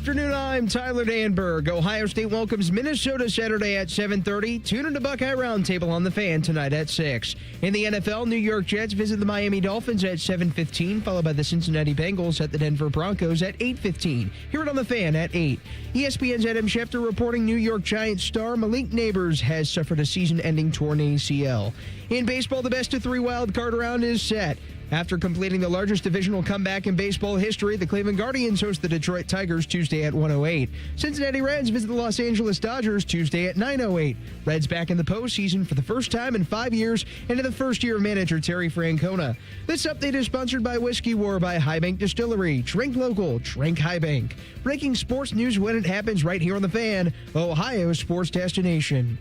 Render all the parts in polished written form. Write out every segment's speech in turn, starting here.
afternoon. I'm Tyler Danberg. Ohio State welcomes Minnesota Saturday at 7:30. Tune in to Buckeye Roundtable on the Fan tonight at 6. In the NFL, New York Jets visit the Miami Dolphins at 7:15, followed by the Cincinnati Bengals at the Denver Broncos at 8:15. Hear it on the Fan at 8. ESPN's Adam Schefter reporting New York Giants star Malik Neighbors has suffered a season-ending torn ACL. In baseball, the best-of-3 wild card round is set. After completing the largest divisional comeback in baseball history, the Cleveland Guardians host the Detroit Tigers Tuesday at 1:08. Cincinnati Reds visit the Los Angeles Dodgers Tuesday at 9:08. Reds back in the postseason for the first time in 5 years into the first year of manager Terry Francona. This update is sponsored by Whiskey War by High Bank Distillery. Drink local, drink High Bank. Breaking sports news when it happens right here on The Fan, Ohio's sports destination.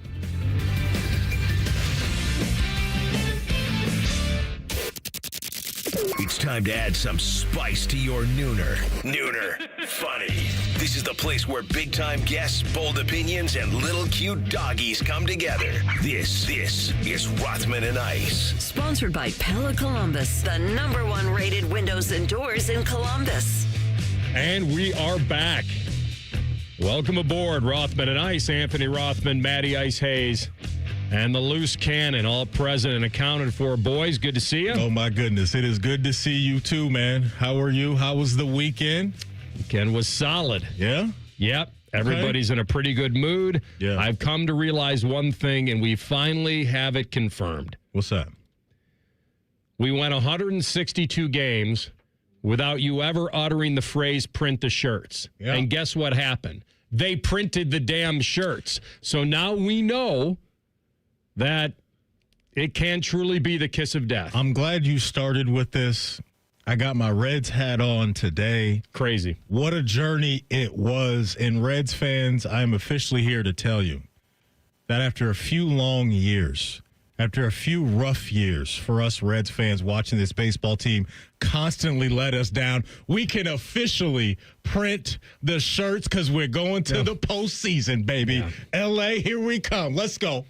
It's time to add some spice to your nooner. Nooner funny. This is the place where big-time guests, bold opinions, and little cute doggies come together. This is Rothman and Ice. Sponsored by Pella Columbus, the #1 rated windows and doors in Columbus. And we are back. Welcome aboard, Rothman and Ice. Anthony Rothman, Matty Ice Hayes, and the loose cannon, all present and accounted for. Boys, good to see you. Oh, my goodness. It is good to see you, too, man. How are you? How was the weekend? Weekend was solid. Yeah? Yep. Everybody's in a pretty good mood. Yeah. I've come to realize one thing, and we finally have it confirmed. What's that? We went 162 games without you ever uttering the phrase print the shirts. Yeah. And guess what happened? They printed the damn shirts. So now we know that it can truly be the kiss of death. I'm glad you started with this. I got my Reds hat on today. Crazy. What a journey it was. And Reds fans, I'm officially here to tell you that after a few long years, after a few rough years for us Reds fans watching this baseball team constantly let us down, we can officially print the shirts because we're going to the postseason, baby. Yeah. L.A., here we come. Let's go.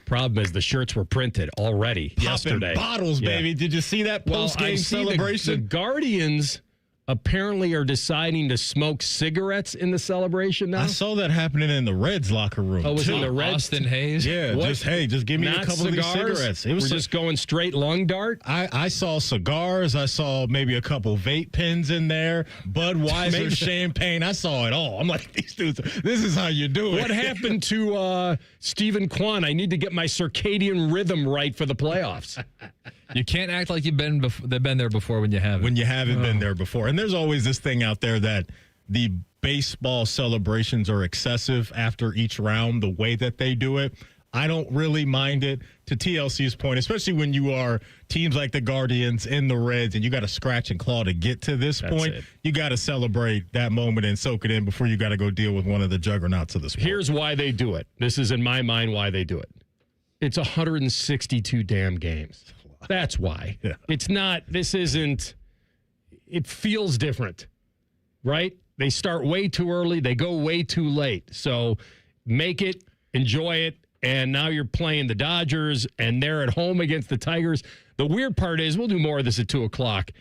Problem is the shirts were printed already yesterday. Bottles, baby. Did you see that post-game celebration? The Guardians apparently are deciding to smoke cigarettes in the celebration now. I saw that happening in the Reds locker room. Oh, it was too. in the Reds? Austin Hayes? Yeah, just give me a couple of these cigarettes. We're just going straight lung dart? I saw cigars. I saw maybe a couple vape pens in there. Budweiser, champagne. I saw it all. I'm like, these dudes, this is how you do it. What happened to Stephen Kwan? I need to get my circadian rhythm right for the playoffs. You can't act like they've been there before when you haven't. When you haven't been there before. And there's always this thing out there that the baseball celebrations are excessive after each round, the way that they do it. I don't really mind it, to TLC's point, especially when you are teams like the Guardians and the Reds and you got to scratch and claw to get to this point. You got to celebrate that moment and soak it in before you got to go deal with one of the juggernauts of the sport. Here's why they do it. This is, in my mind, why they do it. It's 162 damn games. That's why. Yeah. It's not, this isn't, it feels different, right? They start way too early. They go way too late. So make it, enjoy it, and now you're playing the Dodgers, and they're at home against the Tigers. The weird part is, we'll do more of this at 2 o'clock,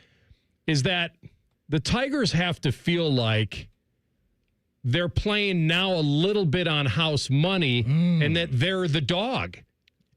is that the Tigers have to feel like they're playing now a little bit on house money and that they're the dog.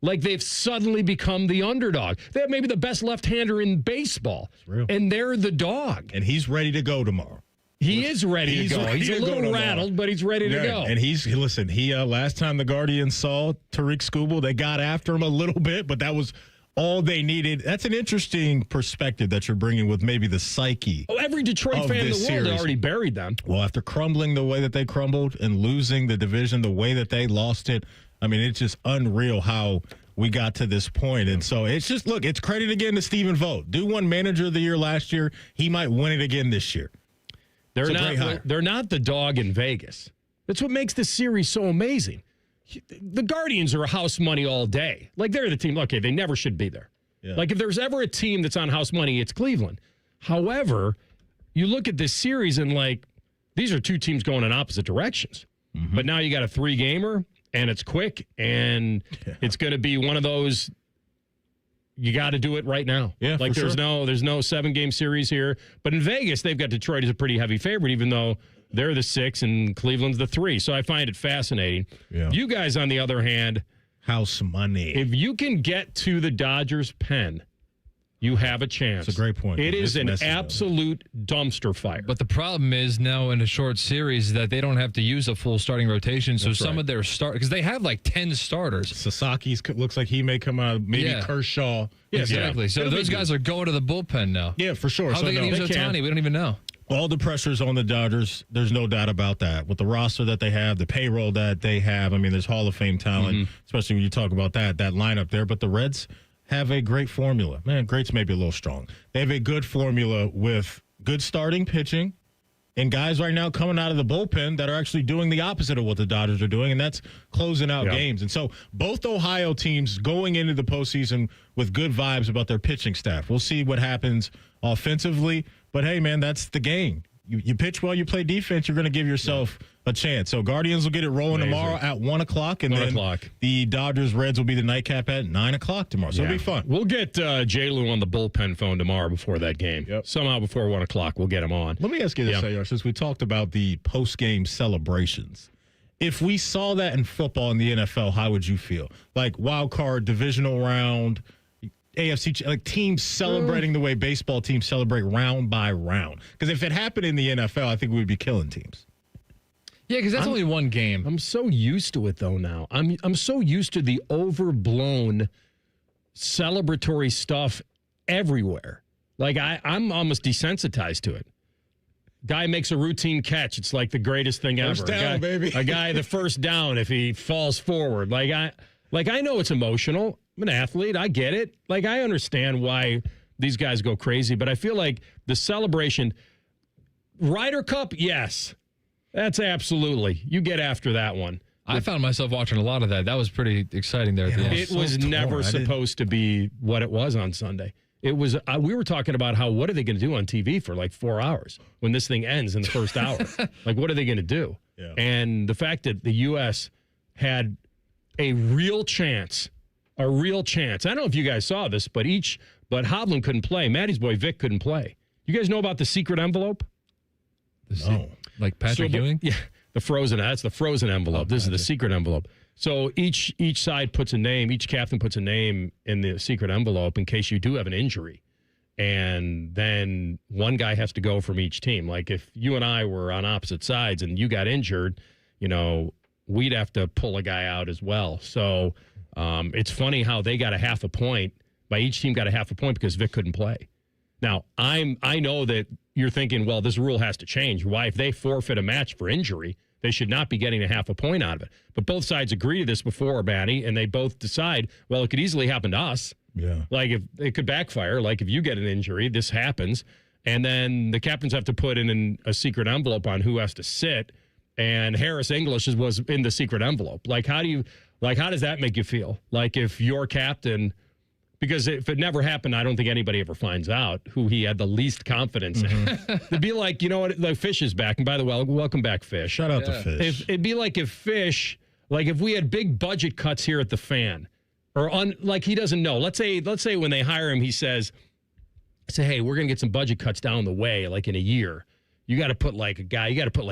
Like they've suddenly become the underdog. They have maybe the best left-hander in baseball, and they're the dog. And he's ready to go tomorrow. He is ready to go. He's a little rattled, but he's ready to go. And he last time the Guardians saw Tariq Skubal, they got after him a little bit, but that was all they needed. That's an interesting perspective that you're bringing with maybe the psyche. Oh, every Detroit fan in the world had already buried them. Well, after crumbling the way that they crumbled and losing the division the way that they lost it, I mean, it's just unreal how we got to this point. And so it's just, look, it's credit again to Stephen Vogt. Dude won Manager of the Year last year. He might win it again this year. They're not the dog in Vegas. That's what makes this series so amazing. The Guardians are house money all day. Like, they're the team. Okay, they never should be there. Yeah. Like, if there's ever a team that's on house money, it's Cleveland. However, you look at this series and, like, these are two teams going in opposite directions. Mm-hmm. But now you got a 3-gamer, and it's quick, and it's going to be one of those you got to do it right now. Yeah, like for there's sure. no 7-game series here. But in Vegas, they've got Detroit as a pretty heavy favorite, even though they're the 6 and Cleveland's the 3. So I find it fascinating. Yeah. You guys, on the other hand, House money. if you can get to the Dodgers' pen, you have a chance. That's a great point. It is It's an messy, though. absolute dumpster fire. But the problem is now in a short series that they don't have to use a full starting rotation. So That's some right. of their because they have like 10 starters. Sasaki's looks like he may come out. Maybe Yeah. Kershaw. Yeah, Exactly. So It'll be those guys are going to the bullpen now. Yeah, for sure. How So are they going no, to use they can. Ohtani? We don't even know. all the pressure's on the Dodgers. There's no doubt about that. With the roster that they have, the payroll that they have, I mean, there's Hall of Fame talent, especially when you talk about that lineup there. But the Reds have a great formula. Man, great's maybe a little strong. They have a good formula with good starting pitching and guys right now coming out of the bullpen that are actually doing the opposite of what the Dodgers are doing, and that's closing out games. And so both Ohio teams going into the postseason with good vibes about their pitching staff. We'll see what happens offensively. But, hey, man, that's the game. You pitch well, you play defense, you're going to give yourself a chance. So Guardians will get it rolling tomorrow at 1 o'clock. And 1 then o'clock. the Dodgers-Reds will be the nightcap at 9 o'clock tomorrow. So it'll be fun. We'll get J-Lou on the bullpen phone tomorrow before that game. Yep. Somehow before 1 o'clock, we'll get him on. Let me ask you this, Yeah. AR, since we talked about the post-game celebrations. If we saw that in football in the NFL, how would you feel? Like wild card, divisional round, AFC, like teams celebrating the way baseball teams celebrate round by round. Because if it happened in the NFL, I think we would be killing teams. Yeah, because that's only one game. I'm so used to it though now. I'm so used to the overblown celebratory stuff everywhere. Like I'm almost desensitized to it. Guy makes a routine catch. It's like the greatest thing ever. First down, baby. A guy the first down if he falls forward. Like I know it's emotional. I'm an athlete. I get it. Like I understand why these guys go crazy, but I feel like the celebration Ryder Cup, yes. That's absolutely. You get after that one. I found myself watching a lot of that. That was pretty exciting there at the end. It was never supposed to be what it was on Sunday. It was. We were talking about what are they going to do on TV for like 4 hours when this thing ends in the first hour? Like, what are they going to do? Yeah. And the fact that the U.S. had a real chance. I don't know if you guys saw this, but Hovland couldn't play. Maddie's boy Vic couldn't play. You guys know about the secret envelope? No. Like Patrick Ewing? Yeah, that's the frozen envelope. This is the secret envelope. So each side puts a name, each captain puts a name in the secret envelope in case you do have an injury. And then one guy has to go from each team. Like if you and I were on opposite sides and you got injured, we'd have to pull a guy out as well. So it's funny how they got a half a point. Each team got a half a point because Vic couldn't play. Now, I know that you're thinking, well, this rule has to change. Why? If they forfeit a match for injury, they should not be getting a half a point out of it. But both sides agree to this before, Batty, and they both decide, well, it could easily happen to us. Yeah. Like if it could backfire, like if you get an injury, this happens. And then the captains have to put in a secret envelope on who has to sit. And Harris English was in the secret envelope. Like, how does that make you feel? Like if your captain... Because if it never happened, I don't think anybody ever finds out who he had the least confidence in. It'd be like, like Fish is back. And by the way, welcome back, Fish. Shout out to Fish. It'd be like if Fish, like if we had big budget cuts here at the Fan, or like he doesn't know. Let's say when they hire him, he says, hey, we're going to get some budget cuts down the way, like in a year. You got to put like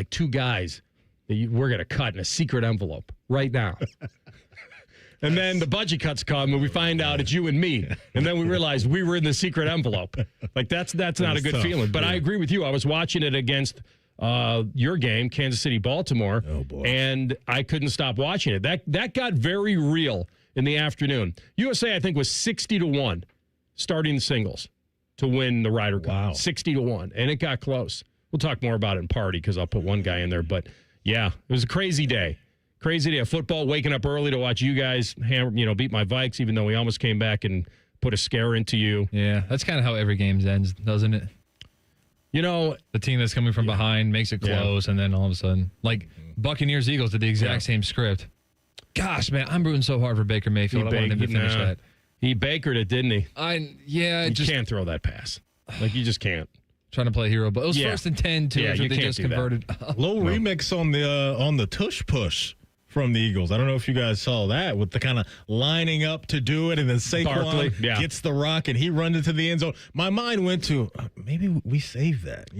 two guys that we're going to cut in a secret envelope right now. And then the budget cuts come, and we find out it's you and me. And then we realize we were in the secret envelope. Like, that's not a good feeling. But I agree with you. I was watching it against your game, Kansas City, Baltimore. Oh, boy. And I couldn't stop watching it. That got very real in the afternoon. USA, I think, was 60-1 starting the singles to win the Ryder Cup. Wow. 60-1. And it got close. We'll talk more about it in party because I'll put one guy in there. But, yeah, it was a crazy day. Crazy day of football, waking up early to watch you guys beat my Vikes, even though we almost came back and put a scare into you. Yeah, that's kind of how every game ends, doesn't it? The team that's coming from behind makes it close, and then all of a sudden, like Buccaneers Eagles did the exact same script. Gosh, man, I'm rooting so hard for Baker Mayfield. I wanted him to finish that. He bakered it, didn't he? You can't throw that pass. Like, you just can't. Trying to play hero, but it was 1st and 10 too. Yeah, They you can't just do that. converted. Low remix on the tush push from the Eagles. I don't know if you guys saw that with the kind of lining up to do it, and then Saquon gets the rock and he runs into the end zone. My mind went to maybe we save that,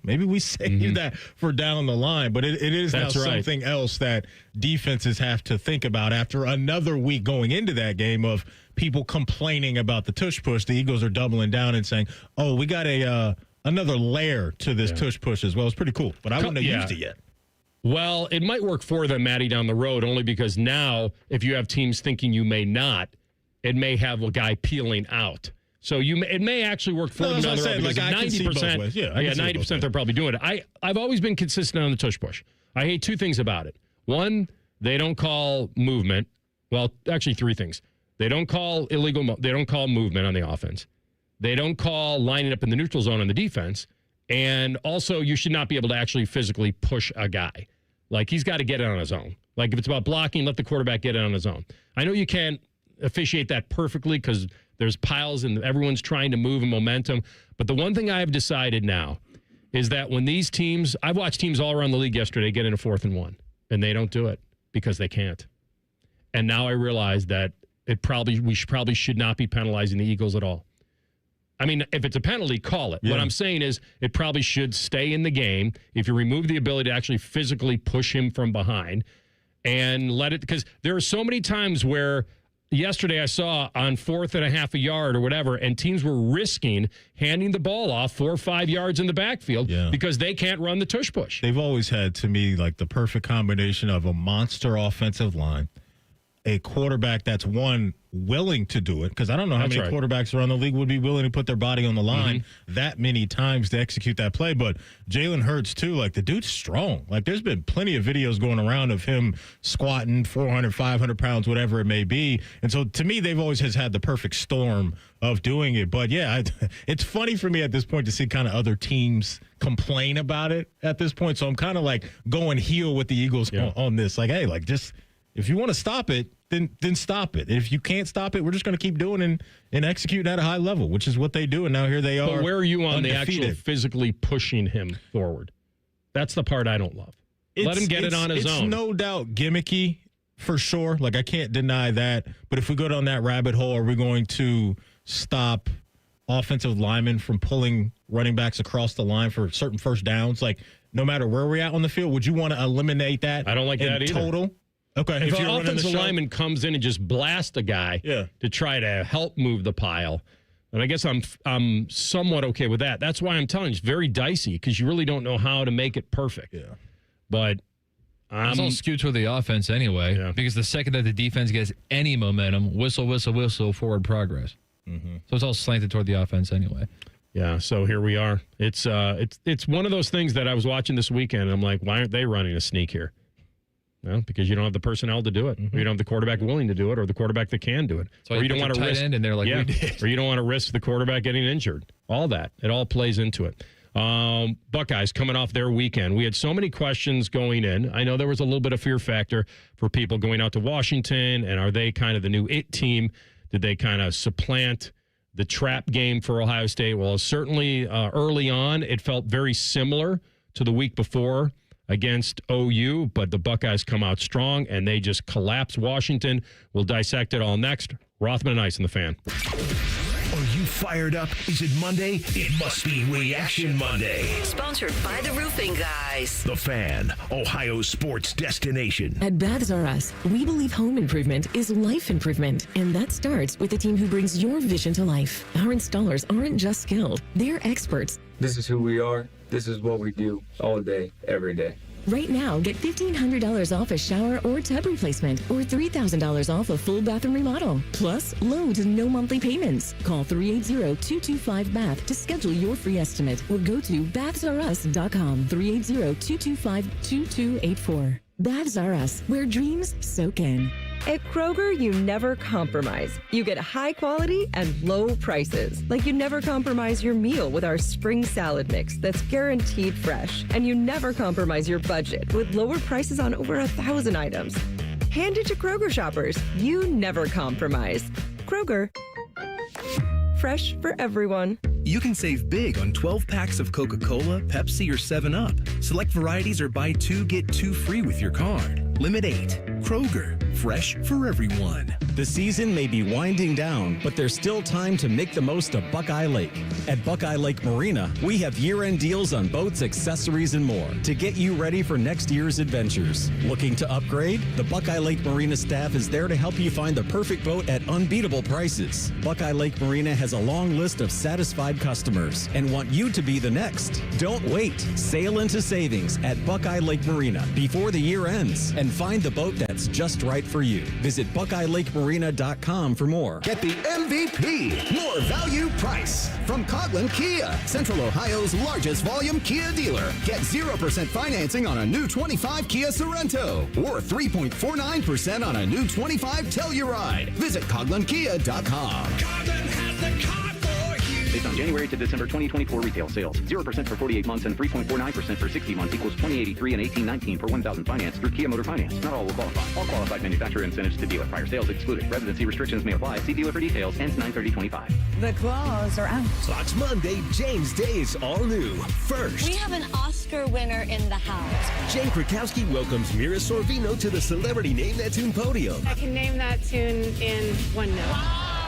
maybe we save that for down the line. But it is now something else that defenses have to think about after another week going into that game of people complaining about the tush push. The Eagles are doubling down and saying, "Oh, we got another layer to this tush push as well." It's pretty cool, but I wouldn't have used it yet. Well, it might work for them, Matty, down the road, only because now, if you have teams thinking you may not, it may have a guy peeling out. So it may actually work for them down the road. Because 90%, 90% they're probably doing it. I've always been consistent on the tush push. I hate two things about it. One, they don't call movement. Well, actually, three things. They don't call they don't call movement on the offense. They don't call lining up in the neutral zone on the defense. And also, you should not be able to actually physically push a guy. Like, he's got to get it on his own. Like, if it's about blocking, let the quarterback get it on his own. I know you can't officiate that perfectly because there's piles and everyone's trying to move in momentum. But the one thing I have decided now is that when these teams, I've watched teams all around the league yesterday get into 4th and 1, and they don't do it because they can't. And now I realize that we should not be penalizing the Eagles at all. I mean, if it's a penalty, call it. Yeah. What I'm saying is it probably should stay in the game if you remove the ability to actually physically push him from behind and let it, because there are so many times where yesterday I saw on 4th and a half a yard or whatever, and teams were risking handing the ball off 4 or 5 yards in the backfield because they can't run the tush push. They've always had, to me, like the perfect combination of a monster offensive line, a quarterback that's willing to do it, because I don't know how many quarterbacks around the league would be willing to put their body on the line that many times to execute that play. But Jalen Hurts, too, like the dude's strong. Like there's been plenty of videos going around of him squatting 400, 500 pounds, whatever it may be. And so to me, they've always had the perfect storm of doing it. But yeah, it's funny for me at this point to see kind of other teams complain about it at this point. So I'm kind of like going heel with the Eagles on this. Like, hey, like just if you want to stop it, then stop it. If you can't stop it, we're just going to keep doing and executing at a high level, which is what they do. And now here they are. But where are you on undefeated. The actual physically pushing him forward? That's the part I don't love. Let him get it on his own. It's no doubt gimmicky for sure. Like, I can't deny that. But if we go down that rabbit hole, are we going to stop offensive linemen from pulling running backs across the line for certain first downs? Like, no matter where we're at on the field, would you want to eliminate that? I don't like that either. Total? Okay. If an offensive lineman comes in and just blasts a guy to try to help move the pile, and I guess I'm somewhat okay with that. That's why I'm telling you, it's very dicey because you really don't know how to make it perfect. Yeah. But it's all skewed toward the offense anyway, because the second that the defense gets any momentum, whistle, whistle, whistle, forward progress. Mm-hmm. So it's all slanted toward the offense anyway. Yeah, so here we are. It's one of those things that I was watching this weekend, and I'm like, why aren't they running a sneak here? Well, because you don't have the personnel to do it. Or you don't have the quarterback willing to do it, or the quarterback that can do it. So or you don't want to risk end and they're like, we did. Or you don't want to risk the quarterback getting injured. All that. It all plays into it. Buckeyes coming off their weekend. We had so many questions going in. I know there was a little bit of fear factor for people going out to Washington, and are they kind of the new it team? Did they kind of supplant the trap game for Ohio State? Well, certainly early on, it felt very similar to the week before against OU, but the Buckeyes come out strong, and they just collapse Washington. We'll dissect it all next. Rothman Ice in the Fan. Are you fired up? Is it Monday? It must be Reaction Monday. Sponsored by the Roofing Guys. The Fan, Ohio's sports destination. At Baths R Us, we believe home improvement is life improvement, and that starts with a team who brings your vision to life. Our installers aren't just skilled, they're experts. This is who we are. This is what we do all day, every day. Right now, get $1,500 off a shower or tub replacement, or $3,000 off a full bathroom remodel. Plus, low to no monthly payments. Call 380-225-BATH to schedule your free estimate, or go to bathsrus.com. 380-225-2284. Baths R Us, where dreams soak in. At Kroger, you never compromise. You get high quality and low prices. Like you never compromise your meal with our spring salad mix that's guaranteed fresh. And you never compromise your budget with lower prices on over 1,000 items. Hand it to Kroger shoppers. You never compromise. Kroger. Fresh for everyone. You can save big on 12 packs of Coca-Cola, Pepsi, or 7-Up. Select varieties or buy 2, get 2 free with your card. Limit 8. Kroger, fresh for everyone. The season may be winding down, but there's still time to make the most of Buckeye Lake. At Buckeye Lake Marina, we have year-end deals on boats, accessories, and more to get you ready for next year's adventures. Looking to upgrade? The Buckeye Lake Marina staff is there to help you find the perfect boat at unbeatable prices. Buckeye Lake Marina has a long list of satisfied customers and want you to be the next. Don't wait. Sail into savings at Buckeye Lake Marina before the year ends and find the boat that's just right for you. Visit BuckeyeLakeMarina.com for more. Get the MVP, more value price from Coghlan Kia, Central Ohio's largest volume Kia dealer. Get 0% financing on a new 25 Kia Sorento or 3.49% on a new 25 Telluride. Visit CoghlanKia.com. Coghlan has the car for you. Based on January to December 2024 retail sales, 0% for 48 months and 3.49% for 60 months equals $20.83 and $18.19 for 1,000 finance through Kia Motor Finance. Not all will qualify. All qualified manufacturer incentives to dealer. Prior sales excluded. Residency restrictions may apply. See dealer for details. Ends 9/30/25. The claws are out. Fox Monday, James Day is all new. First, we have an Oscar winner in the house. Jane Krakowski welcomes Mira Sorvino to the Celebrity Name That Tune podium. I can name that tune in one note. Wow.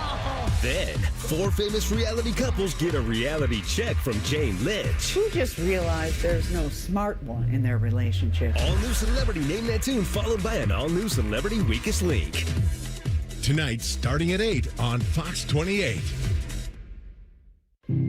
Then, 4 famous reality couples get a reality check from Jane Lynch. Who just realized there's no smart one in their relationship? All new Celebrity Name That Tune, followed by an all-new Celebrity Weakest Link. Tonight, starting at 8 on Fox 28.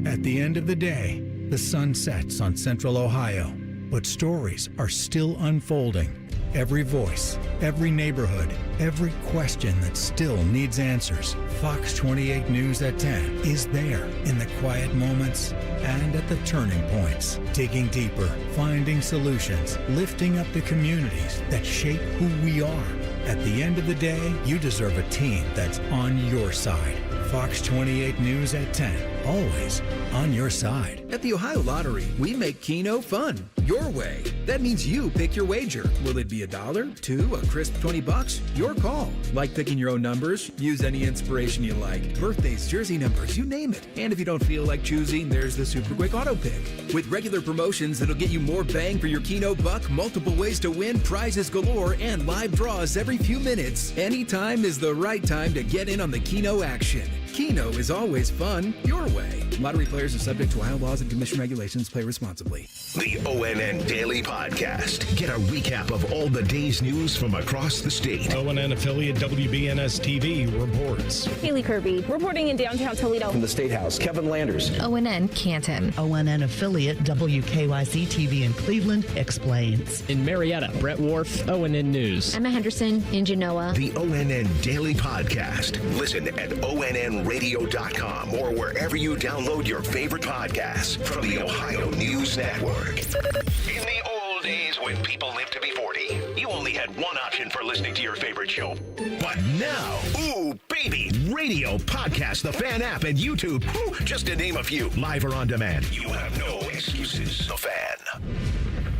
At the end of the day, the sun sets on Central Ohio, but stories are still unfolding. Every voice, every neighborhood, every question that still needs answers. Fox 28 News at 10 is there in the quiet moments and at the turning points, digging deeper, finding solutions, lifting up the communities that shape who we are. At the end of the day, you deserve a team that's on your side. Fox 28 News at 10, always on your side. At the Ohio Lottery, we make Keno fun, your way. That means you pick your wager. Will it be $1, $2, a crisp $20? Your call. Like picking your own numbers, use any inspiration you like. Birthdays, jersey numbers, you name it. And if you don't feel like choosing, there's the Super Quick Auto Pick. With regular promotions that'll get you more bang for your Keno buck, multiple ways to win, prizes galore, and live draws every few minutes, anytime is the right time to get in on the Keno action. Keno is always fun, your way. Lottery players are subject to Ohio laws and commission regulations. Play responsibly. The ONN Daily Podcast. Get a recap of all the day's news from across the state. ONN affiliate WBNS TV reports. Haley Kirby reporting in downtown Toledo. From the State House, Kevin Landers. ONN Canton. ONN affiliate WKYC TV in Cleveland explains. In Marietta, Brett Wharf, ONN News. Emma Henderson in Genoa. The ONN Daily Podcast. Listen at ONNradio.com or wherever you download your favorite podcasts from the Ohio News Network. In the old days when people lived to be 40, you only had one option for listening to your favorite show. But now, ooh, baby, radio, podcast, the Fan app, and YouTube, just to name a few, live or on demand. You have no excuses. The Fan.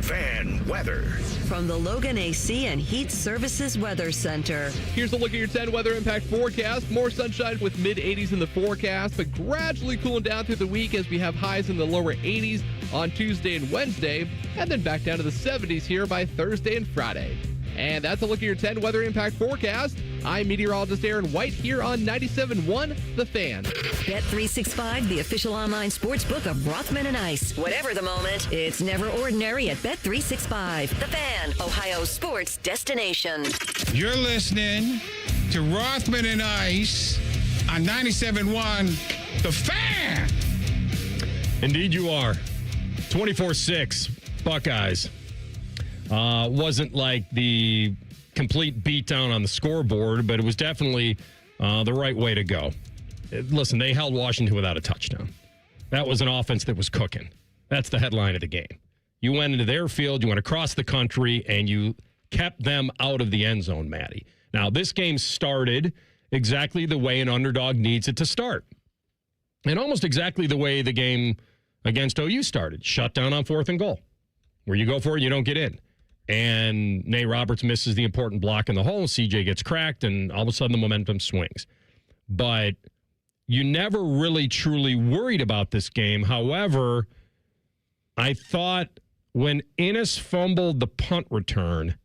Fan weather. From the Logan AC and Heat Services Weather Center. Here's a look at your 10 weather impact forecast. More sunshine with mid-80s in the forecast, but gradually cooling down through the week as we have highs in the lower 80s on Tuesday and Wednesday, and then back down to the 70s here by Thursday and Friday. And that's a look at your 10 weather impact forecast. I'm meteorologist Aaron White here on 97.1 The Fan. Bet365, the official online sports book of Rothman Ice. Whatever the moment, it's never ordinary at Bet365. The Fan, Ohio's sports destination. You're listening to Rothman Ice on 97.1 The Fan. Indeed you are. 24-6 Buckeyes. Wasn't like the complete beatdown on the scoreboard, but it was definitely the right way to go. Listen, they held Washington without a touchdown. That was an offense that was cooking. That's the headline of the game. You went into their field, you went across the country, and you kept them out of the end zone, Maddie. Now, this game started exactly the way an underdog needs it to start. And almost exactly the way the game against OU started. Shut down on 4th and goal. Where you go for it, you don't get in. And Nate Roberts misses the important block in the hole. CJ gets cracked, and all of a sudden the momentum swings. But you never really truly worried about this game. However, I thought when Innis fumbled the punt return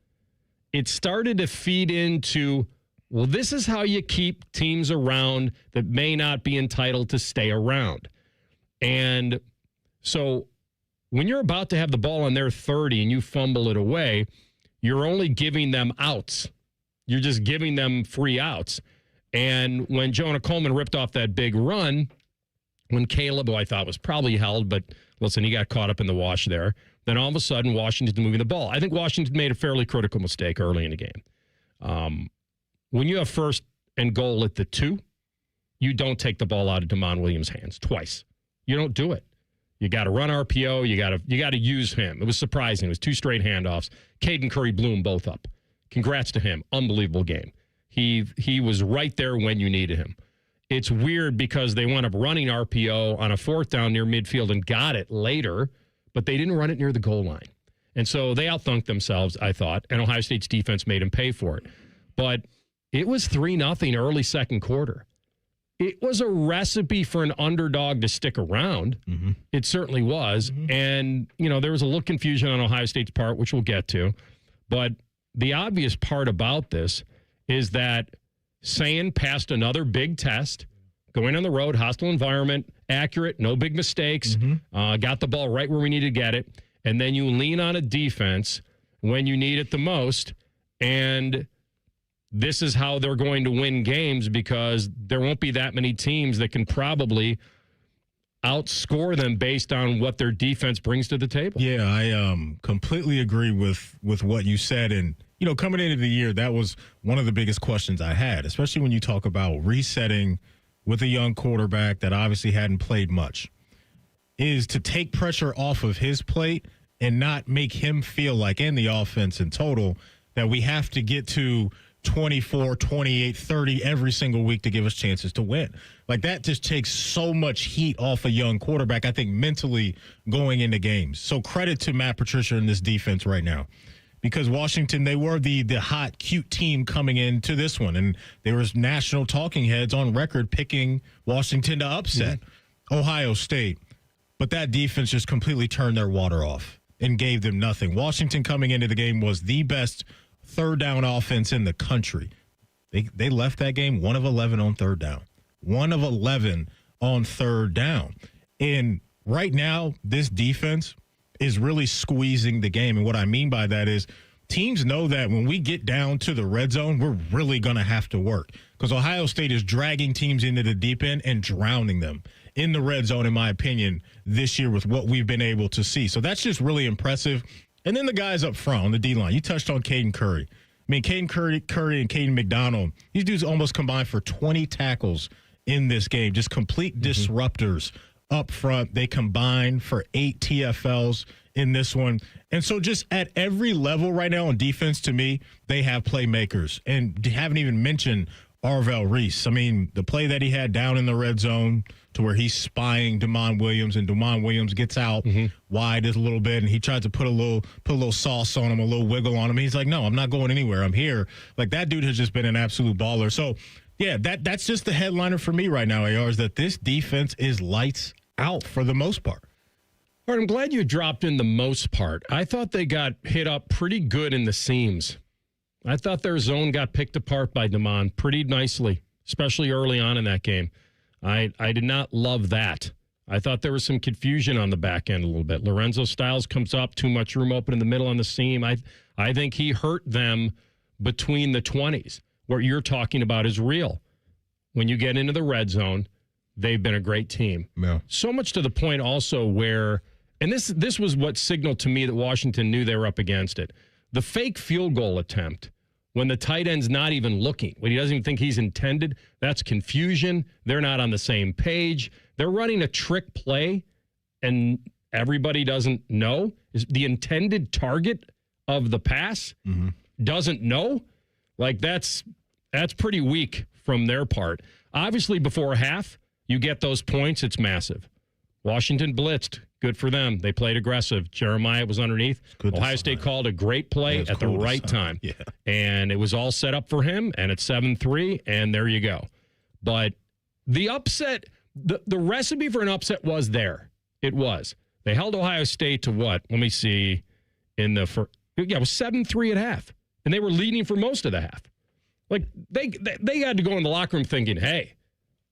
it started to feed into, well, this is how you keep teams around that may not be entitled to stay around. And so when you're about to have the ball on their 30 and you fumble it away, you're only giving them outs. You're just giving them free outs. And when Jonah Coleman ripped off that big run, when Caleb, who I thought was probably held, but listen, he got caught up in the wash there, then all of a sudden Washington's moving the ball. I think Washington made a fairly critical mistake early in the game. When you have first and goal at the 2, you don't take the ball out of DeMond Williams' hands twice. You don't do it. You got to run RPO. You got to use him. It was surprising. It was 2 straight handoffs. Caden Curry blew them both up. Congrats to him. Unbelievable game. He was right there when you needed him. It's weird because they wound up running RPO on a 4th down near midfield and got it later, but they didn't run it near the goal line. And so they outthunked themselves, I thought, and Ohio State's defense made them pay for it. But it was 3-0 early second quarter. It was a recipe for an underdog to stick around. Mm-hmm. It certainly was. Mm-hmm. And, there was a little confusion on Ohio State's part, which we'll get to. But the obvious part about this is that Sayin passed another big test, going on the road, hostile environment, accurate, no big mistakes, got the ball right where we needed to get it. And then you lean on a defense when you need it the most. And this is how they're going to win games, because there won't be that many teams that can probably outscore them based on what their defense brings to the table. Yeah, I completely agree with what you said. And, coming into the year, that was one of the biggest questions I had, especially when you talk about resetting with a young quarterback that obviously hadn't played much, is to take pressure off of his plate and not make him feel like, and the offense in total, that we have to get to 24, 28, 30 every single week to give us chances to win. Like, that just takes so much heat off a young quarterback, I think, mentally going into games. So credit to Matt Patricia and this defense right now, because Washington, they were the hot, cute team coming into this one. And there was national talking heads on record picking Washington to upset Ohio State. But that defense just completely turned their water off and gave them nothing. Washington coming into the game was the best third down offense in the country. They left that game 1 of 11 on third down. 1 of 11 on third down. And right now, this defense is really squeezing the game. And what I mean by that is teams know that when we get down to the red zone, we're really going to have to work, because Ohio State is dragging teams into the deep end and drowning them in the red zone, in my opinion, this year with what we've been able to see. So that's just really impressive. And then the guys up front on the D-line. You touched on Caden Curry. I mean, Caden Curry and Caden McDonald, these dudes almost combined for 20 tackles in this game. Just complete disruptors up front. They combined for 8 TFLs in this one. And so just at every level right now on defense, to me, they have playmakers. And haven't even mentioned Arvell Reese. I mean, the play that he had down in the red zone to where he's spying DeMond Williams, and DeMond Williams gets out wide a little bit, and he tries to put a little sauce on him, a little wiggle on him. He's like, no, I'm not going anywhere. I'm here. Like, that dude has just been an absolute baller. So, yeah, that's just the headliner for me right now, AR, is that this defense is lights out for the most part. All right, I'm glad you dropped in the most part. I thought they got hit up pretty good in the seams. I thought their zone got picked apart by DeMond pretty nicely, especially early on in that game. I did not love that. I thought there was some confusion on the back end a little bit. Lorenzo Styles comes up, too much room open in the middle on the seam. I think he hurt them between the 20s. What you're talking about is real. When you get into the red zone, they've been a great team. Yeah. So much to the point also where, and this was what signaled to me that Washington knew they were up against it. The fake field goal attempt, when the tight end's not even looking, when he doesn't even think he's intended, that's confusion. They're not on the same page. They're running a trick play, and everybody doesn't know. Is the intended target of the pass doesn't know? Like, that's pretty weak from their part. Obviously, before half, you get those points, it's massive. Washington blitzed. Good for them. They played aggressive. Jeremiah was underneath. Ohio State called a great play at the right time. Yeah. And it was all set up for him, and it's 7-3, and there you go. But the upset, the recipe for an upset was there. It was. They held Ohio State to what? Let me see. It was 7-3 at half. And they were leading for most of the half. Like, they had to go in the locker room thinking, hey,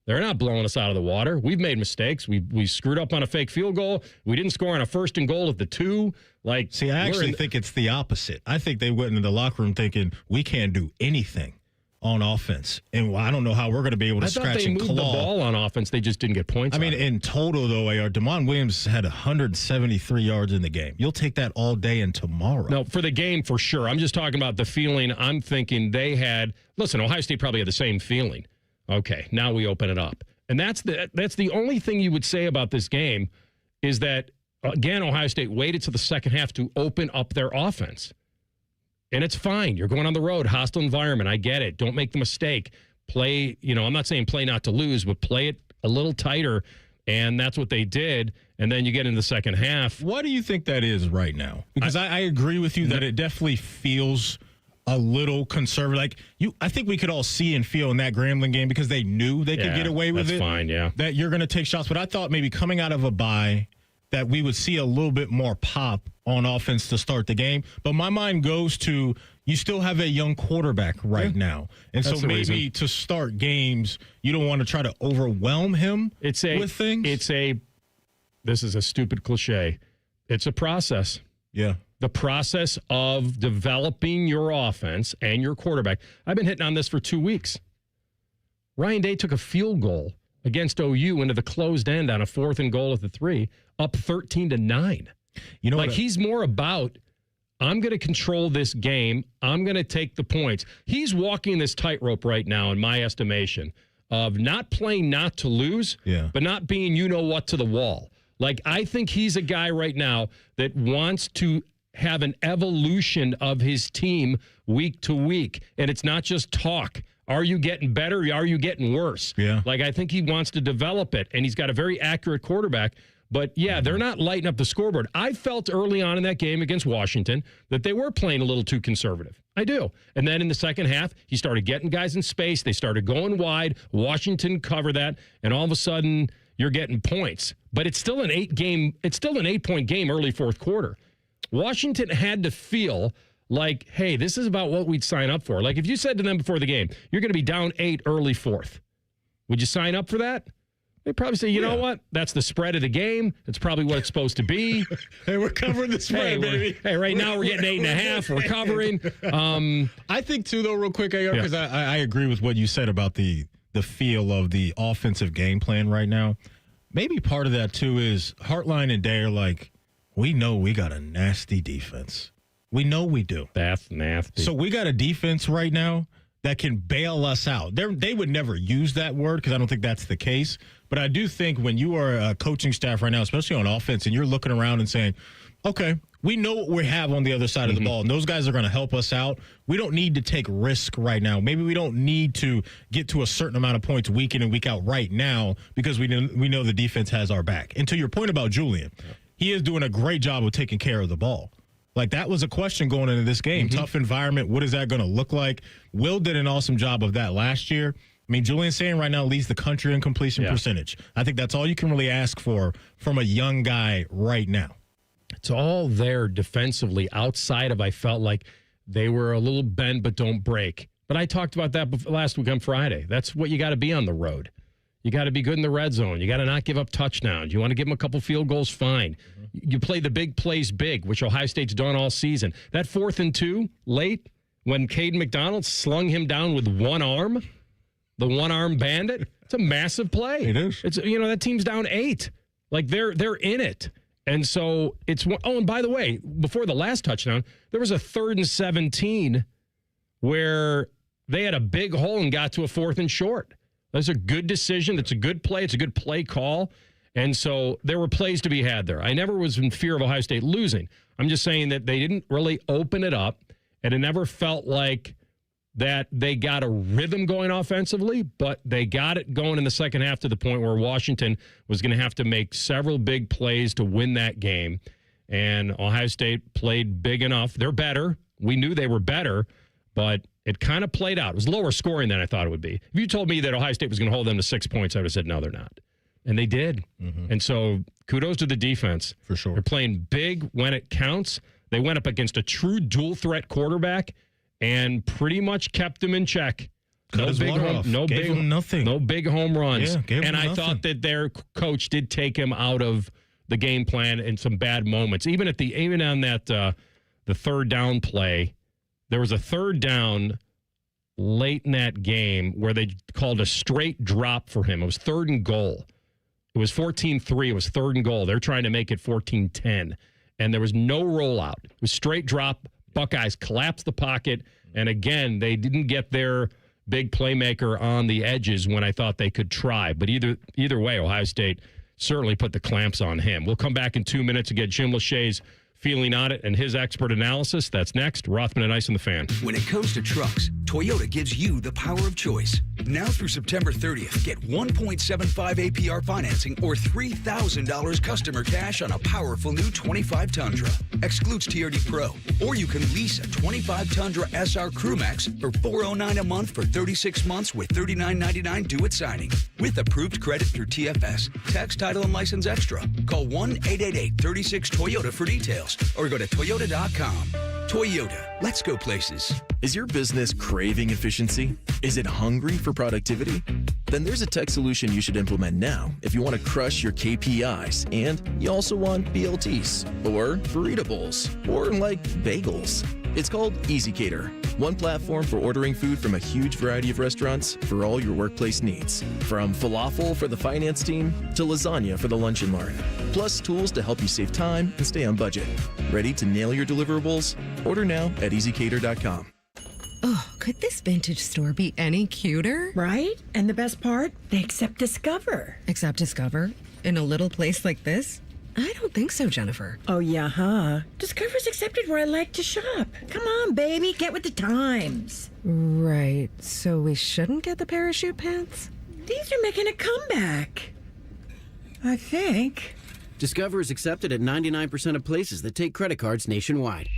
they're not blowing us out of the water. We've made mistakes. We screwed up on a fake field goal. We didn't score on a 1st and goal at the 2. Like, see, I actually think it's the opposite. I think they went into the locker room thinking we can't do anything on offense, and I don't know how we're going to be able to scratch and claw. I thought they moved the ball on offense. They just didn't get points. I mean, in total, though, AR, DeMond Williams had 173 yards in the game. You'll take that all day and tomorrow. No, for the game, for sure. I'm just talking about the feeling I'm thinking they had. Listen, Ohio State probably had the same feeling. Okay, now we open it up. And that's the only thing you would say about this game is that, again, Ohio State waited to the second half to open up their offense. And it's fine. You're going on the road, hostile environment. I get it. Don't make the mistake. Play, I'm not saying play not to lose, but play it a little tighter. And that's what they did. And then you get into the second half. Why do you think that is right now? Because I agree with you that it definitely feels a little conservative. I think we could all see and feel in that Grambling game because they knew they could get away with it. That's fine, yeah. That you're going to take shots. But I thought maybe coming out of a bye that we would see a little bit more pop on offense to start the game. But my mind goes to you still have a young quarterback right now. And so maybe to start games, you don't want to try to overwhelm him with things. This is a stupid cliche. It's a process. Yeah. The process of developing your offense and your quarterback. I've been hitting on this for 2 weeks. Ryan Day took a field goal against OU into the closed end on a 4th and goal at the 3, up 13-9. He's more about, I'm going to control this game. I'm going to take the points. He's walking this tightrope right now, in my estimation, of not playing not to lose, but not being what to the wall. I think he's a guy right now that wants to have an evolution of his team week to week. And it's not just talk. Are you getting better? Are you getting worse? Yeah. I think he wants to develop it, and he's got a very accurate quarterback. But, they're not lighting up the scoreboard. I felt early on in that game against Washington that they were playing a little too conservative. I do. And then in the second half, he started getting guys in space. They started going wide. Washington covered that, and all of a sudden you're getting points. But it's still an 8-point game early fourth quarter. Washington had to feel like, hey, this is about what we'd sign up for. If you said to them before the game, you're going to be down 8 early fourth, would you sign up for that? They'd probably say, you know what? That's the spread of the game. That's probably what it's supposed to be. Hey, we're covering the spread, baby. Right now we're getting 8.5. We're covering. I think, too, though, real quick, AR, because I agree with what you said about the feel of the offensive game plan right now. Maybe part of that, too, is Hartline and Day are like, we know we got a nasty defense. We know we do. That's nasty. So we got a defense right now that can bail us out. They would never use that word because I don't think that's the case. But I do think when you are a coaching staff right now, especially on offense, and you're looking around and saying, okay, we know what we have on the other side of the ball, and those guys are going to help us out. We don't need to take risk right now. Maybe we don't need to get to a certain amount of points week in and week out right now because we know the defense has our back. And to your point about Julian, he is doing a great job of taking care of the ball. That was a question going into this game. Tough environment. What is that going to look like? Will did an awesome job of that last year. I mean, Julian Sayin right now leads the country in completion percentage. I think that's all you can really ask for from a young guy right now. It's all there defensively outside of I felt like they were a little bend but don't break. But I talked about that last week on Friday. That's what you got to be on the road. You got to be good in the red zone. You got to not give up touchdowns. You want to give them a couple field goals, fine. You play the big plays big, which Ohio State's done all season. That 4th and 2 late when Caden McDonald slung him down with one arm, the one-arm bandit, it's a massive play. It is. It's that team's down 8. They're in it. And so it's and by the way, before the last touchdown, there was a 3rd and 17 where they had a big hole and got to a 4th and short. That's a good decision. It's a good play. It's a good play call. And so there were plays to be had there. I never was in fear of Ohio State losing. I'm just saying that they didn't really open it up, and it never felt like that they got a rhythm going offensively, but they got it going in the second half to the point where Washington was going to have to make several big plays to win that game. And Ohio State played big enough. They're better. We knew they were better, but it kind of played out. It was lower scoring than I thought it would be. If you told me that Ohio State was going to hold them to 6 points, I would have said, no, they're not. And they did. And so kudos to the defense. For sure. They're playing big when it counts. They went up against a true dual threat quarterback, and pretty much kept him in check. Cut his water off. Gave him nothing. No big home runs. Yeah, gave him and I nothing. thought that their coach did take him out of the game plan in some bad moments. Even on that the third down play, there was a third down late in that game where they called a straight drop for him. It was 3rd and goal. It was 14-3. It was 3rd and goal. They're trying to make it 14-10. And there was no rollout. It was straight drop. Buckeyes collapsed the pocket. And again, they didn't get their big playmaker on the edges when I thought they could try. But either way, Ohio State certainly put the clamps on him. We'll come back in 2 minutes and get Jim Lachey's feeling on it and his expert analysis. That's next. Rothman and Ice on the Fan. When it comes to trucks, Toyota gives you the power of choice. Now through September 30th, get 1.75 APR financing or $3,000 customer cash on a powerful new 25 Tundra. Excludes TRD Pro. Or you can lease a 25 Tundra SR Crewmax for $409 a month for 36 months with $39.99 due at signing. With approved credit through TFS. Tax, title, and license extra. Call 1-888-36-TOYOTA for details or go to toyota.com. Toyota, let's go places. Is your business craving efficiency? Is it hungry for productivity? Then there's a tech solution you should implement now if you want to crush your KPIs and you also want BLTs or burrito bowls or like bagels. It's called EasyCater, one platform for ordering food from a huge variety of restaurants for all your workplace needs. From falafel for the finance team to lasagna for the lunch and learn. Plus tools to help you save time and stay on budget. Ready to nail your deliverables? Order now at easycater.com. Oh, could this vintage store be any cuter? Right? And the best part? They accept Discover. Accept Discover? In a little place like this? I don't think so, Jennifer. Oh, yeah, huh? Discover's accepted where I like to shop. Come on, baby, get with the times. Right. So we shouldn't get the parachute pants? These are making a comeback. I think. Discover is accepted at 99% of places that take credit cards nationwide.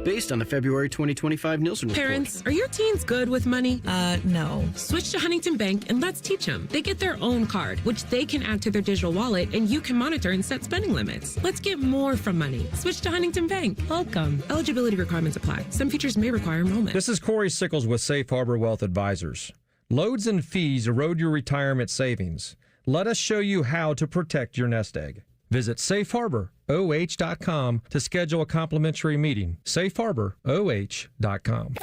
Based on the February 2025 Nielsen report. Parents, are your teens good with money? No. Switch to Huntington Bank and let's teach them. They get their own card, which they can add to their digital wallet, and you can monitor and set spending limits. Let's get more from money. Switch to Huntington Bank. Welcome. Eligibility requirements apply. Some features may require enrollment. This is Corey Sickles with Safe Harbor Wealth Advisors. Loads and fees erode your retirement savings. Let us show you how to protect your nest egg. Visit safeharboroh.com to schedule a complimentary meeting. safeharboroh.com.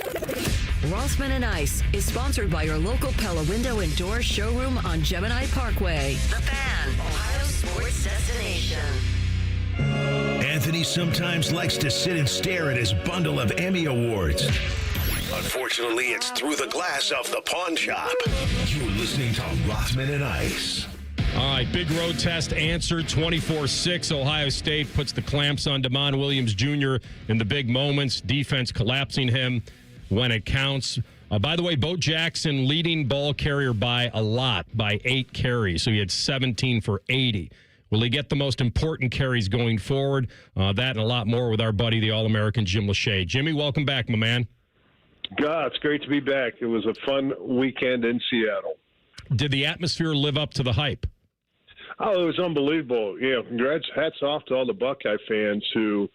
Rothman and Ice is sponsored by your local Pella Window and Door showroom on Gemini Parkway. The Fan, Ohio sports destination. Anthony sometimes likes to sit and stare at his bundle of Emmy Awards. Unfortunately, it's through the glass of the pawn shop. You're listening to Rothman and Ice. All right, big road test answered 24-6. Ohio State puts the clamps on DeMond Williams Jr. in the big moments. Defense collapsing him when it counts. By the way, Bo Jackson leading ball carrier by a lot, by 8 carries. So he had 17 for 80. Will he get the most important carries going forward? That and a lot more with our buddy, the All-American Jim Lachey. Jimmy, welcome back, my man. God, it's great to be back. It was a fun weekend in Seattle. Did the atmosphere live up to the hype? Oh, it was unbelievable. Congrats, hats off to all the Buckeye fans who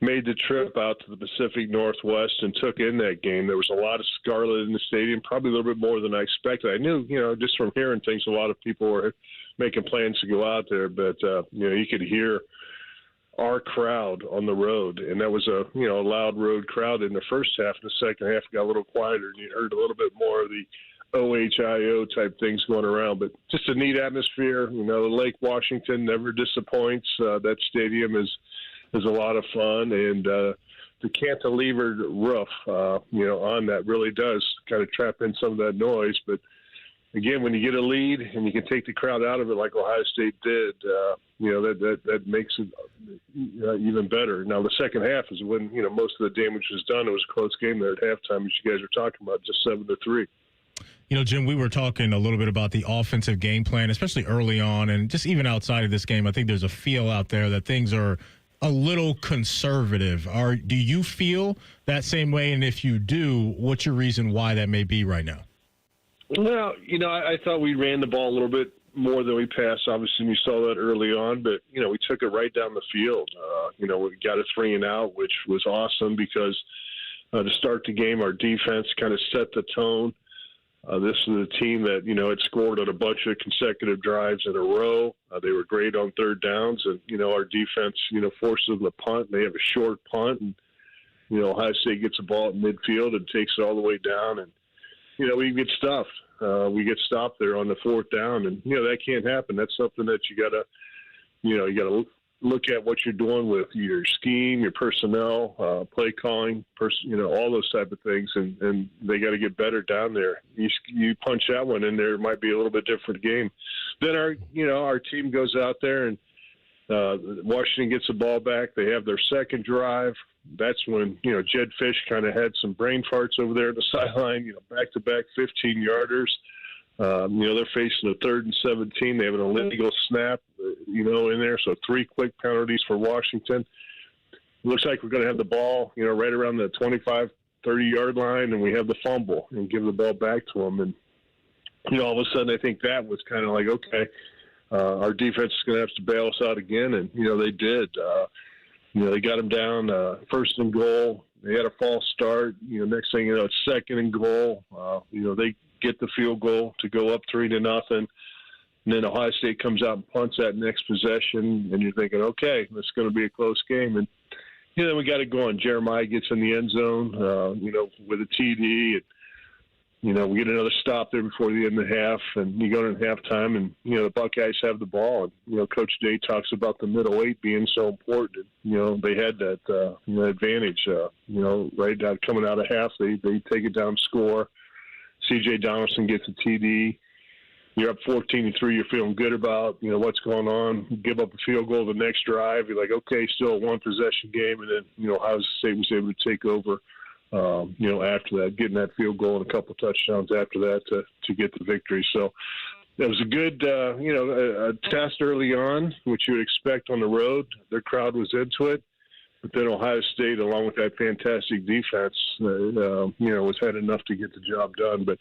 made the trip out to the Pacific Northwest and took in that game. There was a lot of scarlet in the stadium, probably a little bit more than I expected. I knew, just from hearing things, a lot of people were making plans to go out there, but, you could hear our crowd on the road, and that was a loud road crowd in the first half. In the second half, it got a little quieter, and you heard a little bit more of the OHIO type things going around, but just a neat atmosphere. Lake Washington never disappoints. That stadium is a lot of fun, and the cantilevered roof, on that really does kind of trap in some of that noise. But again, when you get a lead and you can take the crowd out of it like Ohio State did, that makes it even better. Now, the second half is when most of the damage was done. It was a close game there at halftime, as you guys are talking about, just 7-3. Jim, we were talking a little bit about the offensive game plan, especially early on, and just even outside of this game. I think there's a feel out there that things are a little conservative. Do you feel that same way? And if you do, what's your reason why that may be right now? Well, I thought we ran the ball a little bit more than we passed. Obviously, we saw that early on, but, we took it right down the field. We got a 3-and-out, which was awesome because to start the game. Our defense kind of set the tone. This is a team that, had scored on a bunch of consecutive drives in a row. They were great on third downs, and, our defense, forces them to punt. They have a short punt, and, Ohio State gets the ball at midfield and takes it all the way down. And, we get stuffed. We get stopped there on the fourth down, and, that can't happen. That's something that you got to look at what you're doing with your scheme, your personnel, play calling, all those type of things, and they got to get better down there. You punch that one in there, it might be a little bit different game. Then our team goes out there, and Washington gets the ball back. They have their second drive. That's when Jed Fish kind of had some brain farts over there at the sideline. Back-to-back 15-yarders. They're facing a 3rd and 17. They have an illegal snap, in there. So 3 quick penalties for Washington. Looks like we're going to have the ball, right around the 25, 30-yard line, and we have the fumble and give the ball back to them. And, all of a sudden I think that was kind of like, okay, our defense is going to have to bail us out again. And, they did. They got them down 1st and goal. They had a false start. Next thing you know, it's 2nd and goal. They get the field goal to go up 3-0, and then Ohio State comes out and punts that next possession, and you're thinking, okay, it's going to be a close game. And then we got it going. Jeremiah gets in the end zone, with a TD, and we get another stop there before the end of the half, and you go into halftime, and the Buckeyes have the ball, and Coach Day talks about the middle 8 being so important. They had that advantage. Right out coming out of half, they take it down, score. C.J. Donaldson gets a TD. You're up 14-3. You're feeling good about what's going on. Give up a field goal the next drive. You're like, okay, still a 1-possession game, and then Ohio State was able to take over. After that, getting that field goal and a couple touchdowns after that to get the victory. So it was a good a test early on, which you would expect on the road. Their crowd was into it. But then Ohio State, along with that fantastic defense, was had enough to get the job done. But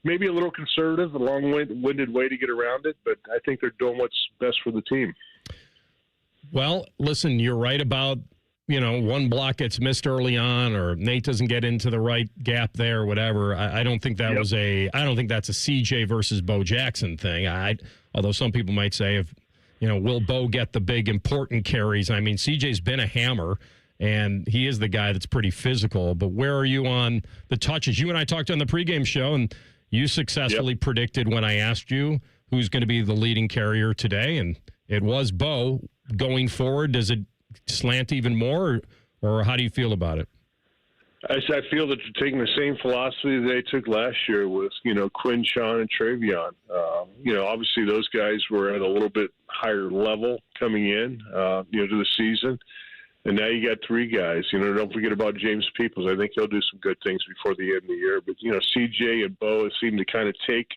maybe a little conservative, a long-winded way to get around it. But I think they're doing what's best for the team. Well, listen, you're right about, one block gets missed early on, or Nate doesn't get into the right gap there, or whatever. I don't think that was I don't think that's a CJ versus Bo Jackson thing. Although some people might say, will Bo get the big important carries? I mean, CJ's been a hammer, and he is the guy that's pretty physical. But where are you on the touches? You and I talked on the pregame show, and you successfully predicted when I asked you who's going to be the leading carrier today, and it was Bo. Going forward, does it slant even more, or how do you feel about it? I feel that they're taking the same philosophy they took last year with, Quinn, Sean, and Travion. Obviously those guys were at a little bit higher level coming in, to the season. And now you got 3 guys. Don't forget about James Peoples. I think he'll do some good things before the end of the year. But, CJ and Bo seem to kind of take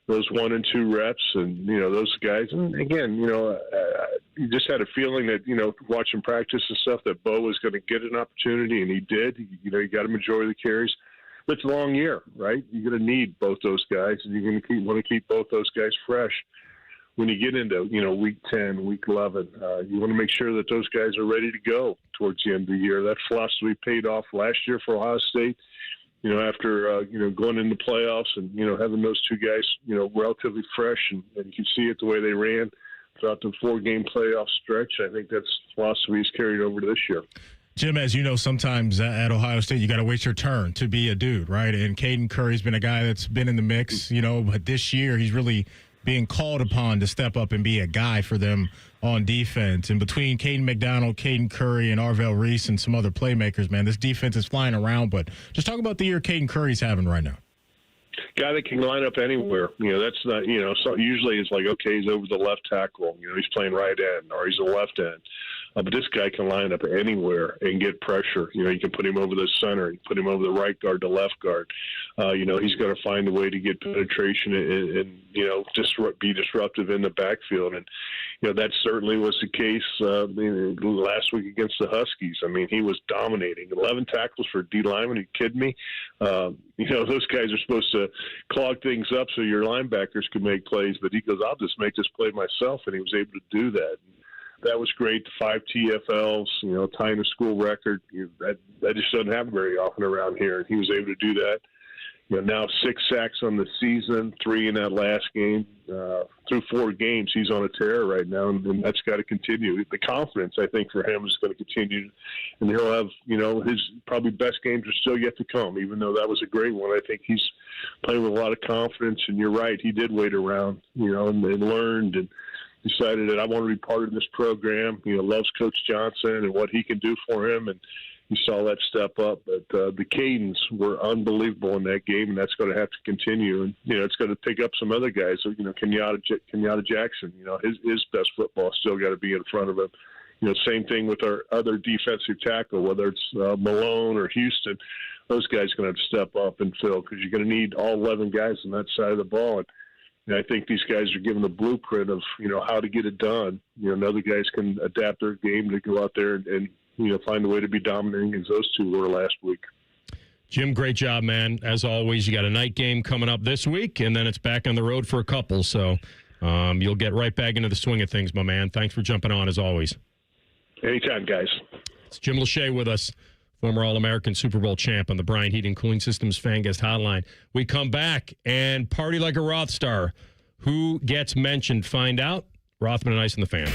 those 1 and 2 reps, and those guys. And again, you just had a feeling that watching practice and stuff that Bo was going to get an opportunity, and he did. He got a majority of the carries. But it's a long year, right? You're going to need both those guys, and you're going to want to keep both those guys fresh. When you get into week 10, week 11, you want to make sure that those guys are ready to go towards the end of the year. That philosophy paid off last year for Ohio State. After, going into playoffs and, having those 2 guys, relatively fresh, and you can see it the way they ran throughout the 4-game playoff stretch. I think that's philosophy is carried over to this year. Jim, as you know, sometimes at Ohio State, you got to wait your turn to be a dude, right? And Caden Curry's been a guy that's been in the mix, but this year he's really being called upon to step up and be a guy for them on defense. And between Caden McDonald, Caden Curry, and Arvell Reese and some other playmakers, man, this defense is flying around. But just talk about the year Caden Curry's having right now. Guy that can line up anywhere. That's not, so usually it's like, okay, he's over the left tackle. He's playing right end, or he's a left end. But this guy can line up anywhere and get pressure. You can put him over the center, you put him over the right guard, the left guard. He's going to find a way to get penetration and be disruptive in the backfield. And, that certainly was the case last week against the Huskies. I mean, he was dominating. 11 tackles for D lineman. Are you kidding me? Those guys are supposed to clog things up so your linebackers can make plays. But he goes, I'll just make this play myself. And he was able to do that. that was great. The 5 TFLs, tying a school record. That just doesn't happen very often around here. And he was able to do that. Now 6 sacks on the season, 3 in that last game. Through 4 games, he's on a tear right now, and that's got to continue. The confidence, I think, for him is going to continue, and he'll have, his probably best games are still yet to come, even though that was a great one. I think he's playing with a lot of confidence, and you're right, he did wait around, and learned and decided that I want to be part of this program. Loves Coach Johnson and what he can do for him, and you saw that step up, but the cadence were unbelievable in that game, and that's going to have to continue. And it's going to pick up some other guys. So, Kenyatta Jackson, his best football still got to be in front of him. Same thing with our other defensive tackle, whether it's Malone or Houston. Those guys are going to have to step up and fill because you're going to need all 11 guys on that side of the ball. And I think these guys are given the blueprint of how to get it done. And other guys can adapt their game to go out there and find a way to be dominating as those two were last week. Jim, great job, man. As always, you got a night game coming up this week, and then it's back on the road for a couple. So you'll get right back into the swing of things, my man. Thanks for jumping on, as always. Anytime, guys. It's Jim Lachey with us, former All-American Super Bowl champ on the Bryant Heating Cooling Systems Fan Guest Hotline. We come back and party like a Roth star. Who gets mentioned? Find out. Rothman and Ice and the Fan.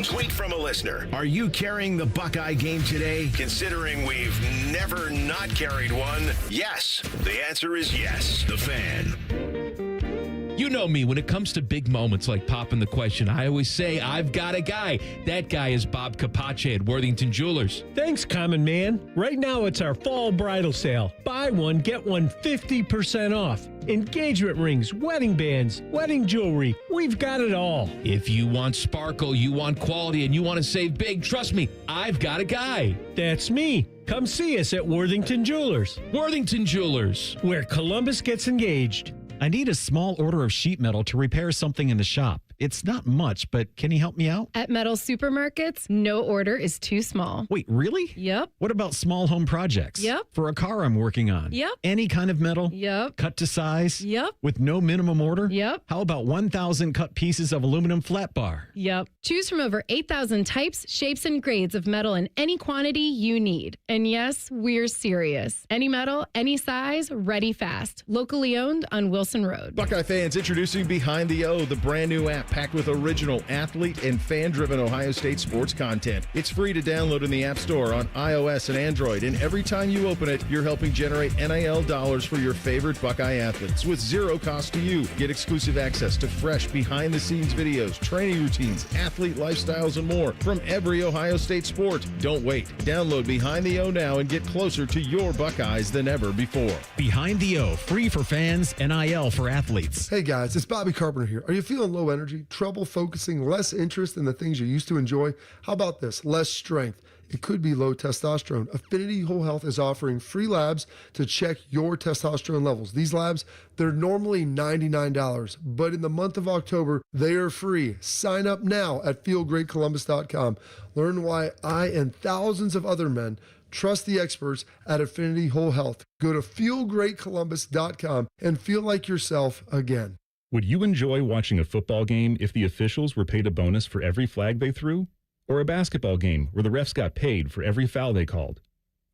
Tweet from a listener. Are you carrying the Buckeye game today? Considering we've never not carried one, yes. The answer is yes. The Fan. You know me, when it comes to big moments like popping the question, I always say, I've got a guy. That guy is Bob Capace at Worthington Jewelers. Thanks, Common Man. Right now, it's our fall bridal sale. Buy one, get one 50% off. Engagement rings, wedding bands, wedding jewelry. We've got it all. If you want sparkle, you want quality, and you want to save big, trust me, I've got a guy. That's me. Come see us at Worthington Jewelers. Worthington Jewelers. Where Columbus gets engaged. I need a small order of sheet metal to repair something in the shop. It's not much, but can you help me out? At Metal Supermarkets, no order is too small. Wait, really? Yep. What about small home projects? Yep. For a car I'm working on? Yep. Any kind of metal? Yep. Cut to size? Yep. With no minimum order? Yep. How about 1,000 cut pieces of aluminum flat bar? Yep. Choose from over 8,000 types, shapes, and grades of metal in any quantity you need. And yes, we're serious. Any metal, any size, ready fast. Locally owned on Wilson Road. Buckeye fans, introducing Behind the O, the brand new app packed with original athlete and fan-driven Ohio State sports content. It's free to download in the App Store on iOS and Android, and every time you open it, you're helping generate NIL dollars for your favorite Buckeye athletes with zero cost to you. Get exclusive access to fresh behind-the-scenes videos, training routines, athlete lifestyles, and more from every Ohio State sport. Don't wait. Download Behind the O now and get closer to your Buckeyes than ever before. Behind the O, free for fans, NIL for athletes. Hey guys, it's Bobby Carpenter here. Are you feeling low energy, trouble focusing, less interest in the things you used to enjoy? How about this? Less strength. It could be low testosterone. Affinity Whole Health is offering free labs to check your testosterone levels. These labs, they're normally $99, but in the month of October, they are free. Sign up now at feelgreatcolumbus.com. Learn why I and thousands of other men trust the experts at Affinity Whole Health. Go to feelgreatcolumbus.com and feel like yourself again. Would you enjoy watching a football game if the officials were paid a bonus for every flag they threw? Or a basketball game where the refs got paid for every foul they called?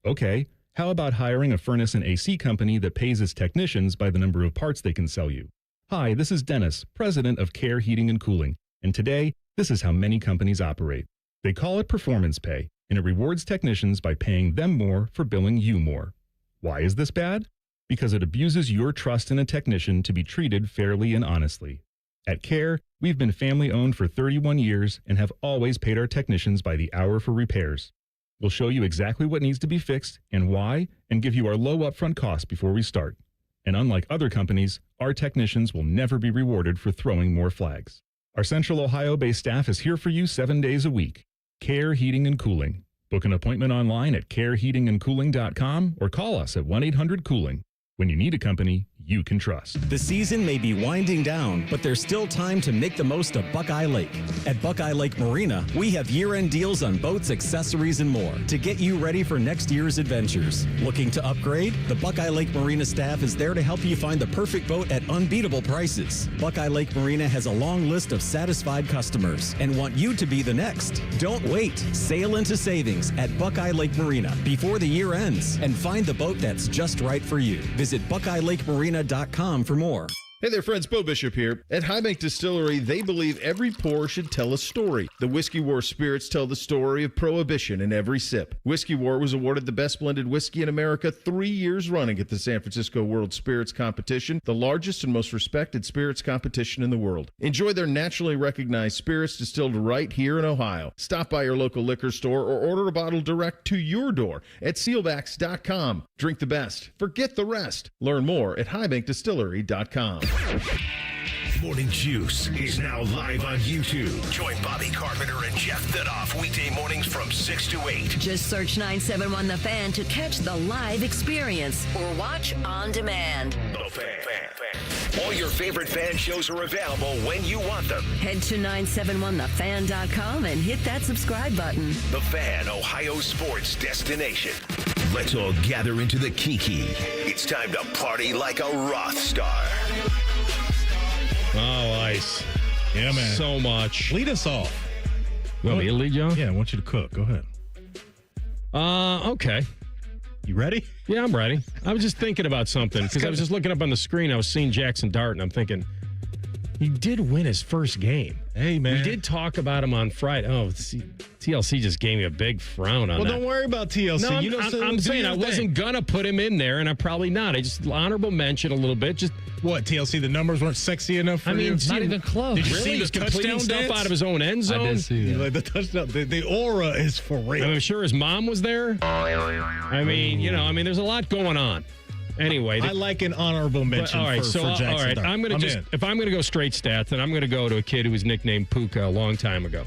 Okay, how about hiring a furnace and AC company that pays its technicians by the number of parts they can sell you? Hi, this is Dennis, president of Care Heating and Cooling, and today, this is how many companies operate. They call it performance pay, and it rewards technicians by paying them more for billing you more. Why is this bad? Because it abuses your trust in a technician to be treated fairly and honestly. At Care, we've been family-owned for 31 years and have always paid our technicians by the hour for repairs. We'll show you exactly what needs to be fixed and why, and give you our low upfront cost before we start. And unlike other companies, our technicians will never be rewarded for throwing more flags. Our Central Ohio-based staff is here for you 7 days a week. Care Heating and Cooling. Book an appointment online at careheatingandcooling.com or call us at 1-800-COOLING. When you need a company, you can trust. The season may be winding down, but there's still time to make the most of Buckeye Lake. At Buckeye Lake Marina, we have year-end deals on boats, accessories, and more to get you ready for next year's adventures. Looking to upgrade? The Buckeye Lake Marina staff is there to help you find the perfect boat at unbeatable prices. Buckeye Lake Marina has a long list of satisfied customers and want you to be the next. Don't wait. Sail into savings at Buckeye Lake Marina before the year ends and find the boat that's just right for you. Visit BuckeyeLakeMarina.com for more. Hey there, friends. Bo Bishop here. At High Bank Distillery, they believe every pour should tell a story. The Whiskey War spirits tell the story of Prohibition in every sip. Whiskey War was awarded the best blended whiskey in America 3 years running at the San Francisco World Spirits Competition, the largest and most respected spirits competition in the world. Enjoy their naturally recognized spirits distilled right here in Ohio. Stop by your local liquor store or order a bottle direct to your door at sealbacks.com. Drink the best. Forget the rest. Learn more at highbankdistillery.com. Morning Juice is now live on YouTube. Join Bobby Carpenter and Jeff Thidoff weekday mornings from 6 to 8. Just search 971 The Fan to catch the live experience or watch on demand. The Fan. All your favorite fan shows are available when you want them. Head to 971thefan.com and hit that subscribe button. The Fan, Ohio sports destination. Let's all gather into the Kiki. It's time to party like a Roth star. Oh, Ice. Yeah, man. So much. Lead us off. You want me to lead you off? Yeah, I want you to cook. Go ahead. Okay. You ready? Yeah, I'm ready. I was just thinking about something because I was just looking up on the screen. I was seeing Jackson Dart, and I'm thinking, he did win his first game. Hey, man. We did talk about him on Friday. Oh, TLC just gave me a big frown on that. Well, don't worry about TLC. No, I'm saying I wasn't going to put him in there, and I'm probably not. I just honorable mention a little bit. Just what, TLC, the numbers weren't sexy enough for you? Not even close. Did you see the touchdown stuff out of his own end zone? I did see that. Like the touchdown, the aura is for real. I'm sure his mom was there. I mean, there's a lot going on. Anyway, I like an honorable mention for Jackson all right, Dart. If I'm gonna go straight stats, then I'm gonna go to a kid who was nicknamed Puka a long time ago.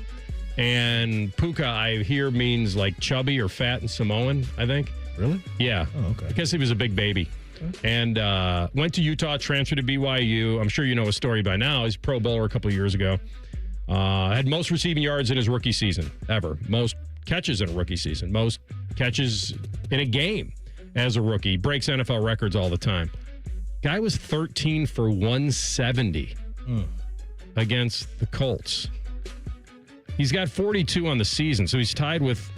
And Puka, I hear, means like chubby or fat in Samoan, I think. Really? Yeah. Oh, okay. I guess he was a big baby. And went to Utah, transferred to BYU. I'm sure you know his story by now. He's a Pro Bowler a couple of years ago. Had most receiving yards in his rookie season ever. Most catches in a rookie season. Most catches in a game as a rookie. Breaks NFL records all the time. Guy was 13 for 170 against the Colts. He's got 42 on the season, so he's tied with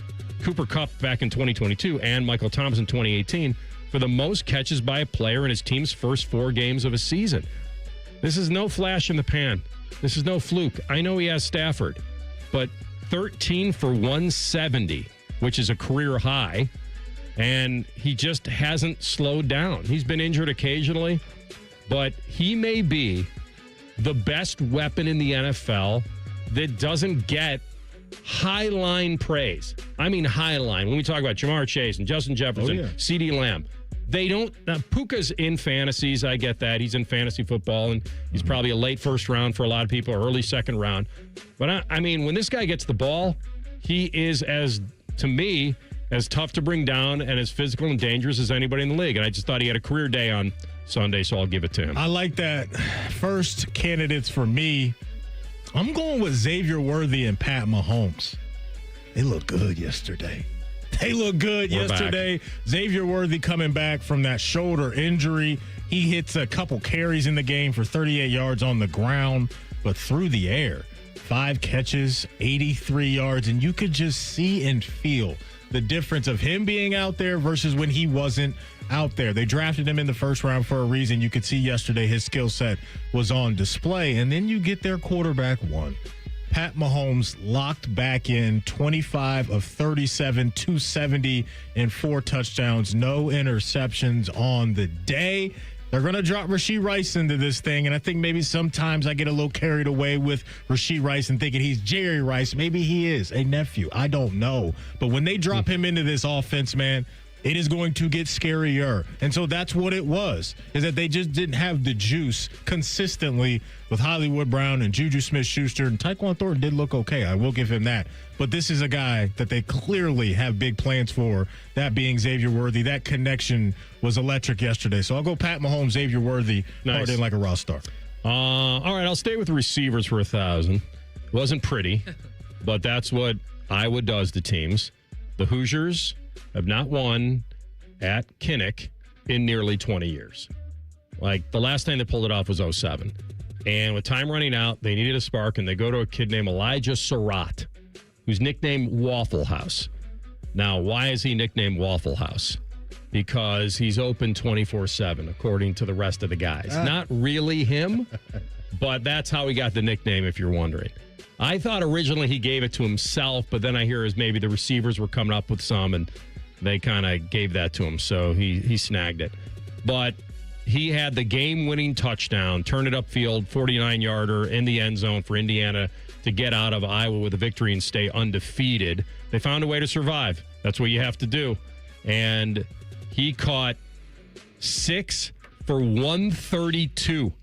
Cooper Kupp back in 2022 and Michael Thomas in 2018 for the most catches by a player in his team's first 4 games of a season. This is no flash in the pan. This is no fluke. I know he has Stafford, but 13 for 170, which is a career high, and he just hasn't slowed down. He's been injured occasionally, but he may be the best weapon in the NFL that doesn't get high-line praise. I mean high-line. When we talk about Jamar Chase and Justin Jefferson, CeeDee Lamb, they don't. Puka's in fantasies. I get that. He's in fantasy football, and he's probably a late first round for a lot of people, or early second round. But, I mean, when this guy gets the ball, he is, to me, as tough to bring down and as physical and dangerous as anybody in the league. And I just thought he had a career day on Sunday, so I'll give it to him. I like that. First candidates for me, I'm going with Xavier Worthy and Pat Mahomes. They look good yesterday. We're yesterday. Back. Xavier Worthy coming back from that shoulder injury. He hits a couple carries in the game for 38 yards on the ground, but through the air. 5 catches, 83 yards, and you could just see and feel the difference of him being out there versus when he wasn't out there. They drafted him in the first round for a reason. You could see yesterday his skill set was on display. And then you get their quarterback one. Pat Mahomes locked back in 25 of 37, 270 and 4 touchdowns, no interceptions on the day. They're going to drop Rashee Rice into this thing, and I think maybe sometimes I get a little carried away with Rashee Rice and thinking he's Jerry Rice. Maybe he is a nephew. I don't know. But when they drop him into this offense, man, it is going to get scarier. And so that's what it was, is that they just didn't have the juice consistently with Hollywood Brown and Juju Smith-Schuster. And Tyquan Thornton did look okay. I will give him that. But this is a guy that they clearly have big plans for, that being Xavier Worthy. That connection was electric yesterday. So I'll go Pat Mahomes, Xavier Worthy, Nice. in like a raw star. All right, I'll stay with receivers for 1,000. Wasn't pretty, but that's what Iowa does to teams. The Hoosiers have not won at Kinnick in nearly 20 years. Like, the last time they pulled it off was 2007. And with time running out, they needed a spark, and they go to a kid named Elijah Surratt, who's nicknamed Waffle House. Now, why is he nicknamed Waffle House? Because he's open 24/7, according to the rest of the guys. Not really him, but that's how he got the nickname, if you're wondering. I thought originally he gave it to himself, but then I hear as maybe the receivers were coming up with some, and they kind of gave that to him, so he snagged it. But he had the game-winning touchdown, turn it upfield, 49-yarder in the end zone for Indiana to get out of Iowa with a victory and stay undefeated. They found a way to survive. That's what you have to do. And he caught 6 for 132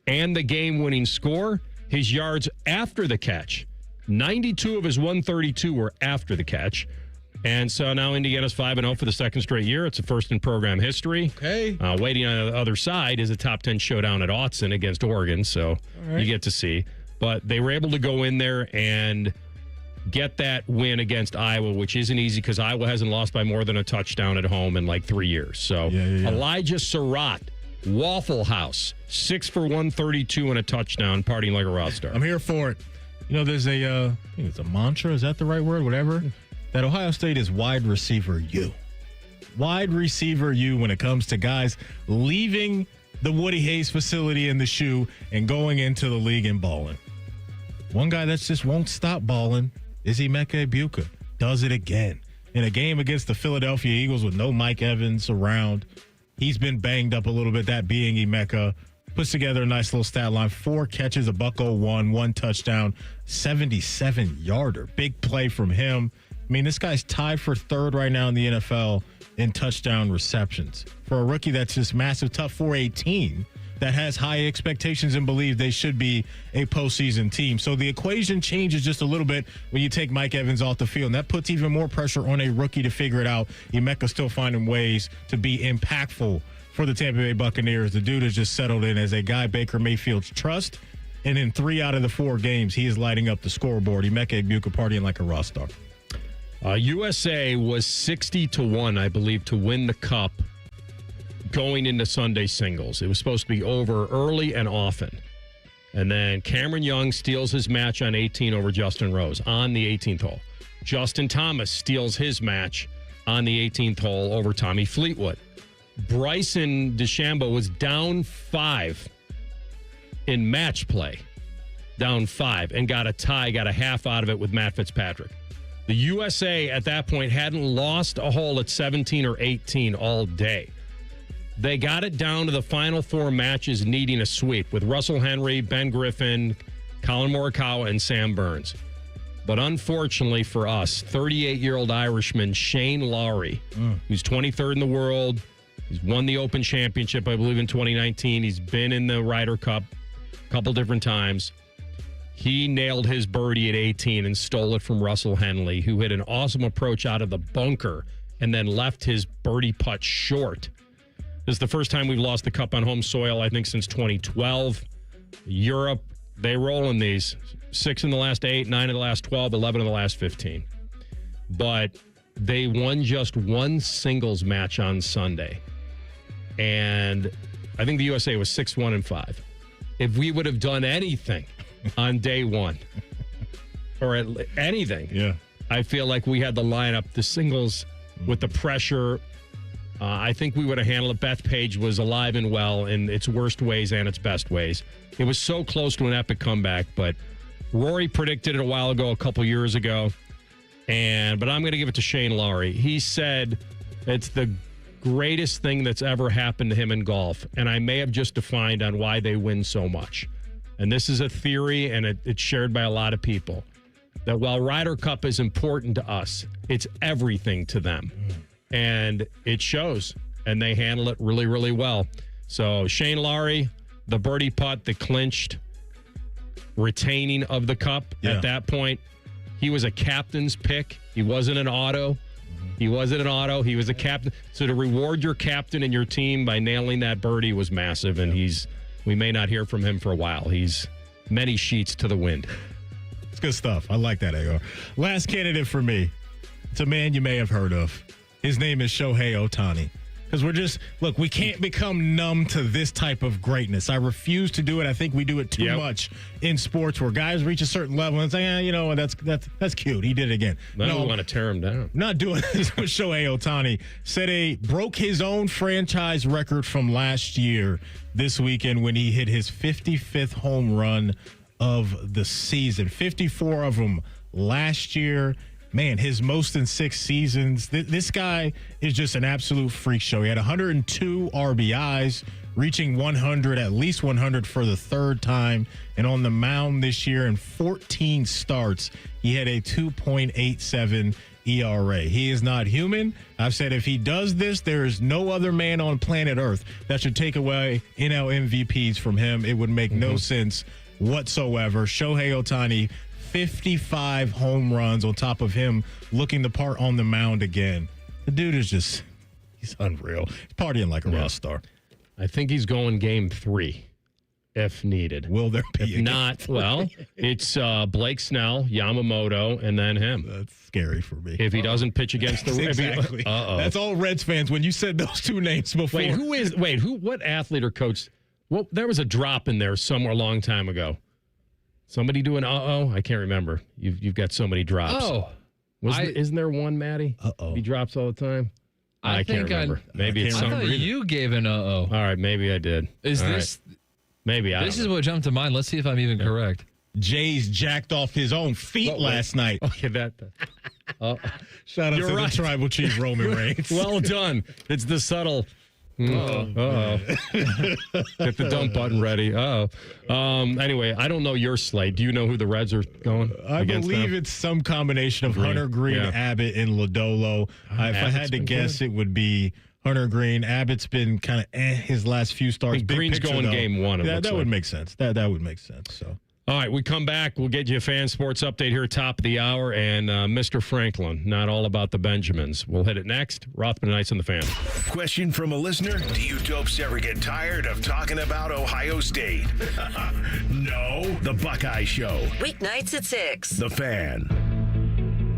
and the game-winning score. His yards after the catch, 92 of his 132 were after the catch. And so now Indiana's 5-0 for the second straight year. It's a first in program history. Okay. Waiting on the other side is a top 10 showdown at Autzen against Oregon. So you get to see. But they were able to go in there and get that win against Iowa, which isn't easy because Iowa hasn't lost by more than a touchdown at home in like 3 years. So Elijah Surratt, Waffle House, 6 for 132 and a touchdown, partying like a rock star. I'm here for it. You know, there's I think it's a mantra. Is that the right word? Whatever. That Ohio State is wide receiver U. Wide receiver U when it comes to guys leaving the Woody Hayes facility in the shoe and going into the league and balling. One guy that just won't stop balling is Emeka Egbuka. Does it again. In a game against the Philadelphia Eagles with no Mike Evans around, he's been banged up a little bit, that being Emeka. Puts together a nice little stat line. 4 catches, a $101, 1 touchdown, 77-yarder. Big play from him. I mean, this guy's tied for third right now in the NFL in touchdown receptions. For a rookie that's just massive, tough 418, that has high expectations and believe they should be a postseason team. So the equation changes just a little bit when you take Mike Evans off the field, and that puts even more pressure on a rookie to figure it out. Emeka still finding ways to be impactful for the Tampa Bay Buccaneers. The dude has just settled in as a guy Baker Mayfield's trust, and in 3 out of the 4 games, he is lighting up the scoreboard. Emeka Egbuka partying like a rock star. USA was 60-1, I believe, to win the Cup going into Sunday singles. It was supposed to be over early and often. And then Cameron Young steals his match on 18 over Justin Rose on the 18th hole. Justin Thomas steals his match on the 18th hole over Tommy Fleetwood. Bryson DeChambeau was down 5 in match play. Down 5 and got a tie, got a half out of it with Matt Fitzpatrick. The USA at that point hadn't lost a hole at 17 or 18 all day. They got it down to the final 4 matches needing a sweep with Russell Henry, Ben Griffin, Colin Morikawa, and Sam Burns. But unfortunately for us, 38-year-old Irishman Shane Lowry, who's 23rd in the world, he's won the Open Championship, I believe, in 2019. He's been in the Ryder Cup a couple different times. He nailed his birdie at 18 and stole it from Russell Henley, who hit an awesome approach out of the bunker and then left his birdie putt short. This is the first time we've lost the Cup on home soil, I think, since 2012. Europe, they roll in these. 6 in the last 8, 9 in the last 12, 11 in the last 15. But they won just 1 singles match on Sunday. And I think the USA was 6-1-5. If we would have done anything on day 1 or anything, I feel like we had the lineup, the singles with the pressure. I think we would have handled it. Beth Page was alive and well in its worst ways and its best ways. It was so close to an epic comeback, but Rory predicted it a while ago, a couple years ago. But I'm going to give it to Shane Lowry. He said it's the greatest thing that's ever happened to him in golf. And I may have just defined on why they win so much. And this is a theory, and it's shared by a lot of people, that while Ryder Cup is important to us, it's everything to them. and it shows, and they handle it really, really well. So Shane Lowry, the birdie putt, the clinched retaining of the cup at that point. He was a captain's pick. He wasn't an auto. He was a captain. So to reward your captain and your team by nailing that birdie was massive, and we may not hear from him for a while. He's many sheets to the wind. It's good stuff. I like that, AR. Last candidate for me. It's a man you may have heard of. His name is Shohei Ohtani. Because we can't become numb to this type of greatness. I refuse to do it. I think we do it too much in sports where guys reach a certain level and say, that's cute. He did it again. No, we want to tear him down. Not doing this with Shohei Ohtani. Broke his own franchise record from last year this weekend when he hit his 55th home run of the season. 54 of them last year. Man, his most in 6 seasons. This guy is just an absolute freak show. He had 102 RBIs, reaching 100, at least 100 for the third time. And on the mound this year in 14 starts, he had a 2.87 ERA. He is not human. I've said if he does this, there is no other man on planet Earth that should take away NL MVPs from him. It would make no sense whatsoever. Shohei Ohtani, 55 home runs on top of him looking the part on the mound again. The dude is he's unreal. He's partying like a rock star. I think he's going game 3 if needed. Will there be? If not, well, it's Blake Snell, Yamamoto, and then him. That's scary for me. If he doesn't pitch against the Reds. Exactly. That's all Reds fans when you said those two names before. What athlete or coach? Well, there was a drop in there somewhere a long time ago. Somebody doing I can't remember. You've got so many drops. Isn't there one, Maddie? He drops all the time. I can't remember. Maybe it's something. I thought you gave an All right, maybe I did. Is all this? Right. Maybe I. This is what jumped to mind. Let's see if I'm even correct. Jay's jacked off his own feet last night. Okay, shout out to the tribal chief Roman Reigns. Well done. It's the subtle. Get the dump button ready. Anyway, I don't know your slate. Do you know who the Reds are going? I believe it's some combination of Hunter Green, Abbott, and Lodolo. If I had to guess, it would be Hunter Green. Abbott's been kind of his last few starts. Green's going game 1. That would make sense. That would make sense. So. All right, we come back. We'll get you a fan sports update here, top of the hour, and Mr. Franklin, not all about the Benjamins. We'll hit it next. Rothman Ice on the Fan. Question from a listener: do you dopes ever get tired of talking about Ohio State? No. The Buckeye Show. Weeknights at 6. The Fan.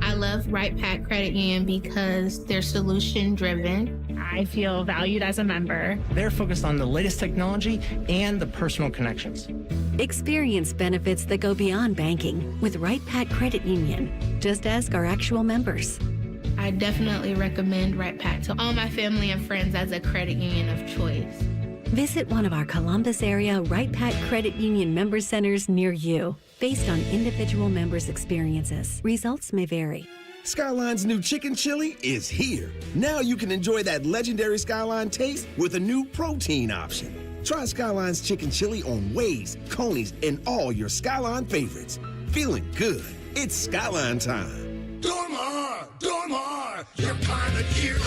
I love Right Pack Credit Union because they're solution driven. I feel valued as a member. They're focused on the latest technology and the personal connections. Experience benefits that go beyond banking with Right Pack Credit Union. Just ask our actual members. I definitely recommend Right Pack to all my family and friends as a credit union of choice. Visit one of our Columbus area Right Pack Credit Union member centers near you. Based on individual members' experiences, results may vary. Skyline's new chicken chili is here. Now you can enjoy that legendary Skyline taste with a new protein option. Try Skyline's chicken chili on Waze, Coney's, and all your Skyline favorites. Feeling good. It's Skyline time. Dormar, you're kind of hero.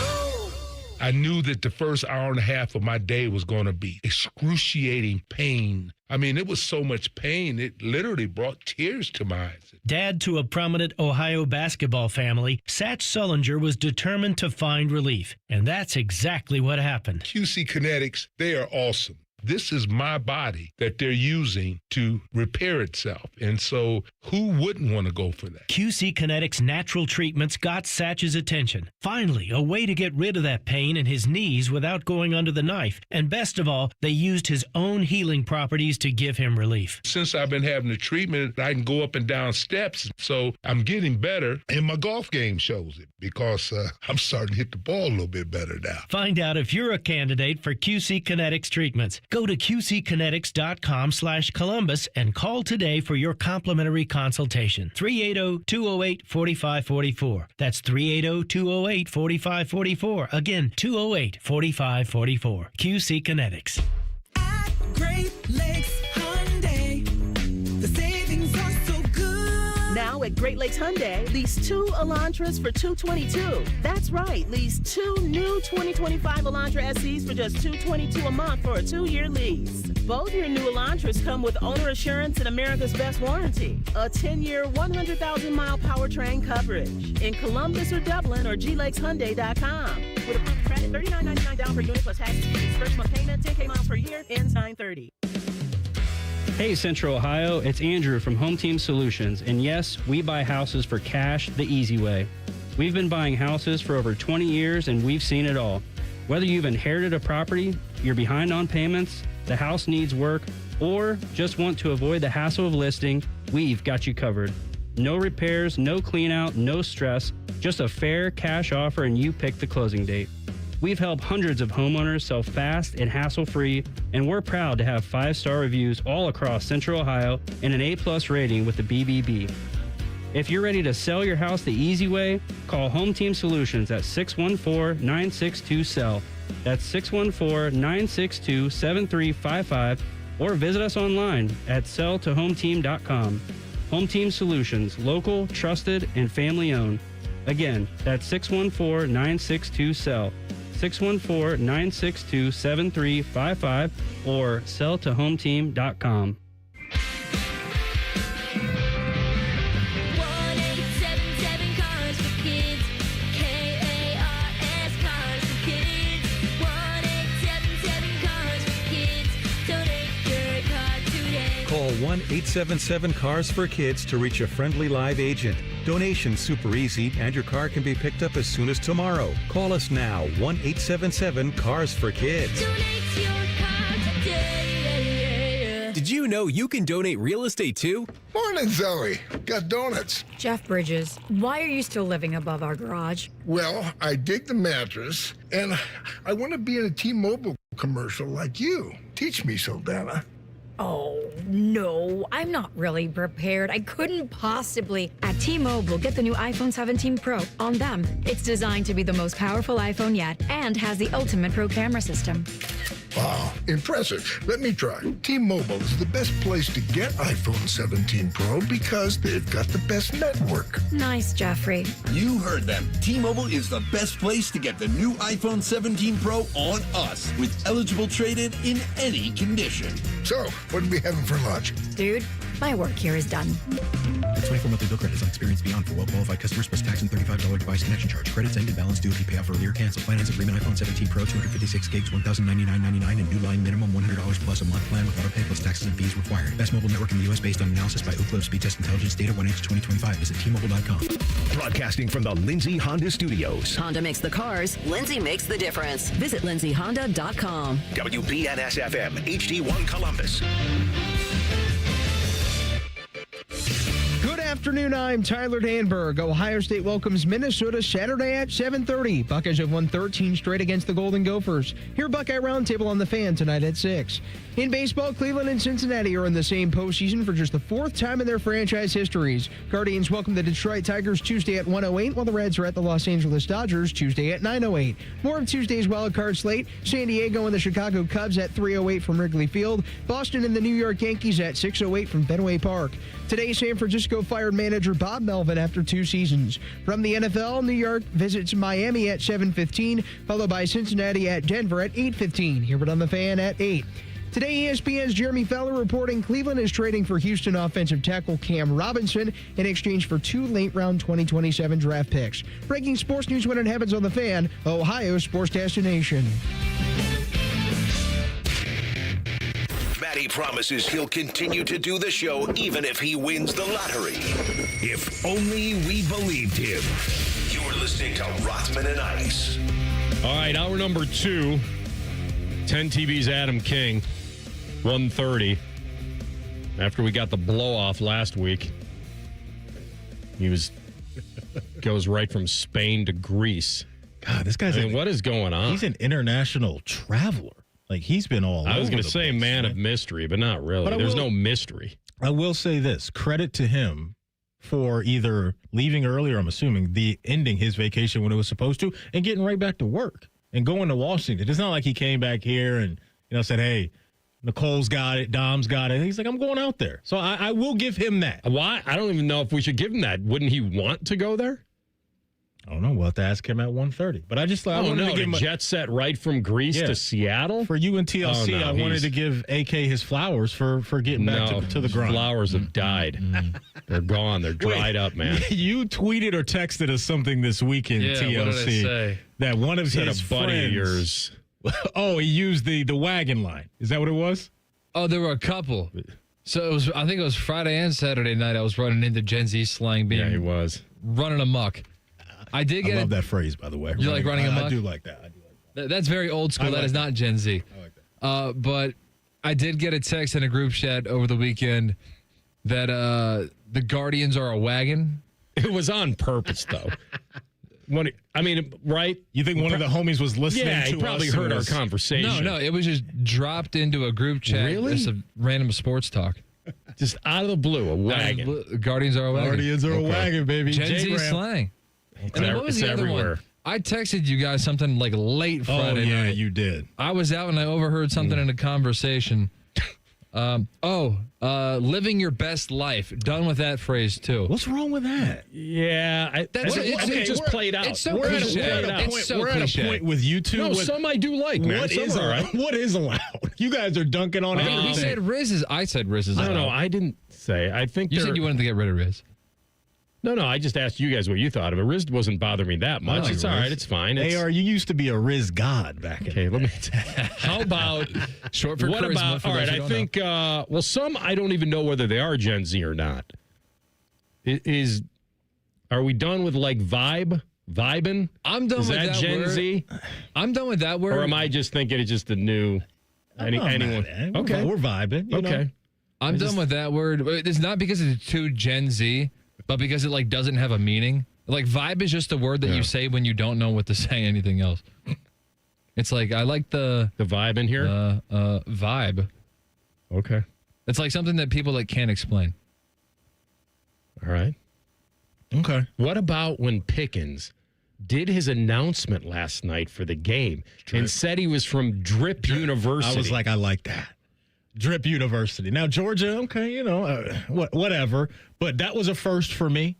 I knew that the first hour and a half of my day was going to be excruciating pain. I mean, it was so much pain, it literally brought tears to my eyes. Dad to a prominent Ohio basketball family, Satch Sullinger was determined to find relief. And that's exactly what happened. QC Kinetics, they are awesome. This is my body that they're using to repair itself. And so who wouldn't want to go for that? QC Kinetics natural treatments got Satch's attention. Finally, a way to get rid of that pain in his knees without going under the knife. And best of all, they used his own healing properties to give him relief. Since I've been having the treatment, I can go up and down steps. So I'm getting better. And my golf game shows it because I'm starting to hit the ball a little bit better now. Find out if you're a candidate for QC Kinetics treatments. Go to QCkinetics.com/Columbus and call today for your complimentary consultation. 380-208-4544. That's 380-208-4544. Again, 208-4544. QC Kinetics. At Great Lakes Hyundai, the savings are so good. Now at Great Lakes Hyundai, lease 2 Elantras for $222. That's right, lease 2 new 2025 Elantra SEs for just $222 a month for a 2-year lease. Both your new Elantras come with owner assurance and America's Best Warranty, a 10-year, 100,000-mile powertrain coverage in Columbus or Dublin or glakeshyundai.com. With approved credit, $39.99 down per unit plus taxes fees. First month payment, 10K miles per year, ends 9/30. Hey Central Ohio, it's Andrew from Home Team Solutions, and yes, we buy houses for cash the easy way. We've been buying houses for over 20 years and we've seen it all. Whether you've inherited a property, you're behind on payments, the house needs work, or just want to avoid the hassle of listing, we've got you covered. No repairs, no clean out, no stress, just a fair cash offer and you pick the closing date. We've helped hundreds of homeowners sell fast and hassle-free, and we're proud to have 5-star reviews all across Central Ohio and an A+ rating with the BBB. If you're ready to sell your house the easy way, call Home Team Solutions at 614-962-SELL. That's 614-962-7355, or visit us online at selltohometeam.com. Home Team Solutions, local, trusted, and family-owned. Again, that's 614-962-SELL. 614-962-7355 or selltohometeam.com. Call 1-877-CARS-FOR-KIDS to reach a friendly live agent. Donation's super easy, and your car can be picked up as soon as tomorrow. Call us now, 1-877-CARS-FOR-KIDS. Did you know you can donate real estate too? Morning, Zoe. Got donuts. Jeff Bridges, why are you still living above our garage? Well, I dig the mattress, and I want to be in a T-Mobile commercial like you. Teach me, Soldana. Oh, no, I'm not really prepared. I couldn't possibly. At T-Mobile, get the new iPhone 17 Pro. On them, it's designed to be the most powerful iPhone yet and has the ultimate pro camera system. Wow, impressive. Let me try. T-Mobile is the best place to get iPhone 17 Pro because they've got the best network. Nice, Jeffrey. You heard them. T-Mobile is the best place to get the new iPhone 17 Pro on us with eligible trade-in in any condition. So, what are we having for lunch? Dude, my work here is done. The 24 monthly bill credits on experience beyond for well-qualified customers plus tax and $35 device connection charge. Credits end and balance due if you pay off earlier. Cancel. Finance agreement iPhone 17 Pro, 256 gigs, $1,099.99 and new line minimum $100 plus a month plan with auto pay plus taxes and fees required. Best mobile network in the U.S. based on analysis by Ookla Speed Test Intelligence data 1H 2025. Visit T-Mobile.com. Broadcasting from the Lindsay Honda Studios. Honda makes the cars. Lindsay makes the difference. Visit lindsayhonda.com. WBNS-FM, HD1 Columbus. Good afternoon, I'm Tyler Danberg. Ohio State welcomes Minnesota Saturday at 7:30. Buckeyes have won 13 straight against the Golden Gophers. Hear Buckeye Roundtable on the Fan tonight at 6. In baseball, Cleveland and Cincinnati are in the same postseason for just the 4th time in their franchise histories. Guardians welcome the Detroit Tigers Tuesday at 1:08, while the Reds are at the Los Angeles Dodgers Tuesday at 9:08. More of Tuesday's wildcard slate: San Diego and the Chicago Cubs at 3:08 from Wrigley Field, Boston and the New York Yankees at 6:08 from Fenway Park. Today, San Francisco fired manager Bob Melvin after 2 seasons. From the NFL, New York visits Miami at 7:15, followed by Cincinnati at Denver at 8:15. Hear it on the Fan at 8. Today, ESPN's Jeremy Fowler reporting Cleveland is trading for Houston offensive tackle Cam Robinson in exchange for 2 late-round 2027 draft picks. Breaking sports news when it happens on the Fan, Ohio's sports destination. Matty promises he'll continue to do the show even if he wins the lottery. If only we believed him. You're listening to Rothman and Ice. All right, hour number 2. 10 TV's Adam King, 1:30. After we got the blow-off last week, he goes right from Spain to Greece. God, this guy's what is going on? He's an international traveler. Like, he's been all over. I was going to say man of mystery, but not really. But There's no mystery. I will say this. Credit to him for either leaving early, or I'm assuming the ending his vacation when it was supposed to, and getting right back to work and going to Washington. It's not like he came back here and said, hey, Nicole's got it. Dom's got it. He's like, I'm going out there. So I will give him that. Why? I don't even know if we should give him that. Wouldn't he want to go there? I don't know. We'll have to ask him at 1:30. But I just I wanted to give him a jet set right from Greece to Seattle? For you and TLC, I wanted to give AK his flowers for getting back to the grind. Flowers have died. They're gone. They're dried up, man. You tweeted or texted us something this weekend, TLC. What did I say? That one of his a buddy of yours. Oh, he used the wagon line. Is that what it was? Oh, there were a couple. So I think it was Friday and Saturday night. I was running into Gen Z slang. Yeah, he was running amok. I love that phrase, by the way. You like running amok? I do like that. That's very old school. That is not Gen Z. I like that. But I did get a text in a group chat over the weekend that the Guardians are a wagon. It was on purpose, though. Right? You think one of the homies was listening to us? Yeah, he probably heard our conversation. No, it was just dropped into a group chat. Really? It's a random sports talk. Just out of the blue, a wagon. Guardians are a wagon. Guardians are a wagon, baby. Gen Z slang. And then what was the other one? I texted you guys something like late Friday night. Oh, yeah, you did. I was out and I overheard something in a conversation. Living your best life. Done with that phrase, too. What's wrong with that? Yeah. It just played out. It's so We're cliche. at a point with you two. No, some I do like, man. What is all right? What is allowed? You guys are dunking on everything. He said Riz is. I said Riz is. No, I didn't say. I think you said you wanted to get rid of Riz. No, I just asked you guys what you thought of it. Riz wasn't bothering me that much. Like it's all right. It's fine. AR, you used to be a Riz god back in. Okay, let me. How about short for what charisma? About all right? I think. Well, some I don't even know whether they are Gen Z or not. Are we done with like vibing? I'm done with that Gen word. Z. I'm done with that word. Or am I just thinking it's just a new? Anyone? Okay, we're vibing. You know? I'm done with that word. It's not because it's too Gen Z, but because it like doesn't have a meaning. Like vibe is just a word that you say when you don't know what to say anything else. It's like I like the vibe in here. Vibe. Okay. It's like something that people like can't explain. All right. Okay. What about when Pickens did his announcement last night for the game and said he was from Drip University? I was like, I like that. Drip University. Now, Georgia, okay, whatever. But that was a first for me.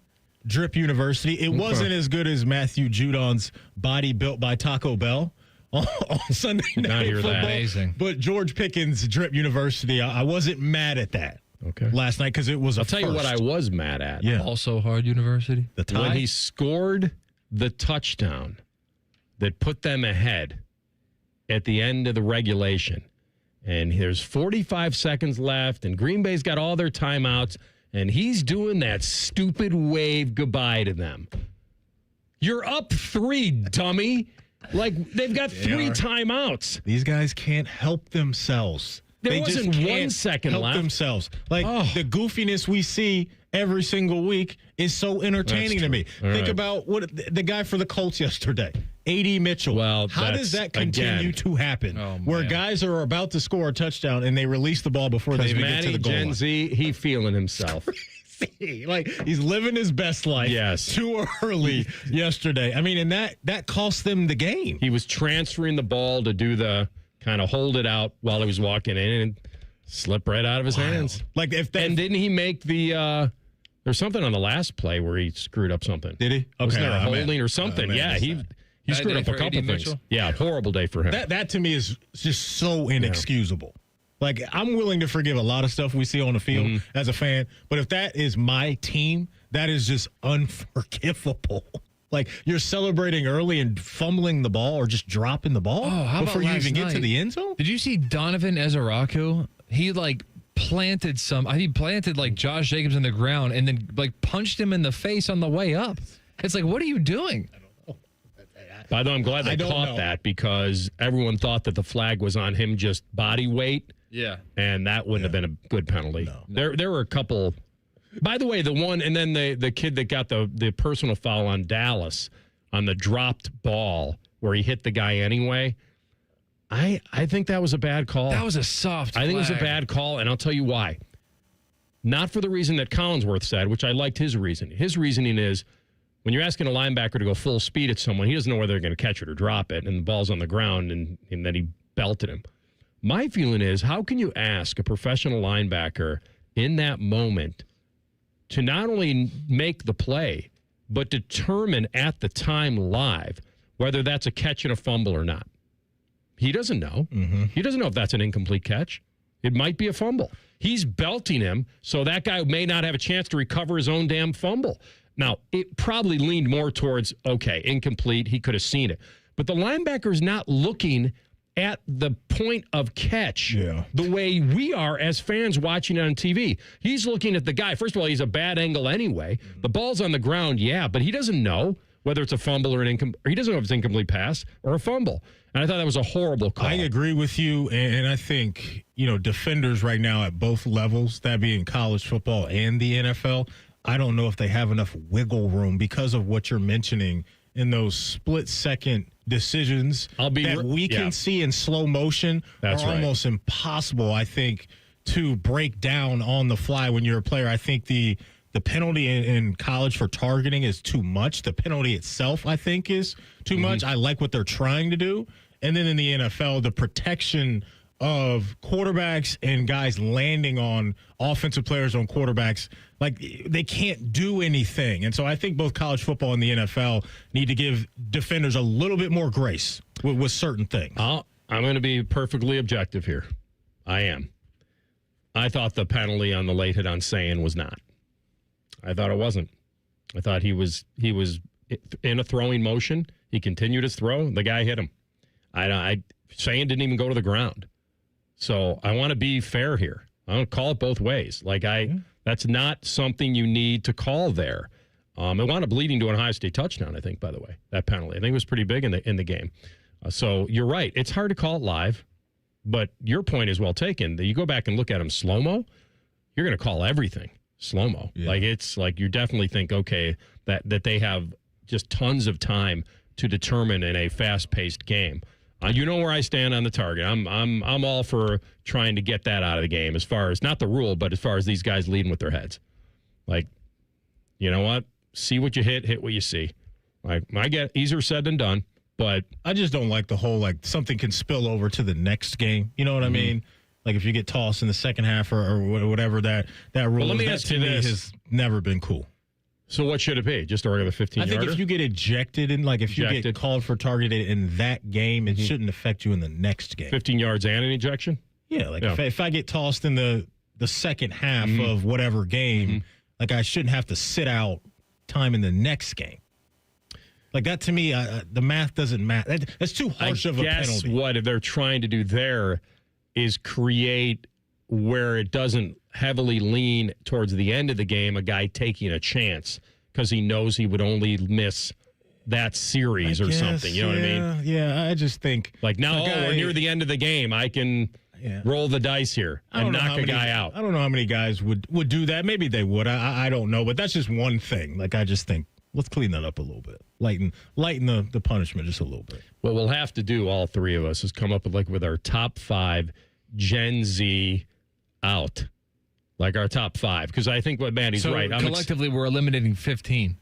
Drip University. It wasn't as good as Matthew Judon's Body Built by Taco Bell on Sunday Night Football. Amazing. But George Pickens, Drip University, I wasn't mad at that. Okay. Last night because it was I'll tell you what I was mad at. Yeah. Also Hard University. The tie? When he scored the touchdown that put them ahead at the end of the regulation. And there's 45 seconds left, and Green Bay's got all their timeouts, and he's doing that stupid wave goodbye to them. You're up 3, dummy. Like, they've got 3 timeouts. These guys can't help themselves. There just wasn't 1 can't second help left. themselves. Like, the goofiness we see every single week is so entertaining to me. Think about what the guy for the Colts yesterday, A.D. Mitchell. Well, how does that continue to happen? Oh, where guys are about to score a touchdown and they release the ball before they even get to the goal Gen line. Z, he feeling himself. Like, he's living his best life. Yes. Too early yesterday. I mean, and that cost them the game. He was transferring the ball to do the kind of hold it out while he was walking in and slip right out of his hands. Like if and didn't he make the there's something on the last play where he screwed up something. Did he? Wasn't there a I holding or something? Yeah, he screwed up a couple things. Yeah, horrible day for him. That to me is just so inexcusable. Like, I'm willing to forgive a lot of stuff we see on the field as a fan, but if that is my team, that is just unforgivable. Like, you're celebrating early and fumbling the ball or just dropping the ball before you even get to the end zone? Did you see Donovan Ezeraku? He, like, planted like Josh Jacobs in the ground and then, like, punched him in the face on the way up. It's like, what are you doing? By the way, I'm glad they caught that because everyone thought that the flag was on him just body weight. Yeah. And that wouldn't have been a good penalty. No. There were a couple. By the way, the one, and then the kid that got the personal foul on Dallas on the dropped ball where he hit the guy anyway, I think that was a bad call. That was a soft flag. I think it was a bad call, and I'll tell you why. Not for the reason that Collinsworth said, which I liked his reasoning. His reasoning is when you're asking a linebacker to go full speed at someone, he doesn't know whether they're going to catch it or drop it, and the ball's on the ground, and then he belted him. My feeling is, how can you ask a professional linebacker in that moment to not only make the play, but determine at the time live whether that's a catch and a fumble or not? He doesn't know. He doesn't know if that's an incomplete catch. It might be a fumble. He's belting him, so that guy may not have a chance to recover his own damn fumble. Now, it probably leaned more towards, okay, incomplete. He could have seen it. But the linebacker's not looking at the point of catch the way we are as fans watching it on TV. He's looking at the guy. First of all, he's a bad angle anyway. The ball's on the ground, but he doesn't know whether it's a fumble or he doesn't know if it's an incomplete pass or a fumble. And I thought that was a horrible call. I agree with you, and I think, defenders right now at both levels, that being college football and the NFL, I don't know if they have enough wiggle room because of what you're mentioning in those split-second decisions that we can see in slow motion are almost impossible, I think, to break down on the fly when you're a player. I think the penalty in college for targeting is too much. The penalty itself, I think, is too much. I like what they're trying to do. And then in the NFL, the protection of quarterbacks and guys landing on offensive players on quarterbacks, like they can't do anything. And so I think both college football and the NFL need to give defenders a little bit more grace with certain things. I'm going to be perfectly objective here. I am. I thought the penalty on the late hit on Sayin was not. I thought it wasn't. I thought he was in a throwing motion. He continued his throw. The guy hit him. Sayin didn't even go to the ground. So I want to be fair here. I don't call it both ways. That's not something you need to call there. It wound up leading to an Ohio State touchdown, I think, by the way, that penalty. I think it was pretty big in the game. So you're right. It's hard to call it live, but your point is well taken. You go back and look at him slow-mo, you're going to call everything slow-mo. Yeah. It's like you definitely think, okay, that they have just tons of time to determine in a fast-paced game. You know where I stand on the target. I'm all for trying to get that out of the game as far as, not the rule, but as far as these guys leading with their heads. Like, you know what? See what you hit what you see. I get easier said than done, but I just don't like the whole, something can spill over to the next game. You know what I mean? Like if you get tossed in the second half or whatever that rule let me that ask to you me this. has never been cool. So what should it be? Just a regular 15-yarder? I think if you get ejected and if you get called for targeted in that game, it shouldn't affect you in the next game. 15 yards and an ejection? Yeah, if I get tossed in the second half of whatever game, I shouldn't have to sit out time in the next game. That to me, the math doesn't matter. That's too harsh of a penalty. What they're trying to do there is create where it doesn't heavily lean towards the end of the game, a guy taking a chance because he knows he would only miss that series or something. You know what I mean? Yeah, I just think now we're near the end of the game. I can roll the dice here and knock a guy out. I don't know how many guys would do that. Maybe they would. I don't know, but that's just one thing. I just think let's clean that up a little bit. Lighten the punishment just a little bit. What we'll have to do, all three of us, is come up with our top 5 Gen Z out. Our top 5. Because I think what Maddie's right. Collectively, we're eliminating 15.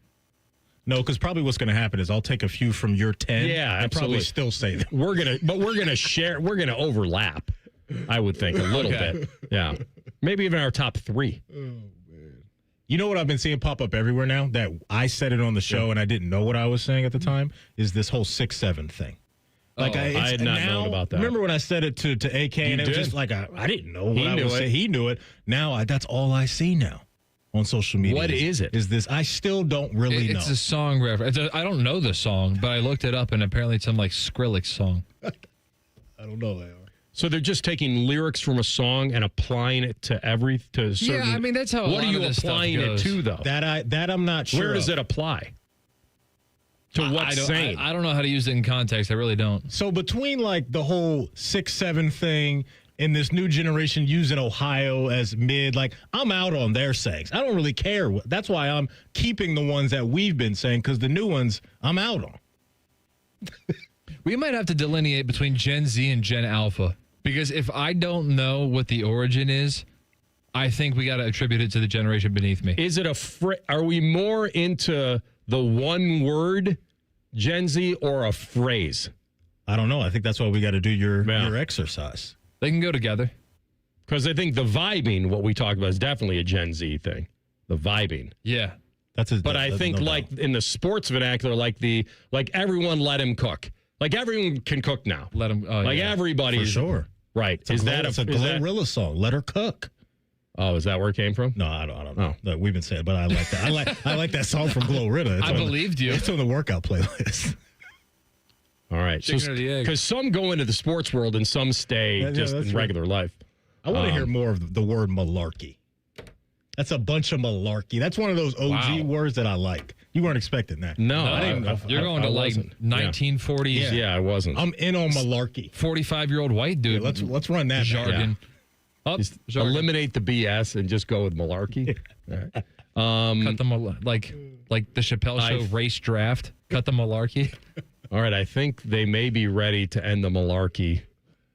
No, because probably what's going to happen is I'll take a few from your 10. Yeah, and probably still say that. We're gonna share. We're gonna overlap. I would think a little bit. Yeah, maybe even our top 3. Oh man! You know what I've been seeing pop up everywhere now that I said it on the show and I didn't know what I was saying at the time is this whole 6'7" thing. I had not known about that. Remember when I said it to AK and it was just I didn't know what I was saying. He knew it. Now that's all I see now on social media. What is it? Is this? I still don't really know. It's a song reference. I don't know the song, but I looked it up and apparently it's some Skrillex song. I don't know that. So they're just taking lyrics from a song and applying it to certain. Yeah, I mean that's how. What are you applying it to though? That I'm not sure. Where does it apply? To what's saying? I don't know how to use it in context. I really don't. So between the whole 6'7" thing and this new generation using Ohio as mid, I'm out on their sayings. I don't really care. That's why I'm keeping the ones that we've been saying because the new ones I'm out on. We might have to delineate between Gen Z and Gen Alpha because if I don't know what the origin is, I think we got to attribute it to the generation beneath me. Is it are we more into the one word Gen Z or a phrase? I don't know. I think that's why we got to do your exercise. They can go together. Because I think the vibing, what we talked about, is definitely a Gen Z thing. The vibing. Yeah. But I think like in the sports vernacular, like everyone let him cook. Like everyone can cook now. Let him. Everybody. For sure. Right. It's a Glorilla song. Let her cook. Oh, is that where it came from? No, I don't know. No, we've been saying, but I like that. I like that song from Glorilla. I believed you. It's on the workout playlist. All right. Chicken or the egg? Because some go into the sports world and some stay in regular life. I want to hear more of the word malarkey. That's a bunch of malarkey. That's one of those OG words that I like. You weren't expecting that. No, I didn't. You're going to like 1940s. Yeah, I wasn't. I'm in on malarkey. 45-year-old white dude. Yeah, let's run that jargon. Just eliminate the BS and just go with malarkey. Cut them like the Chappelle Show race draft. Cut the malarkey. All right, I think they may be ready to end the malarkey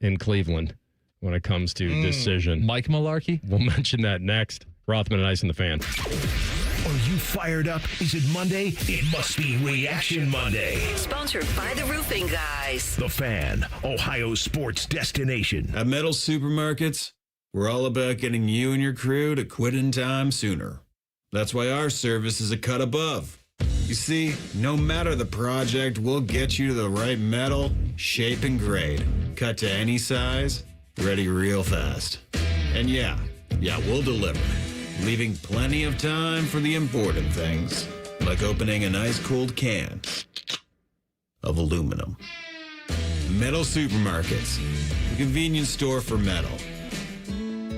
in Cleveland when it comes to decision. Mike Malarkey? We'll mention that next. Rothman and Ice and the Fan. Are you fired up? Is it Monday? It must be Reaction Monday. Sponsored by the Roofing Guys. The Fan, Ohio sports destination. At Metal Supermarkets, we're all about getting you and your crew to quit in time sooner. That's why our service is a cut above. You see, no matter the project, we'll get you to the right metal, shape, and grade. Cut to any size, ready real fast. And yeah, we'll deliver. Leaving plenty of time for the important things, like opening an ice-cold can of aluminum. Metal Supermarkets, the convenience store for metal.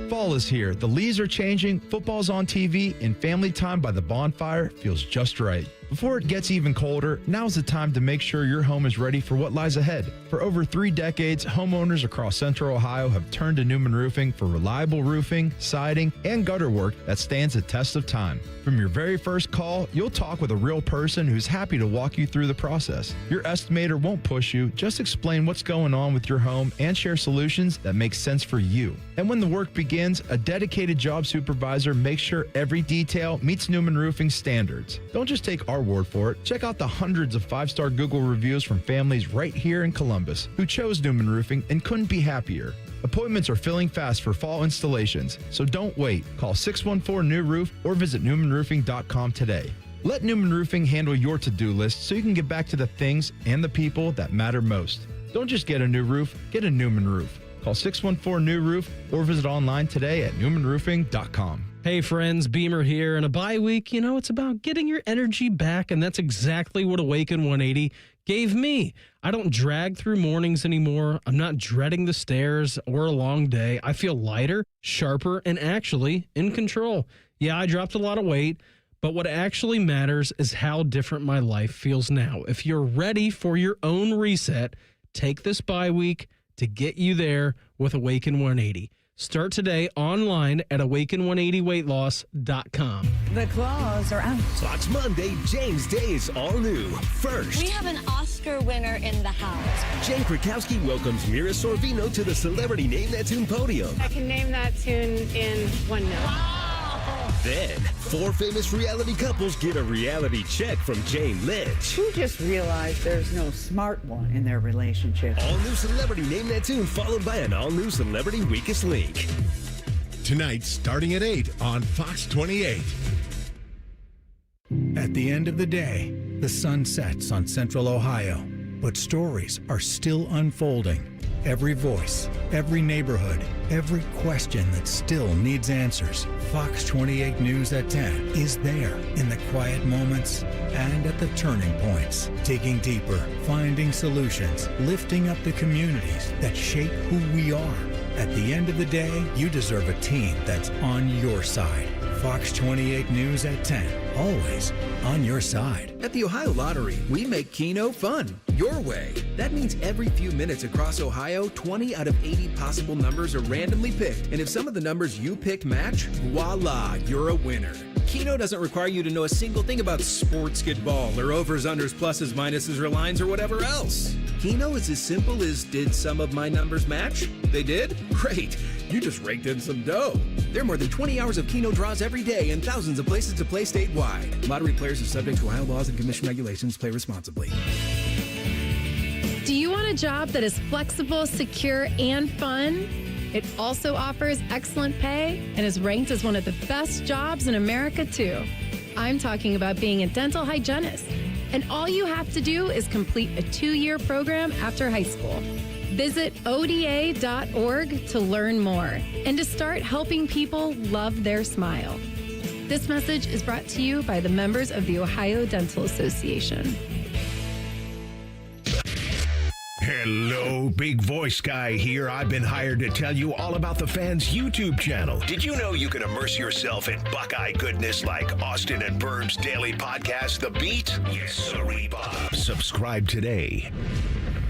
Fall is here. The leaves are changing, football's on TV, and family time by the bonfire feels just right. Before it gets even colder, now's the time to make sure your home is ready for what lies ahead. For over 3 decades, homeowners across Central Ohio have turned to Newman Roofing for reliable roofing, siding, and gutter work that stands the test of time. From your very first call, you'll talk with a real person who's happy to walk you through the process. Your estimator won't push you, just explain what's going on with your home and share solutions that make sense for you. And when the work begins, a dedicated job supervisor makes sure every detail meets Newman Roofing standards. Don't just take our word for it. Check out the hundreds of 5-star Google reviews from families right here in Columbus who chose Newman Roofing and couldn't be happier. Appointments are filling fast for fall installations, so don't wait. Call 614-NEW-ROOF or visit newmanroofing.com today. Let Newman Roofing handle your to-do list so you can get back to the things and the people that matter most. Don't just get a new roof, get a Newman roof. Call 614-NEW-ROOF or visit online today at newmanroofing.com. Hey friends, Beamer here. And a bye week, it's about getting your energy back, and that's exactly what Awaken 180 gave me. I don't drag through mornings anymore. I'm not dreading the stairs or a long day. I feel lighter, sharper, and actually in control. Yeah, I dropped a lot of weight, but what actually matters is how different my life feels now. If you're ready for your own reset, take this bye week to get you there with Awaken 180. Start today online at awaken180weightloss.com. The claws are out. Fox Monday, James Day is all new. First, We have an Oscar winner in the house. Jane Krakowski welcomes Mira Sorvino to the Celebrity Name That Tune podium. I can name that tune in one note. Then, 4 famous reality couples get a reality check from Jane Lynch. Who just realized there's no smart one in their relationship? All new Celebrity Name That Tune, followed by an all-new Celebrity Weakest Link. Tonight, starting at 8 on Fox 28. At the end of the day, the sun sets on Central Ohio, but stories are still unfolding. Every voice, every neighborhood, every question that still needs answers. Fox 28 News at 10 is there in the quiet moments and at the turning points, digging deeper, finding solutions, lifting up the communities that shape who we are. At the end of the day, you deserve a team that's on your side. Fox 28 News at 10, always on your side. At the Ohio Lottery, we make Keno fun, your way. That means every few minutes across Ohio, 20 out of 80 possible numbers are randomly picked. And if some of the numbers you picked match, voila, you're a winner. Keno doesn't require you to know a single thing about sports, ball, or overs, unders, pluses, minuses, or lines, or whatever else. Keno is as simple as, did some of my numbers match? They did? Great. You just raked in some dough. There are more than 20 hours of Keno draws every day and thousands of places to play statewide. Lottery players are subject to Ohio laws and commission regulations. Play responsibly. Do you want a job that is flexible, secure, and fun? It also offers excellent pay and is ranked as one of the best jobs in America, too. I'm talking about being a dental hygienist. And all you have to do is complete a 2-year program after high school. Visit ODA.org to learn more and to start helping people love their smile. This message is brought to you by the members of the Ohio Dental Association. Hello, big voice guy here. I've been hired to tell you all about the Fans YouTube channel. Did you know you can immerse yourself in Buckeye goodness like Austin and Bird's daily podcast, The Beat? Yes, sirree, Bob. Subscribe today.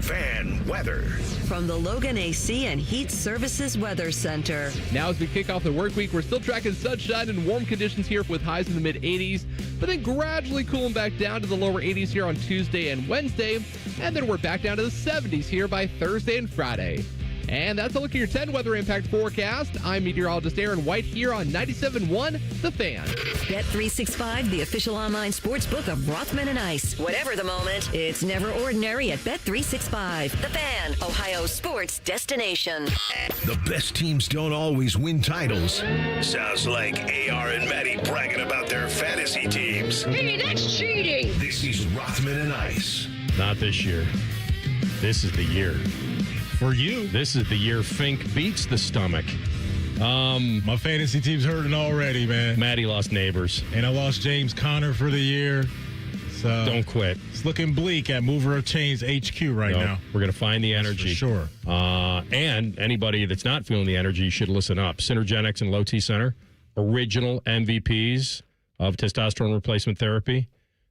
Fan weather. From the Logan AC and Heat Services Weather Center. Now as we kick off the work week, we're still tracking sunshine and warm conditions here with highs in the mid-80s, but then gradually cooling back down to the lower 80s here on Tuesday and Wednesday, and then we're back down to the 70s here by Thursday and Friday. And that's a look at your 10 weather impact forecast. I'm meteorologist Aaron White here on 97.1 The Fan. Bet365, the official online sports book of Rothman and Ice. Whatever the moment, it's never ordinary at Bet365. The Fan, Ohio sports destination. The best teams don't always win titles. Sounds like AR and Maddie bragging about their fantasy teams. Hey, that's cheating! This is Rothman and Ice. Not this year. This is the year. For you. This is the year Fink beats the stomach. My fantasy team's hurting already, man. Maddie lost Neighbors. And I lost James Conner for the year. So don't quit. It's looking bleak at Mover of Chains HQ now. We're going to find the energy. For sure. And anybody that's not feeling the energy should listen up. Synergenics and Low T Center, original MVPs of testosterone replacement therapy.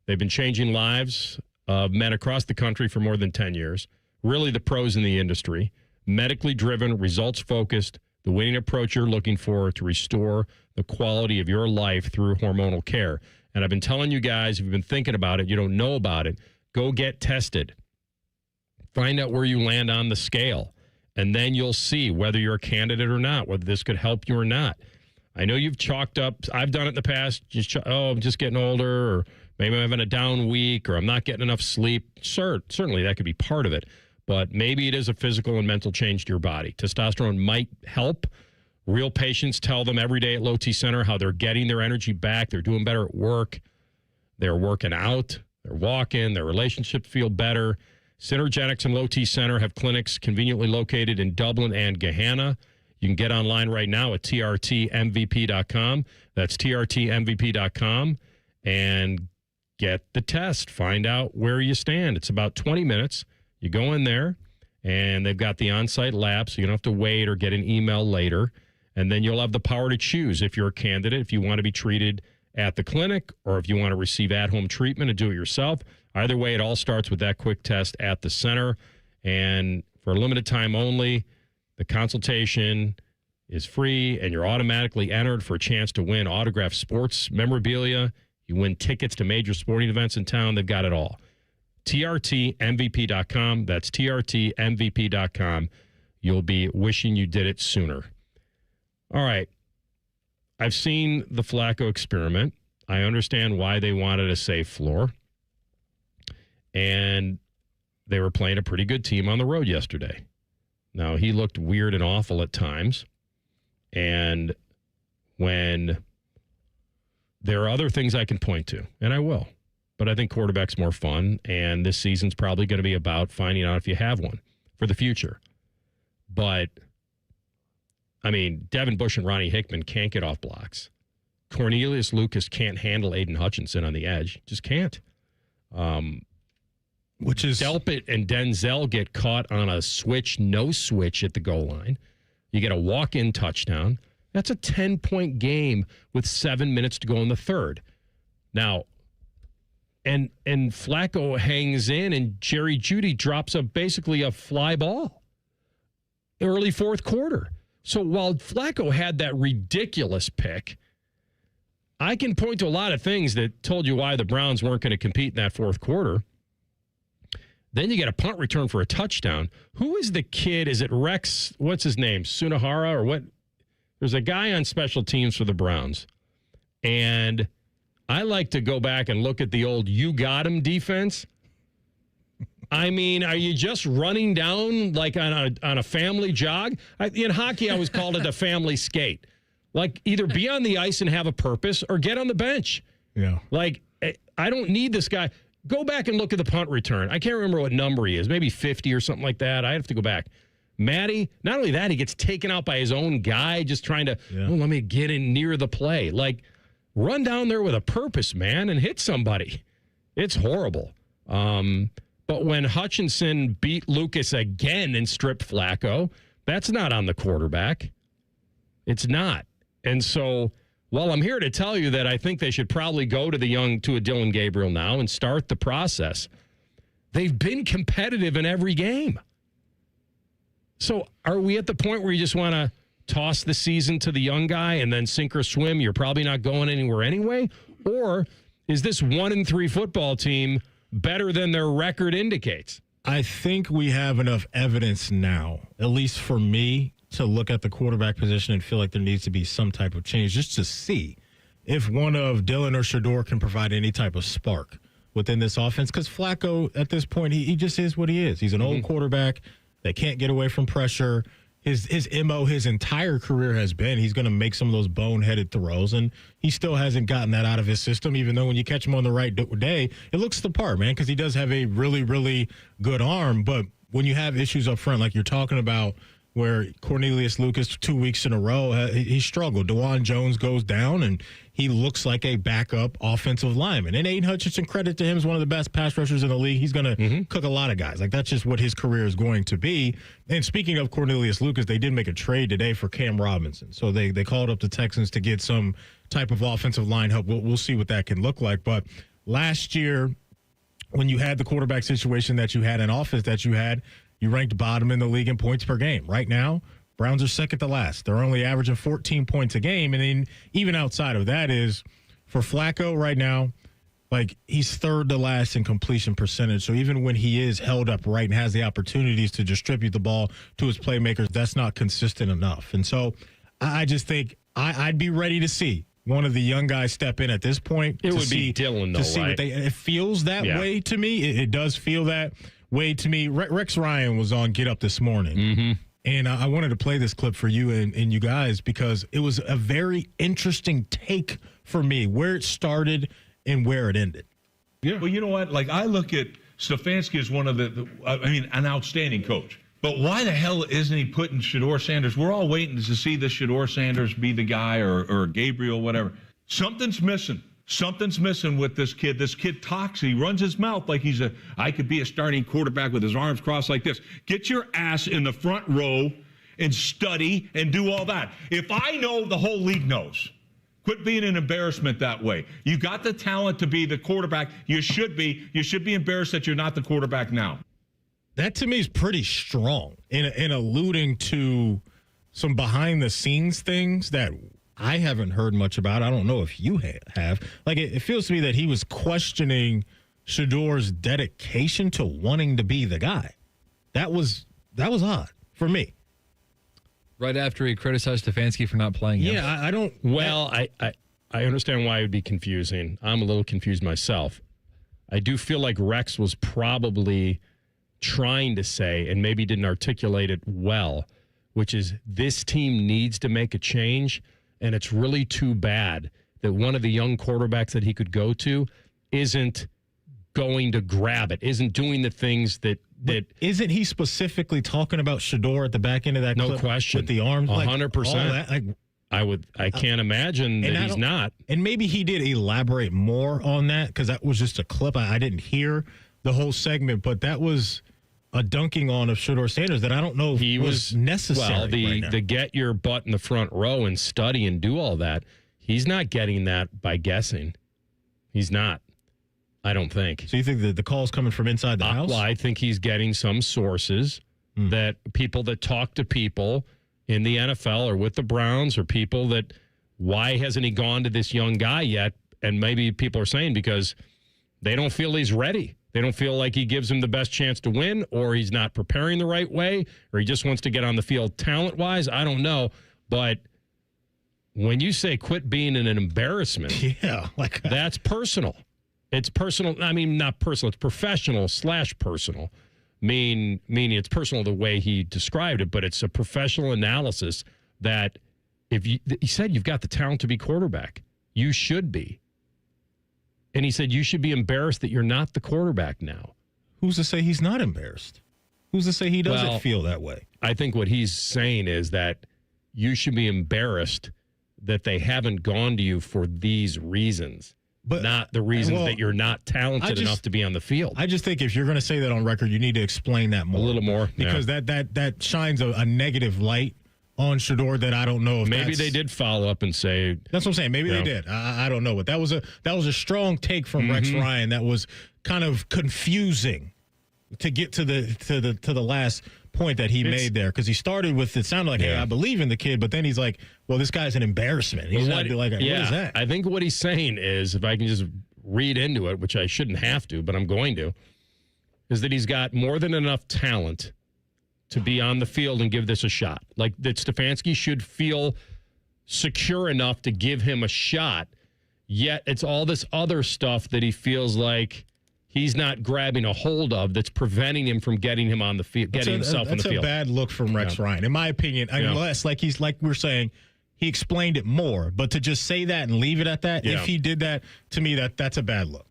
They've been changing lives of men across the country for more than 10 years. Really the pros in the industry. Medically driven, results focused, the winning approach you're looking for to restore the quality of your life through hormonal care. And I've been telling you guys, if you've been thinking about it, you don't know about it, go get tested. Find out where you land on the scale. And then you'll see whether you're a candidate or not, whether this could help you or not. I know you've chalked up, I've done it in the past, I'm just getting older, or maybe I'm having a down week, or I'm not getting enough sleep. Certainly that could be part of it. But maybe it is a physical and mental change to your body. Testosterone might help. Real patients tell them every day at Low T Center how they're getting their energy back. They're doing better at work. They're working out. They're walking. Their relationships feel better. Synergenics and Low T Center have clinics conveniently located in Dublin and Gahanna. You can get online right now at trtmvp.com. That's trtmvp.com. And get the test. Find out where you stand. It's about 20 minutes. You go in there, and they've got the on-site lab, so you don't have to wait or get an email later. And then you'll have the power to choose if you're a candidate, if you want to be treated at the clinic, or if you want to receive at-home treatment and do it yourself. Either way, it all starts with that quick test at the center. And for a limited time only, the consultation is free, and you're automatically entered for a chance to win autographed sports memorabilia. You win tickets to major sporting events in town. They've got it all. TRTMVP.com. That's TRTMVP.com. You'll be wishing you did it sooner. All right. I've seen the Flacco experiment. I understand why they wanted a safe floor. And they were playing a pretty good team on the road yesterday. Now, he looked weird and awful at times. And when there are other things I can point to, and I will. But I think quarterback's more fun, and this season's probably going to be about finding out if you have one for the future. But, I mean, Devin Bush and Ronnie Hickman can't get off blocks. Cornelius Lucas can't handle Aiden Hutchinson on the edge. Just can't. Which is Delpit and Denzel get caught on a switch, no switch at the goal line. You get a walk-in touchdown. That's a 10-point game with 7 minutes to go in the third. Now, and Flacco hangs in, and Jerry Jeudy drops basically a fly ball early fourth quarter. So while Flacco had that ridiculous pick, I can point to a lot of things that told you why the Browns weren't going to compete in that fourth quarter. Then you get a punt return for a touchdown. Who is the kid? Is it Rex? What's his name? Sunahara or what? There's a guy on special teams for the Browns. And I like to go back and look at the old "you got him" defense. I mean, are you just running down like on a family jog? In hockey, I always called it a family skate. Like, either be on the ice and have a purpose or get on the bench. Yeah. Like, I don't need this guy. Go back and look at the punt return. I can't remember what number he is. Maybe 50 or something like that. I have to go back. Matty, not only that, he gets taken out by his own guy just trying to, let me get in near the play. Like, run down there with a purpose, man, and hit somebody. It's horrible. But when Hutchinson beat Lucas again and stripped Flacco, that's not on the quarterback. It's not. And so, well, I'm here to tell you that I think they should probably go to a Dylan Gabriel now and start the process. They've been competitive in every game. So are we at the point where you just want to toss the season to the young guy and then sink or swim? You're probably not going anywhere anyway. Or is this 1-3 football team better than their record indicates? I think we have enough evidence now, at least for me, to look at the quarterback position and feel like there needs to be some type of change just to see if one of Dylan or Shedeur can provide any type of spark within this offense. Because Flacco, at this point, he just is what he is. He's an old quarterback that can't get away from pressure. His MO his entire career has been he's going to make some of those boneheaded throws, and he still hasn't gotten that out of his system, even though when you catch him on the right day, it looks the part, man, because he does have a really, really good arm. But when you have issues up front, like you're talking about, where Cornelius Lucas 2 weeks in a row, he struggled. DeJuan Jones goes down, and he looks like a backup offensive lineman. And Aiden Hutchinson, credit to him, is one of the best pass rushers in the league. He's going to cook a lot of guys. Like, that's just what his career is going to be. And speaking of Cornelius Lucas, they did make a trade today for Cam Robinson. So they called up the Texans to get some type of offensive line help. We'll see what that can look like. But last year, when you had the quarterback situation that you had and offense that you had, you ranked bottom in the league in points per game. Right now, Browns are second to last. They're only averaging 14 points a game. And then even outside of that is, for Flacco right now, like, he's third to last in completion percentage. So even when he is held up right and has the opportunities to distribute the ball to his playmakers, that's not consistent enough. And so I just think I'd be ready to see one of the young guys step in at this point. It would be Dylan, though, to see right? It feels that way to me. It does feel that way to me. Rex Ryan was on Get Up this morning, and I wanted to play this clip for you and you guys because it was a very interesting take for me, where it started and where it ended. Yeah. Well, you know what? Like, I look at Stefanski as one of an outstanding coach. But why the hell isn't he putting Shedeur Sanders? We're all waiting to see this Shedeur Sanders be the guy or Gabriel, whatever. Something's missing. Something's missing with this kid. This kid talks. He runs his mouth like I could be a starting quarterback with his arms crossed like this. Get your ass in the front row and study and do all that. If I know, the whole league knows. Quit being an embarrassment that way. You got the talent to be the quarterback. You should be. You should be embarrassed that you're not the quarterback now. That to me is pretty strong in alluding to some behind the scenes things that I haven't heard much about. I don't know if you have. Like, it feels to me that he was questioning Shedeur's dedication to wanting to be the guy. That was odd for me. Right after he criticized Stefanski for not playing him. Yeah, I don't. Well, I understand why it would be confusing. I'm a little confused myself. I do feel like Rex was probably trying to say, and maybe didn't articulate it well, which is this team needs to make a change. And it's really too bad that one of the young quarterbacks that he could go to isn't going to grab it, isn't doing the things that isn't he specifically talking about Shedeur at the back end of that? No clip question, with the arms, 100%. I can't imagine that he's not. And maybe he did elaborate more on that because that was just a clip. I didn't hear the whole segment, but that was a dunking on of Shedeur Sanders that I don't know if he was necessary. Well, the get your butt in the front row and study and do all that, he's not getting that by guessing. He's not. I don't think. So you think that the call's coming from inside the house? Well, I think he's getting some sources that people that talk to people in the NFL or with the Browns or people that, why hasn't he gone to this young guy yet? And maybe people are saying because they don't feel he's ready. They don't feel like he gives them the best chance to win, or he's not preparing the right way, or he just wants to get on the field talent-wise. I don't know. But when you say quit being an embarrassment, yeah, that's personal. It's personal. I mean, not personal. It's professional/personal. Meaning it's personal the way he described it, but it's a professional analysis that he said you've got the talent to be quarterback. You should be. And he said you should be embarrassed that you're not the quarterback now. Who's to say he's not embarrassed? Who's to say he doesn't feel that way? I think what he's saying is that you should be embarrassed that they haven't gone to you for these reasons, but not the reasons that you're not talented enough to be on the field. I just think if you're going to say that on record, you need to explain that more. A little more. Because that shines a negative light on Shedeur that I don't know if maybe they did follow up and say. That's what I'm saying. Maybe they did. I don't know. But that was a strong take from Rex Ryan that was kind of confusing to get to the last point that he made there, because he started with, it sounded like, hey, I believe in the kid, but then he's like, well, this guy's an embarrassment. He's not like, what is that? I think what he's saying is, if I can just read into it, which I shouldn't have to, but I'm going to, is that he's got more than enough talent to be on the field and give this a shot. Like, that Stefanski should feel secure enough to give him a shot, yet it's all this other stuff that he feels like he's not grabbing a hold of that's preventing him from getting him on the field, getting himself on the field. That's a bad look from Rex Ryan, in my opinion. Unless, like we're saying, he explained it more. But to just say that and leave it at that, if he did that, to me, that's a bad look.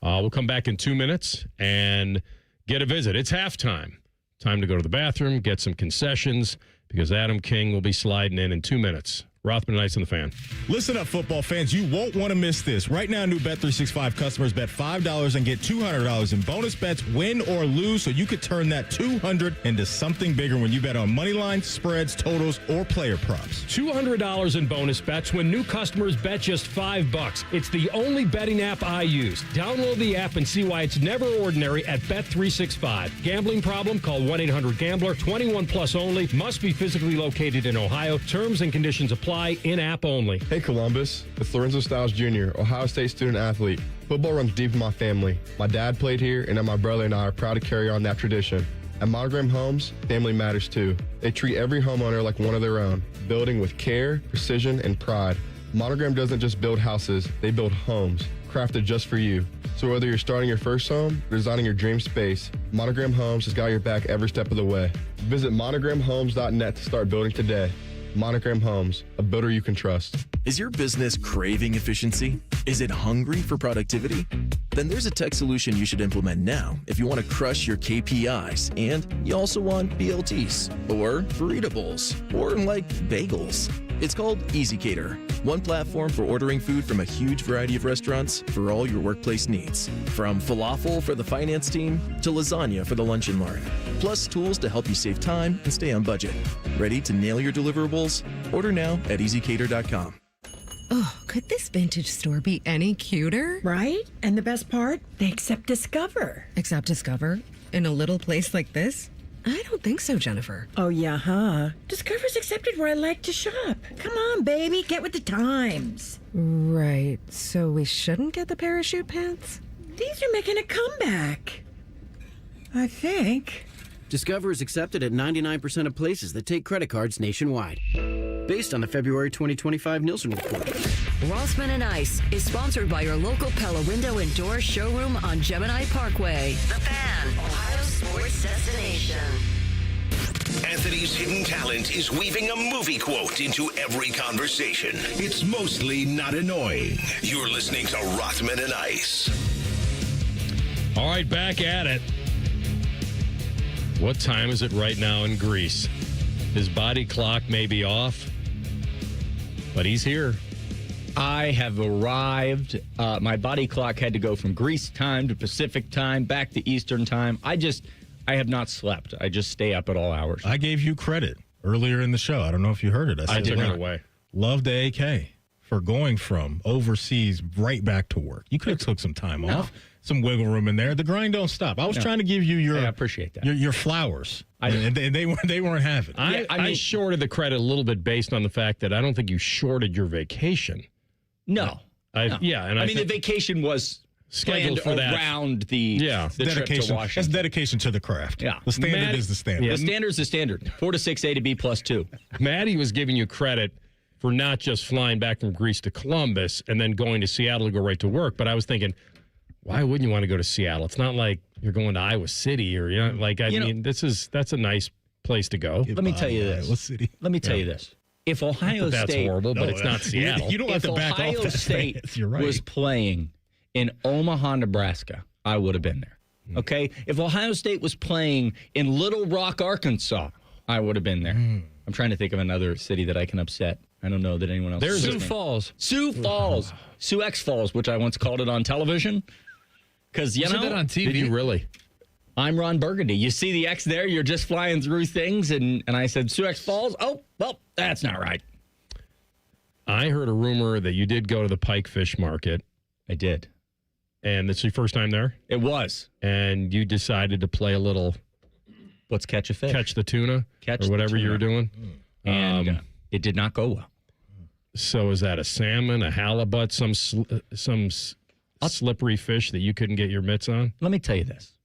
We'll come back in 2 minutes and get a visit. It's halftime. Time to go to the bathroom, get some concessions, because Adam King will be sliding in 2 minutes. Rothman Ice on the Fan. Listen up, football fans. You won't want to miss this. Right now, new Bet365 customers bet $5 and get $200 in bonus bets, win or lose, so you could turn that $200 into something bigger when you bet on money lines, spreads, totals, or player props. $200 in bonus bets when new customers bet just $5. It's the only betting app I use. Download the app and see why it's never ordinary at Bet365. Gambling problem? Call 1-800-GAMBLER. 21 plus only. Must be physically located in Ohio. Terms and conditions apply. In-app only. Hey, Columbus. It's Lorenzo Stiles Jr., Ohio State student-athlete. Football runs deep in my family. My dad played here, and now my brother and I are proud to carry on that tradition. At Monogram Homes, family matters too. They treat every homeowner like one of their own, building with care, precision, and pride. Monogram doesn't just build houses, they build homes, crafted just for you. So whether you're starting your first home or designing your dream space, Monogram Homes has got your back every step of the way. Visit monogramhomes.net to start building today. Monogram Homes, a builder you can trust. Is your business craving efficiency? Is it hungry for productivity? Then there's a tech solution you should implement now if you want to crush your KPIs and you also want BLTs or burrito bowls or like bagels. It's called EasyCater, one platform for ordering food from a huge variety of restaurants for all your workplace needs. From falafel for the finance team to lasagna for the lunch and learn. Plus tools to help you save time and stay on budget. Ready to nail your deliverables? Order now at easycater.com. Oh, could this vintage store be any cuter? Right? And the best part? They accept Discover. Accept Discover? In a little place like this? I don't think so, Jennifer. Oh, yeah, huh? Discover's accepted where I like to shop. Come on, baby, get with the times. Right. So we shouldn't get the parachute pants? These are making a comeback. I think. Discover is accepted at 99% of places that take credit cards nationwide. Based on the February 2025 Nielsen report. Rothman and Ice is sponsored by your local Pella Window and Door showroom on Gemini Parkway. The Fan, Ohio sports destination. Anthony's hidden talent is weaving a movie quote into every conversation. It's mostly not annoying. You're listening to Rothman and Ice. All right, back at it. What time is it right now in Greece? His body clock may be off, but he's here. I have arrived. My body clock had to go from Greece time to Pacific time, back to Eastern time. I have not slept. I just stay up at all hours. I gave you credit earlier in the show. I don't know if you heard it. I took it away. Love the AK for going from overseas right back to work. You could have took some time off, some wiggle room in there. The grind don't stop. I was trying to give you your, I appreciate that. Your flowers, and they weren't having it. I shorted the credit a little bit based on the fact that I don't think you shorted your vacation. No. Yeah, and I mean, the vacation was scheduled for around the trip to Washington. That's dedication to the craft. Yeah. The standard is the standard. Yeah, the standard's the standard. 4 to 6A to B +2. Maddie was giving you credit for not just flying back from Greece to Columbus and then going to Seattle to go right to work, but I was thinking, why wouldn't you want to go to Seattle? It's not like you're going to Iowa City or that's a nice place to go. Let me tell you this. Iowa City. Let me tell you this. If Ohio That's State, horrible, but it's not Seattle. You don't have if to back Ohio off that State stance. You're right. was playing in Omaha, Nebraska, I would have been there. Okay? If Ohio State was playing in Little Rock, Arkansas, I would have been there. I'm trying to think of another city that I can upset. I don't know that anyone else. There's Sioux Falls. Sioux Falls. Sioux X Falls, which I once called it on television. Because, you know. That on TV? Did you really? I'm Ron Burgundy. You see the X there? You're just flying through things. And I said, Sioux X Falls? Oh, well, that's not right. I heard a rumor that you did go to the Pike Fish Market. I did. And this is your first time there? It was. And you decided to play a little... Let's catch a fish. Catch the tuna? Catch or whatever the tuna. you were doing? And it did not go well. So is that a salmon, a halibut, some slippery fish that you couldn't get your mitts on? Let me tell you this.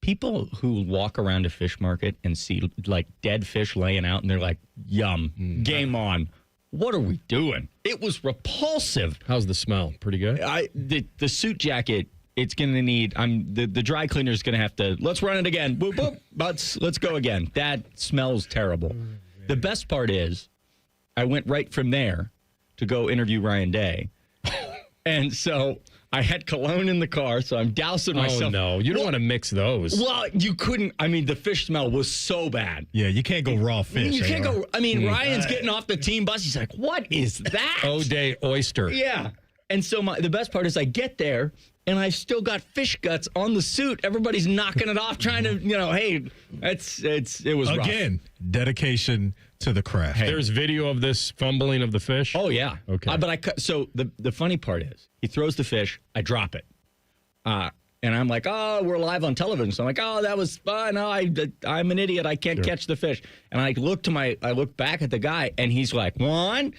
People who walk around a fish market and see like dead fish laying out and they're like, yum, game on. What are we doing? It was repulsive. How's the smell? Pretty good? The suit jacket, it's going to need, the dry cleaner's going to have to, let's run it again. Boop, boop. Let's go again. That smells terrible. The best part is I went right from there to go interview Ryan Day. And so I had cologne in the car, so I'm dousing myself. Oh, no. You don't want to mix those. Well, you couldn't. I mean, the fish smell was so bad. Yeah, you can't go raw fish. You can't go. I mean, Ryan's getting off the team bus. He's like, what is that? O'Day oyster. Yeah. And so the best part is I get there, and I've still got fish guts on the suit. Everybody's knocking it off, trying to, hey, it was rough. Again, dedication to the craft. There's video of this fumbling of the fish? Oh, yeah. Okay. So the funny part is he throws the fish, I drop it. And I'm like, oh, we're live on television. So I'm like, oh, that was fun. No, I'm an idiot. I can't catch the fish. And I look back at the guy, and he's like, one.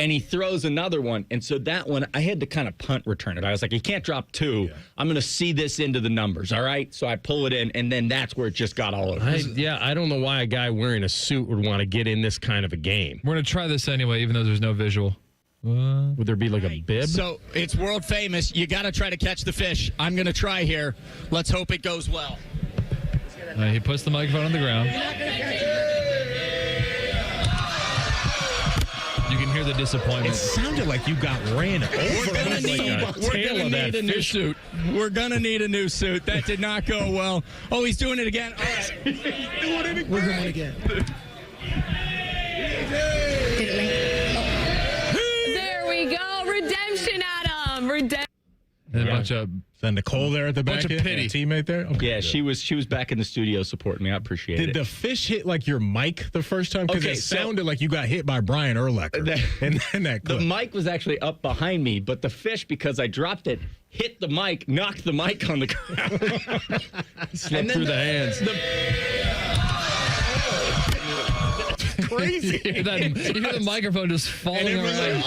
And he throws another one. And so that one, I had to kind of punt return it. I was like, you can't drop two. Yeah. I'm going to see this into the numbers, all right? So I pull it in, and then that's where it just got all over. I don't know why a guy wearing a suit would want to get in this kind of a game. We're going to try this anyway, even though there's no visual. Would there be like a bib? So it's world famous. You got to try to catch the fish. I'm going to try here. Let's hope it goes well. He puts the microphone on the ground. You can hear the disappointment. It sounded like you got ran over. We're going to need a new suit. We're going to need a new suit. That did not go well. Oh, he's doing it again. All right. We're going again. There we go. Redemption, Adam. Redemption. And a bunch of... Is that Nicole there at the back? Bunch of pity. Teammate there? Okay, yeah, good. She was back in the studio supporting me. I appreciate it. Did the fish hit like your mic the first time? Because it sounded like you got hit by Brian Urlacher. And then that clip. The mic was actually up behind me, but the fish, because I dropped it, hit the mic, knocked the mic on the ground. Slipped through the hands. Crazy. You hear the microphone just falling around.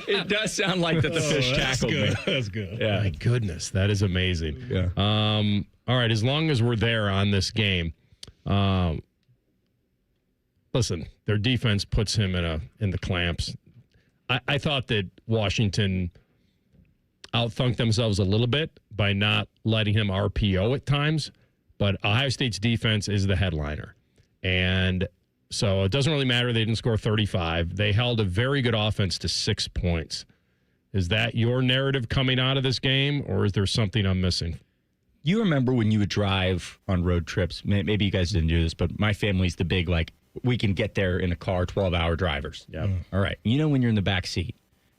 It does sound like that the fish tackled me. That's good. Yeah. My goodness, that is amazing. Yeah. All right, as long as we're there on this game, listen, their defense puts him in the clamps. I thought that Washington outthunk themselves a little bit by not letting him RPO at times, but Ohio State's defense is the headliner. And so it doesn't really matter. They didn't score 35. They held a very good offense to 6 points. Is that your narrative coming out of this game, or is there something I'm missing? You remember when you would drive on road trips? Maybe you guys didn't do this, but my family's the big, we can get there in a car, 12-hour drivers. Yeah. All right. You know when you're in the back seat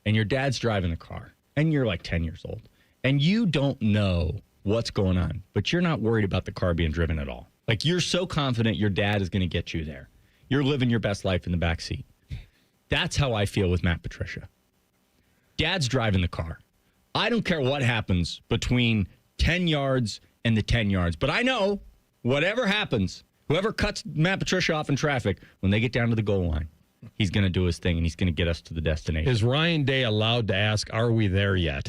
and your dad's driving the car and you're like 10 years old and you don't know what's going on, but you're not worried about the car being driven at all. Like, you're so confident your dad is going to get you there. You're living your best life in the back seat. That's how I feel with Matt Patricia. Dad's driving the car. I don't care what happens between 10 yards and the 10 yards, but I know whatever happens, whoever cuts Matt Patricia off in traffic, when they get down to the goal line, he's going to do his thing, and he's going to get us to the destination. Is Ryan Day allowed to ask, are we there yet?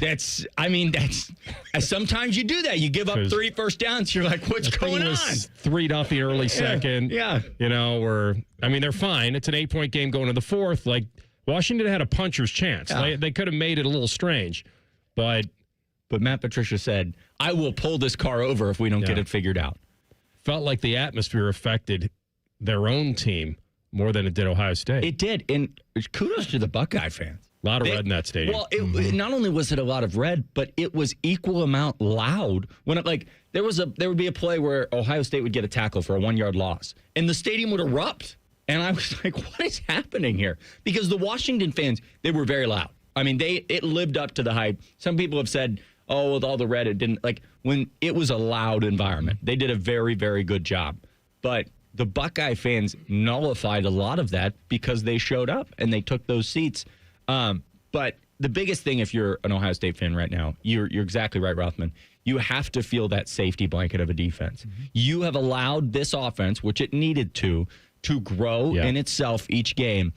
Sometimes you do that. You give up 3 first downs. You're like, what's going on? 3-0 early second. Yeah. They're fine. It's an 8-point game going to the fourth. Like, Washington had a puncher's chance. Yeah. They could have made it a little strange. But But Matt Patricia said, I will pull this car over if we don't get it figured out. Felt like the atmosphere affected their own team more than it did Ohio State. It did. And kudos to the Buckeye fans. A lot of red in that stadium. Well, not only was it a lot of red, but it was equal amount loud. When there would be a play where Ohio State would get a tackle for a 1-yard loss, and the stadium would erupt. And I was like, what is happening here? Because the Washington fans, they were very loud. I mean, it lived up to the hype. Some people have said, oh, with all the red, it didn't. Like, when it was a loud environment, they did a very, very good job. But the Buckeye fans nullified a lot of that because they showed up and they took those seats. But the biggest thing, if you're an Ohio State fan right now, you're exactly right, Rothman. You have to feel that safety blanket of a defense. Mm-hmm. You have allowed this offense, which it needed to grow in itself each game,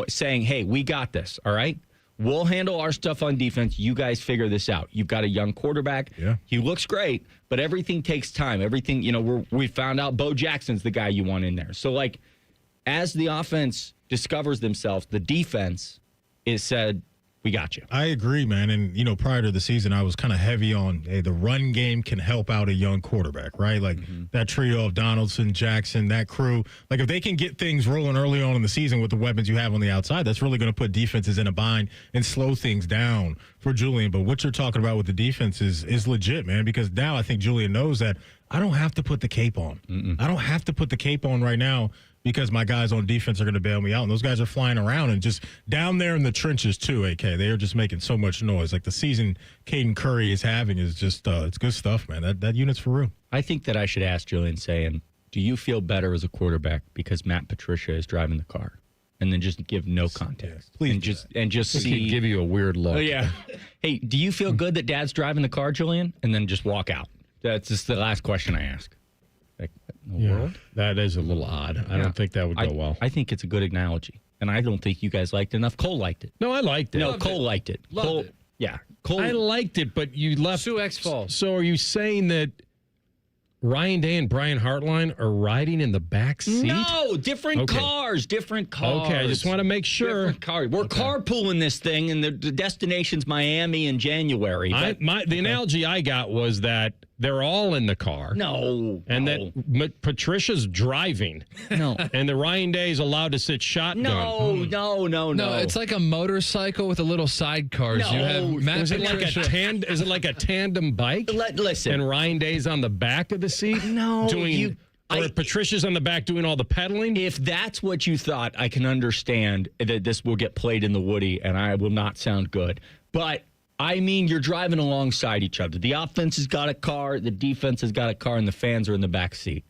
saying, hey, we got this, all right? We'll handle our stuff on defense. You guys figure this out. You've got a young quarterback. Yeah. He looks great, but everything takes time. Everything, we found out Bo Jackson's the guy you want in there. So, as the offense discovers themselves, the defense is said, we got you. I agree, man. And, prior to the season, I was kind of heavy on, hey, the run game can help out a young quarterback, right? That trio of Donaldson, Jackson, that crew. If they can get things rolling early on in the season with the weapons you have on the outside, that's really going to put defenses in a bind and slow things down for Julian. But what you're talking about with the defense is legit, man, because now I think Julian knows that I don't have to put the cape on. I don't have to put the cape on right now because my guys on defense are going to bail me out. And those guys are flying around and just down there in the trenches too, AK. They are just making so much noise. The season Caden Curry is having is just, it's good stuff, man. That unit's for real. I think that I should ask Julian saying, do you feel better as a quarterback because Matt Patricia is driving the car? And then just give no context. Please. And just see. Give you a weird look. Oh, yeah. Hey, do you feel good that Dad's driving the car, Julian? And then just walk out. That's just the last question I ask. In the world? That is a little odd. I don't think that would go well. I think it's a good analogy. And I don't think you guys liked it enough. Cole liked it. No, I liked it. No, Cole liked it. Loved it. Yeah. Cole. I liked it, but you left. Sue X Falls. So are you saying that Ryan Day and Brian Hartline are riding in the back seat? No, different cars. Okay, I just want to make sure. Different cars. We're carpooling this thing, and the destination's Miami in January. The analogy I got was that they're all in the car. And that Patricia's driving. No. And the Ryan Day is allowed to sit shotgun. No. It's like a motorcycle with a little sidecars. No. You have Matt Is it Patricia. like a tandem bike? Listen. And Ryan Day's on the back of the seat? No. Or Patricia's on the back doing all the pedaling? If that's what you thought, I can understand that this will get played in the Woody, and I will not sound good. But you're driving alongside each other. The offense has got a car, the defense has got a car, and the fans are in the back seat.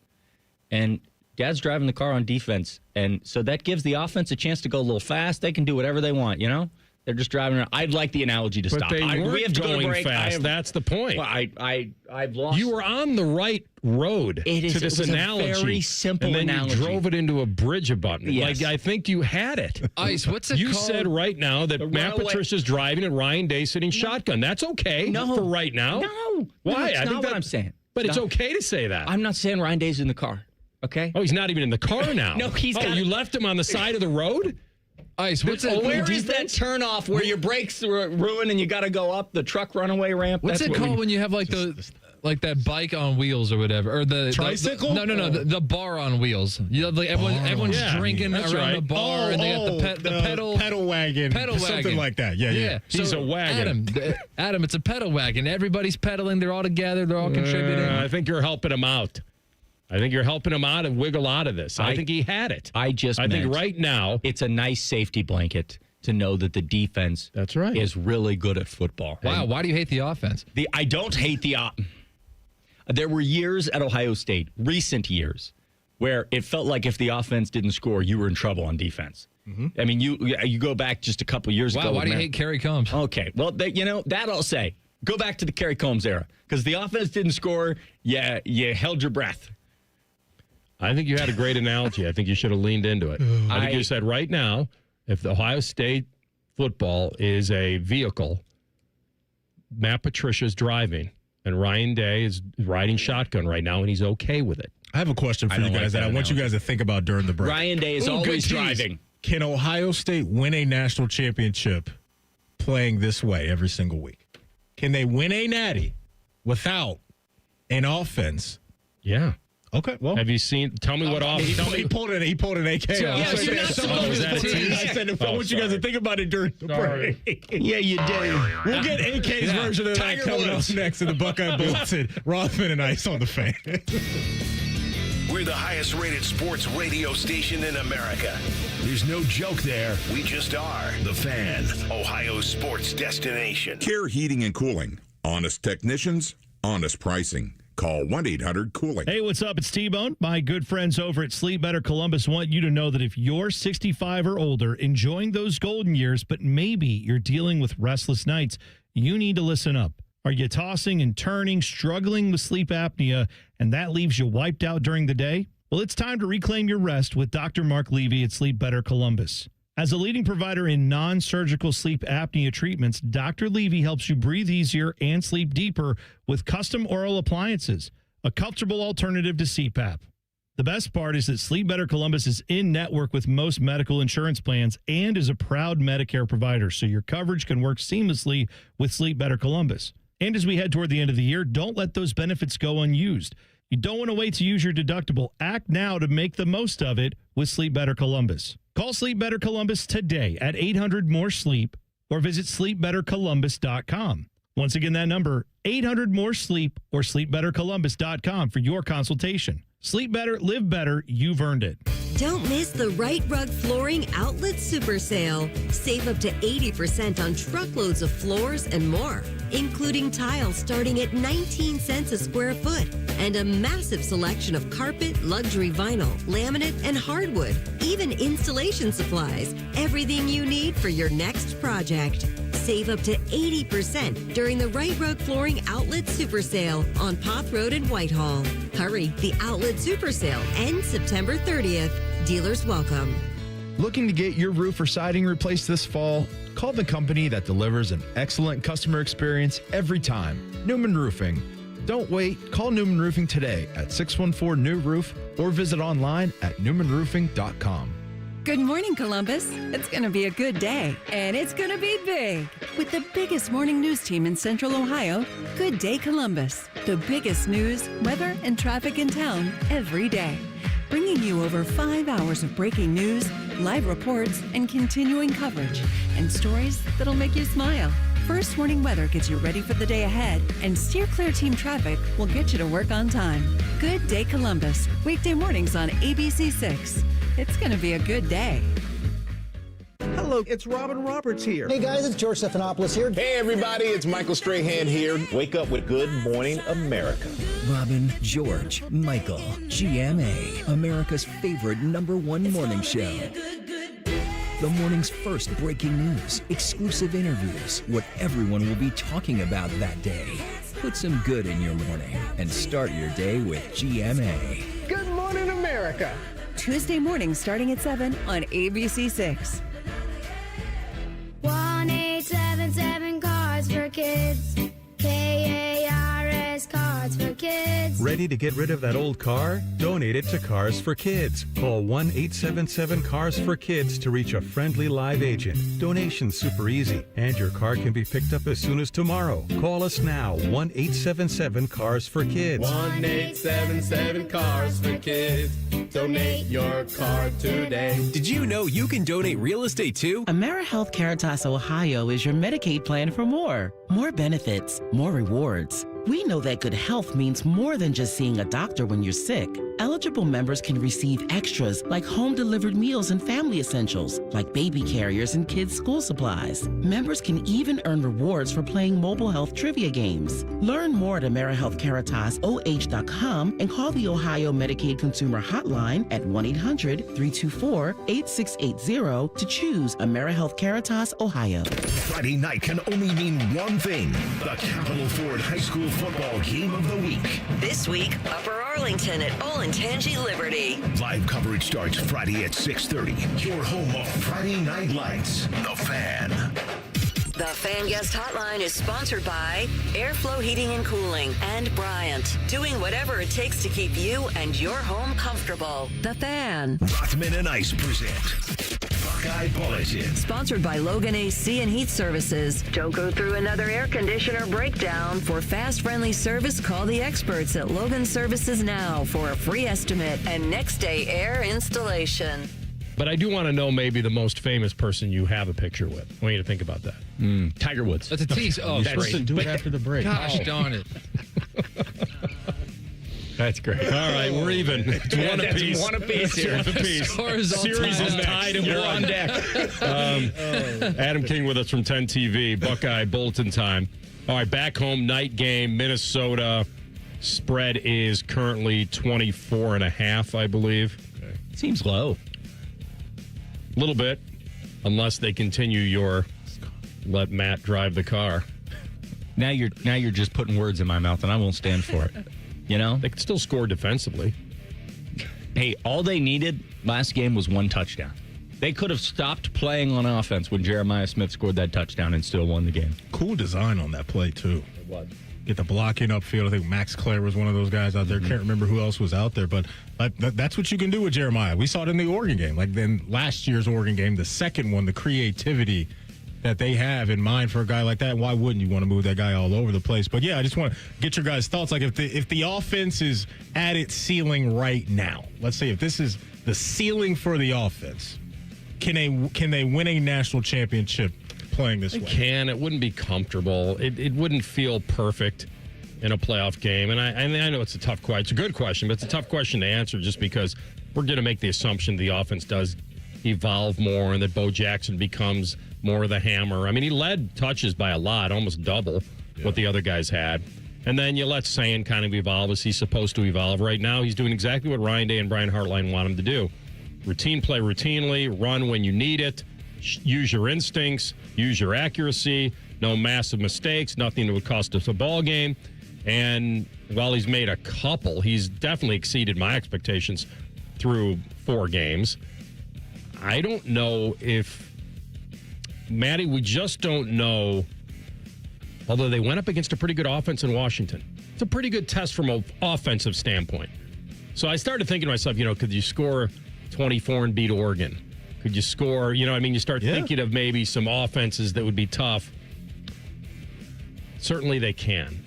And Dad's driving the car on defense, and so that gives the offense a chance to go a little fast. They can do whatever they want, They're just driving around. I'd like the analogy to stop. But they weren't we have to going go to break. fast. That's the point. Well, I've lost. You were on the right road to this it was analogy. A very simple and then analogy. You drove it into a bridge abutment. Yes. I think you had it. Ice, what's it you called? said right now that Matt Patricia's driving and Ryan Day sitting shotgun. That's okay for right now. No. Why? That's not what I'm saying. But it's okay to say that. I'm not saying Ryan Day's in the car. Okay? Oh, he's not even in the car now. No, he's got you left him on the side of the road? Ice, where is that turn off where your brakes are ruined and you got to go up the truck runaway ramp? What's it called when you have that bike on wheels or whatever, or the tricycle? The bar on wheels. You have everyone's drinking around the bar, and they got the pedal wagon, something like that. Yeah. He's a wagon. Adam, it's a pedal wagon. Everybody's pedaling. They're all together. They're all contributing. I think you're helping him out. I think you're helping him out and wiggle out of this. I think he had it. I think right now it's a nice safety blanket to know that the defense is really good at football. Wow, why do you hate the offense? I don't hate the There were years at Ohio State, recent years, where it felt like if the offense didn't score, you were in trouble on defense. Mm-hmm. I mean, you go back just a couple years ago. Wow, why do you hate Kerry Combs? Okay, well, that I'll say. Go back to the Kerry Combs era because the offense didn't score. Yeah, you held your breath. I think you had a great analogy. I think you should have leaned into it. I think you said right now, if the Ohio State football is a vehicle, Matt Patricia's driving, and Ryan Day is riding shotgun right now, and he's okay with it. I have a question for you guys that I want you guys to think about during the break. Ryan Day is always driving. Can Ohio State win a national championship playing this way every single week? Can they win a natty without an offense? Yeah. Okay. Well, have you seen? Tell me what offense. He pulled an AK. Yeah, you're not supposed to tease. I said, I want you guys to think about it during the break. Yeah, you did. We'll get AK's version of that coming up next in the Buckeye Bulletin. Rothman and Ice on the Fan. We're the highest rated sports radio station in America. There's no joke there. We just are. The Fan, Ohio's sports destination. Care Heating and Cooling. Honest technicians, honest pricing. Call 1-800-COOLING. Hey, what's up? It's T-Bone. My good friends over at Sleep Better Columbus want you to know that if you're 65 or older, enjoying those golden years, but maybe you're dealing with restless nights, you need to listen up. Are you tossing and turning, struggling with sleep apnea, and that leaves you wiped out during the day? Well, it's time to reclaim your rest with Dr. Mark Levy at Sleep Better Columbus. As a leading provider in non-surgical sleep apnea treatments, Dr. Levy helps you breathe easier and sleep deeper with custom oral appliances, a comfortable alternative to CPAP. The best part is that Sleep Better Columbus is in network with most medical insurance plans and is a proud Medicare provider, so your coverage can work seamlessly with Sleep Better Columbus. And as we head toward the end of the year, don't let those benefits go unused. You don't want to wait to use your deductible. Act now to make the most of it with Sleep Better Columbus. Call Sleep Better Columbus today at 800-MORE-SLEEP or visit sleepbettercolumbus.com. Once again, that number, 800-MORE-SLEEP or sleepbettercolumbus.com for your consultation. Sleep better, live better. You've earned it. Don't miss the Right Rug Flooring Outlet Super Sale. Save up to 80% on truckloads of floors and more, including tiles starting at 19 cents a square foot and a massive selection of carpet, luxury vinyl, laminate, and hardwood, even installation supplies. Everything you need for your next project. Save up to 80% during the Right Rug Flooring Outlet Super Sale on Poth Road in Whitehall. Hurry, the Outlet Super Sale ends September 30th. Dealers welcome. Looking to get your roof or siding replaced this fall? Call the company that delivers an excellent customer experience every time. Newman Roofing. Don't wait. Call Newman Roofing today at 614-NEW-ROOF or visit online at newmanroofing.com. Good morning, Columbus. It's going to be a good day, and it's going to be big. With the biggest morning news team in Central Ohio, Good Day Columbus. The biggest news, weather, and traffic in town every day. Bringing you over 5 hours of breaking news, live reports, and continuing coverage, and stories that'll make you smile. First Warning Weather gets you ready for the day ahead, and Steer Clear Team Traffic will get you to work on time. Good Day Columbus, weekday mornings on ABC 6. It's going to be a good day. Hello, it's Robin Roberts here. Hey guys, it's George Stephanopoulos here. Hey everybody, it's Michael Strahan here. Wake up with Good Morning America. Robin, George, Michael, GMA, America's favorite #1 morning show. The morning's first breaking news, exclusive interviews, what everyone will be talking about that day. Put some good in your morning and start your day with GMA. Good Morning America. Tuesday morning starting at 7 on ABC 6. 1-877 Cards for Kids. KARS Cards for Kids. Ready to get rid of that old car? Donate it to Cars for Kids. Call 1-877-CARS-FOR-KIDS to reach a friendly live agent. Donation's super easy, and your car can be picked up as soon as tomorrow. Call us now, 1-877-CARS-FOR-KIDS. 1-877-CARS-FOR-KIDS. Donate your car today. Did you know you can donate real estate too? AmeriHealth Caritas Ohio is your Medicaid plan for more benefits, more rewards. We know that good health means more than just seeing a doctor when you're sick. Eligible members can receive extras like home-delivered meals and family essentials, like baby carriers and kids' school supplies. Members can even earn rewards for playing mobile health trivia games. Learn more at AmeriHealthCaritasoh.com and call the Ohio Medicaid Consumer Hotline at 1-800-324-8680 to choose AmeriHealth Caritas Ohio. Friday night can only mean one thing: the Capital Ford High School football game of the week. This week, Upper Arlington at Olentangy Liberty. Live coverage starts Friday at 6:30. Your home of Friday Night Lights. The Fan. The Fan Guest Hotline is sponsored by Airflow Heating and Cooling and Bryant, doing whatever it takes to keep you and your home comfortable. The Fan. Rothman and Ice present Buckeye Bulletin. Sponsored by Logan AC and Heat Services. Don't go through another air conditioner breakdown. For fast, friendly service, call the experts at Logan Services now for a free estimate and next day air installation. But I do want to know maybe the most famous person you have a picture with. I want you to think about that. Tiger Woods. That's a tease. Oh, That's great. Do it after the break. Gosh darn it. That's great. All right, we're even. It's one apiece. One apiece here. One apiece. Score is all Series tied is up. tied and we're on deck. Adam King with us from 10 TV. Buckeye Bulletin time. All right, back home night game. Minnesota spread is currently 24.5, I believe. Okay. Seems low. A little bit, unless they continue your let Matt drive the car. Now you're just putting words in my mouth, and I won't stand for it. You know? They could still score defensively. Hey, all they needed last game was one touchdown. They could have stopped playing on offense when Jeremiah Smith scored that touchdown and still won the game. Cool design on that play, too. It was. Get the blocking upfield. I think Max Clare was one of those guys out there. Can't remember who else was out there, but that's what you can do with Jeremiah. We saw it in the Oregon game. Like then last year's Oregon game, the second one, the creativity that they have in mind for a guy like that. Why wouldn't you want to move that guy all over the place? But yeah, I just want to get your guys' thoughts. Like if the offense is at its ceiling right now, let's say if this is the ceiling for the offense, can they win a national championship playing this way? It wouldn't be comfortable. It wouldn't feel perfect in a playoff game. And I know it's a tough question. It's a good question, but it's a tough question to answer just because we're going to make the assumption the offense does evolve more and that Bo Jackson becomes more of the hammer. I mean, he led touches by a lot, almost double what the other guys had. And then you let Sayan kind of evolve as he's supposed to evolve. Right now, he's doing exactly what Ryan Day and Brian Hartline want him to do. Routine play routinely, run when you need it, use your instincts, use your accuracy, no massive mistakes, nothing that would cost us a ball game. And while he's made a couple, he's definitely exceeded my expectations through 4 games. I don't know if, Maddie, we just don't know, although they went up against a pretty good offense in Washington. It's a pretty good test from an offensive standpoint. So I started thinking to myself, could you score 24 and beat Oregon? Could you score, you start thinking of maybe some offenses that would be tough. Certainly they can.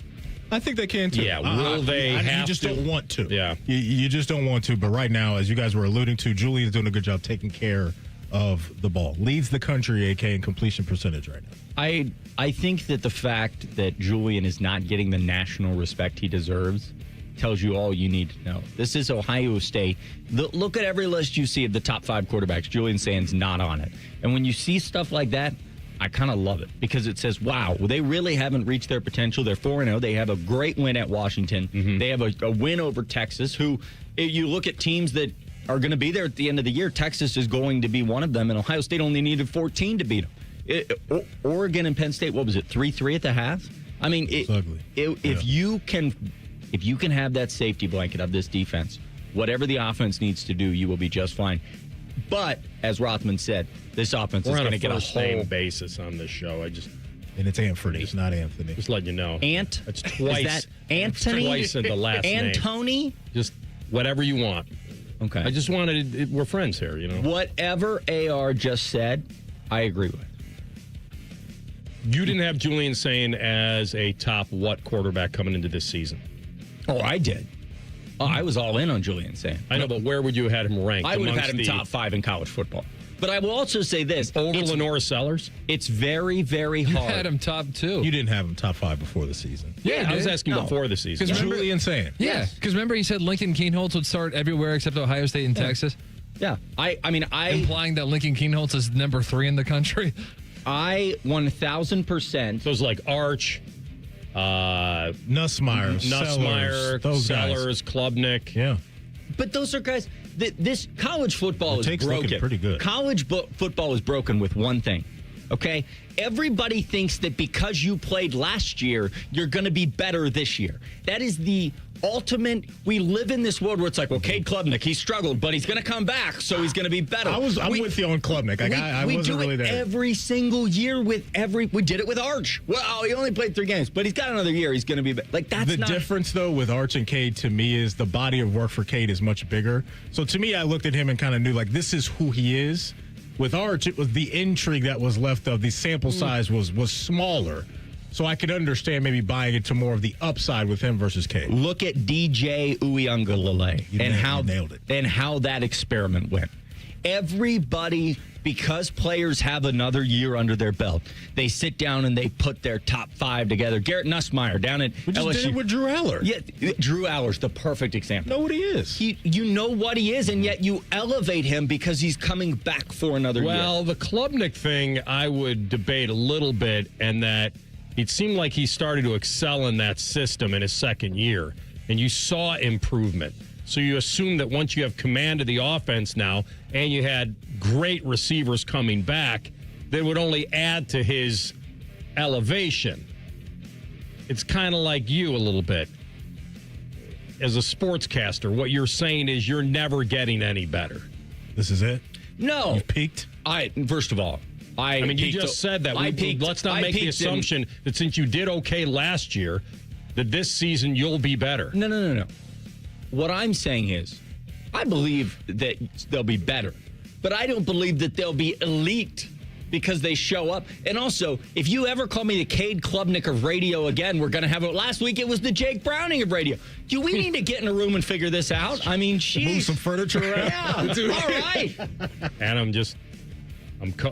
I think they can, too. Yeah, will they have to? You just don't want to. Yeah. You just don't want to. But right now, as you guys were alluding to, Julian's doing a good job taking care of the ball. Leads the country, AK, in completion percentage right now. I think that the fact that Julian is not getting the national respect he deserves tells you all you need to know. This is Ohio State. Look at every list you see of the top 5 quarterbacks. Julian Sain's not on it. And when you see stuff like that, I kind of love it because it says, wow, they really haven't reached their potential. They're 4-0. They have a great win at Washington. They have a win over Texas, who, if you look at teams that are going to be there at the end of the year, Texas is going to be one of them, and Ohio State only needed 14 to beat them. Oregon and Penn State, what was it, 3-3 at the half? I mean, it's ugly. If you can have that safety blanket of this defense, whatever the offense needs to do, you will be just fine. But as Rothman said, this offense is going to get a whole basis on this show. And it's Anthony. It's not Anthony. Just letting you know. That's twice. Is that Anthony? Twice in the last name. Antony? Just whatever you want. Okay. I just wanted. We're friends here, Whatever AR just said, I agree with. You didn't have Julian Sain as a top what quarterback coming into this season? Oh, I did. Oh, I was all in on Julian Sain. I know, but where would you have had him ranked? I would have had him top 5 in college football. But I will also say this. Over Lenore Sellers? It's very, very hard. You had him top 2. You didn't have him top 5 before the season. Yeah, I was asking before the season. Julian Sain. Yeah, because remember he said Lincoln Kienholz would start everywhere except Ohio State and Texas? Yeah. I mean, implying that Lincoln Kienholz is number 3 in the country? I 1,000%. Those like Arch, Nussmeier, Sellers, Klubnik. Yeah. But those are guys. This college football is broken. Pretty good. College football is broken with one thing. Okay? Everybody thinks that because you played last year, you're going to be better this year. That is the ultimate. We live in this world where it's like, well, Cade Klubnik, he struggled, but he's going to come back, so he's going to be better. I'm with you on Klubnik. I wasn't really there. Every single year with we did it with Arch. Well, he only played 3 games, but he's got another year. He's going to be like that's the difference though with Arch and Cade to me is the body of work for Cade is much bigger. So to me, I looked at him and kind of knew like this is who he is. With Arch, it was the intrigue that was left of the sample size was smaller. So I could understand maybe buying into more of the upside with him versus Cade. Look at DJ Uiagalelei and how that experiment went. Everybody, because players have another year under their belt, they sit down and they put their top 5 together. Garrett Nussmeier down at We just LSU. did it with Drew Aller. Yeah, Drew Aller's the perfect example. Know what he is. You know what he is, and yet you elevate him because he's coming back for another year. Well, the Klubnik thing I would debate a little bit, and that it seemed like he started to excel in that system in his second year, and you saw improvement. So you assume that once you have command of the offense now, and you had great receivers coming back, that would only add to his elevation. It's kind of like you a little bit. As a sportscaster, what you're saying is you're never getting any better. This is it? No. You've peaked? First of all, I mean, you just said that. Let's not make the assumption that since you did okay last year, that this season you'll be better. No. What I'm saying is, I believe that they'll be better, but I don't believe that they'll be elite because they show up. And also, if you ever call me the Cade Klubnik of radio again, we're going to have it. Last week, it was the Jake Browning of radio. Do we need to get in a room and figure this out? I mean, move some furniture around? Yeah, all right. And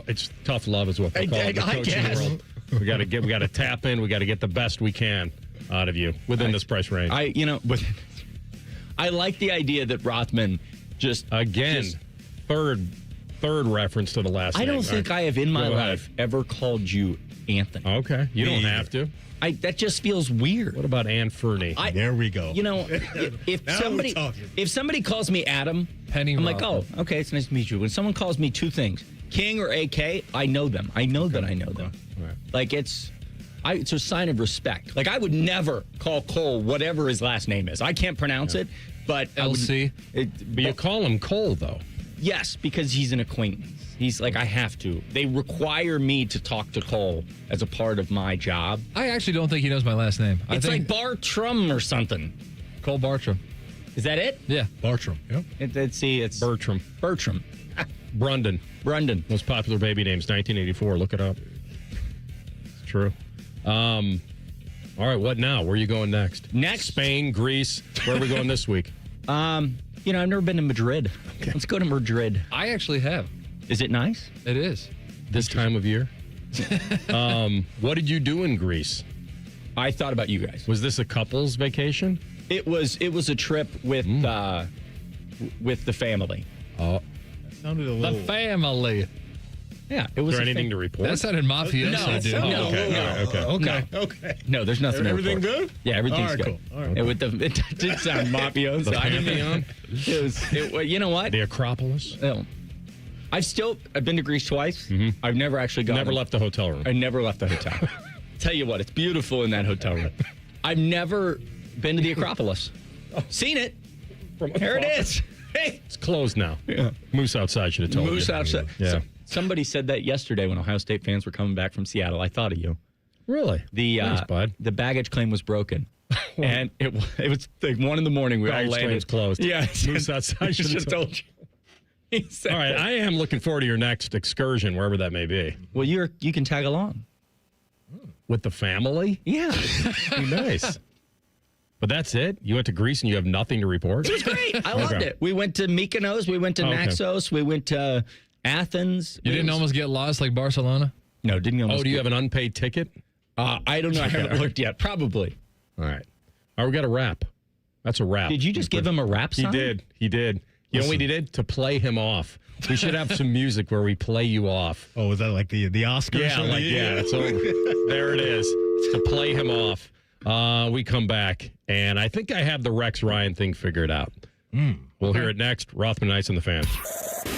it's tough love is what they call it in the coaching world. We got to tap in. We got to get the best we can out of you within this price range. I like the idea that Rothman third reference to the last name. I don't think I have in my life ever called you Anthony. Okay. You don't have to. That just feels weird. What about Ann Fernie? There we go. If somebody calls me Adam, I'm like, oh, okay, it's nice to meet you. When someone calls me two things, King or AK, I know them. I know that I know them. Right. Like it's a sign of respect. Like I would never call Cole whatever his last name is. I can't pronounce it, but LC. But you call him Cole though. Yes, because he's an acquaintance. He's like, I have to. They require me to talk to Cole as a part of my job. I actually don't think he knows my last name. It's like Bartram or something. Cole Bartram. Is that it? Yeah. Bartram. Yep. It's Bertram. Brundon. Most popular baby names, 1984. Look it up. It's true. All right, what now? Where are you going next? Next. Spain, Greece. Where are we going this week? I've never been to Madrid. Okay. Let's go to Madrid. I actually have. Is it nice? It is. This time of year? What did you do in Greece? I thought about you guys. Was this a couple's vacation? It was a trip with the family. Oh. That sounded a little... The family. Yeah. It was Is there anything to report? That sounded mafioso, dude. Okay. No, there's nothing. Everything good? Yeah, everything's good. Cool. All right. It did sound mafioso. You know what? The Acropolis? No. I've been to Greece twice. Mm-hmm. I've never actually gone. Never left the hotel room. I never left the hotel. Tell you what, it's beautiful in that hotel room. I've never been to the Acropolis. Seen it. Here it is. Hey. It's closed now. Yeah. Moose outside should have told you. Moose outside. Yeah. Somebody said that yesterday when Ohio State fans were coming back from Seattle. I thought of you. Really? Thanks, bud. The baggage claim was broken. And it was like 1 a.m. We all landed. Claim's closed. Yeah. Moose outside should have told you. All right, I am looking forward to your next excursion, wherever that may be. Well, you can tag along. With the family? Yeah. Be nice. But that's it? You went to Greece and you have nothing to report? It was great. I loved it. We went to Mykonos. We went to Naxos. We went to Athens. You didn't almost get lost like Barcelona? No, didn't almost. Oh, do you have an unpaid ticket? I don't know. I haven't looked yet. Probably. All right. All right, we got a wrap. That's a wrap. Did you just give him a rap sign? He did. You know what he did? To play him off. We should have some music where we play you off. Oh, is that like the Oscars? Yeah, So there it is. To play him off. We come back, and I think I have the Rex Ryan thing figured out. We'll hear it next. Rothman Ice and the Fan.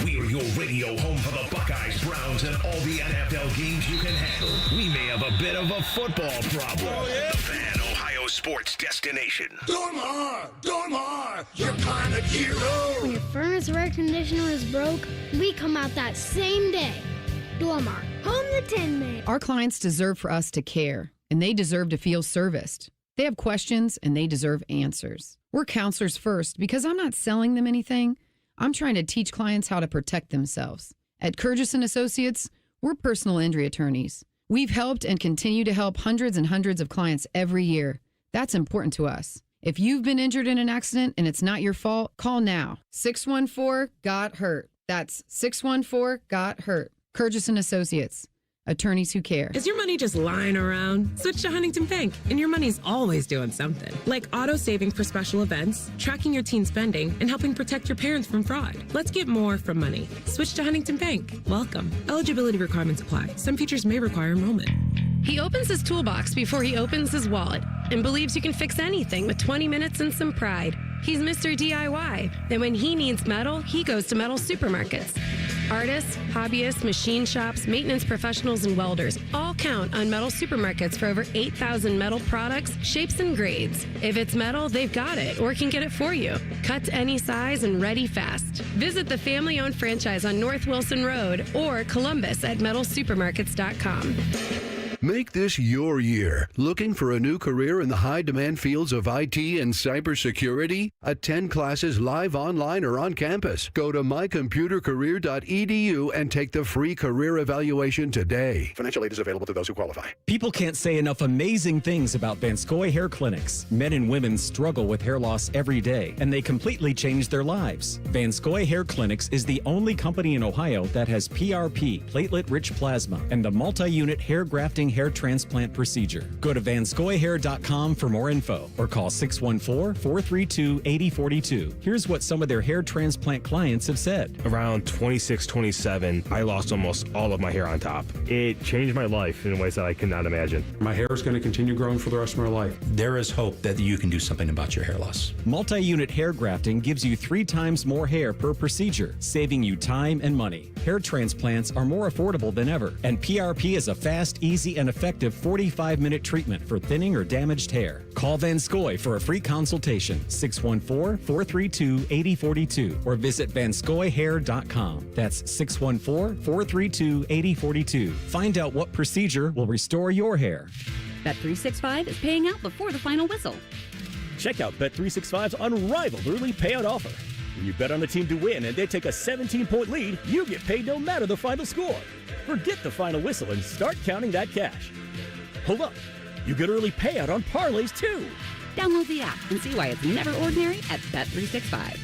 We are your radio home for the Buckeyes, Browns, and all the NFL games you can handle. We may have a bit of a football problem. Oh, yeah. The Fan, Ohio sports destination. Dormar, your kind of hero. When your furnace or air conditioner is broke, we come out that same day. Dormar, home the Tin Man. Our clients deserve for us to care, and they deserve to feel serviced. They have questions, and they deserve answers. We're counselors first because I'm not selling them anything. I'm trying to teach clients how to protect themselves. At Curtis & Associates, we're personal injury attorneys. We've helped and continue to help hundreds and hundreds of clients every year. That's important to us. If you've been injured in an accident and it's not your fault, call now. 614-GOT-HURT. That's 614-GOT-HURT. Curtis & Associates. Attorneys who care. Is your money just lying around? Switch to Huntington Bank, and your money's always doing something. Like auto saving for special events, tracking your teen spending, and helping protect your parents from fraud. Let's get more from money. Switch to Huntington Bank. Welcome. Eligibility requirements apply. Some features may require enrollment. He opens his toolbox before he opens his wallet and believes you can fix anything with 20 minutes and some pride. He's Mr. DIY. Then when he needs metal, he goes to metal supermarkets. Artists, hobbyists, machine shops, maintenance professionals, and welders all count on metal supermarkets for over 8,000 metal products, shapes, and grades. If it's metal, they've got it or can get it for you. Cut to any size and ready fast. Visit the family-owned franchise on North Wilson Road or Columbus at metalsupermarkets.com. Make this your year. Looking for a new career in the high-demand fields of IT and cybersecurity? Attend classes live, online, or on campus. Go to mycomputercareer.edu and take the free career evaluation today. Financial aid is available to those who qualify. People can't say enough amazing things about Vanscoy Hair Clinics. Men and women struggle with hair loss every day, and they completely change their lives. Vanscoy Hair Clinics is the only company in Ohio that has PRP, platelet-rich plasma, and the multi-unit hair grafting hair transplant procedure. Go to vanscoyhair.com for more info or call 614-432-8042. Here's what some of their hair transplant clients have said. Around 26, 27, I lost almost all of my hair on top. It changed my life in ways that I could not imagine. My hair is going to continue growing for the rest of my life. There is hope that you can do something about your hair loss. Multi-unit hair grafting gives you 3 times more hair per procedure, saving you time and money. Hair transplants are more affordable than ever, and PRP is a fast, easy, and effective 45-minute treatment for thinning or damaged hair. Call Vanscoy for a free consultation, 614-432-8042, or visit vanscoyhair.com. That's 614-432-8042. Find out what procedure will restore your hair. Bet365 is paying out before the final whistle. Check out Bet365's unrivaled early payout offer. When you bet on the team to win and they take a 17-point lead, you get paid no matter the final score. Forget the final whistle and start counting that cash. Hold up. You get early payout on parlays, too. Download the app and see why it's never ordinary at Bet365.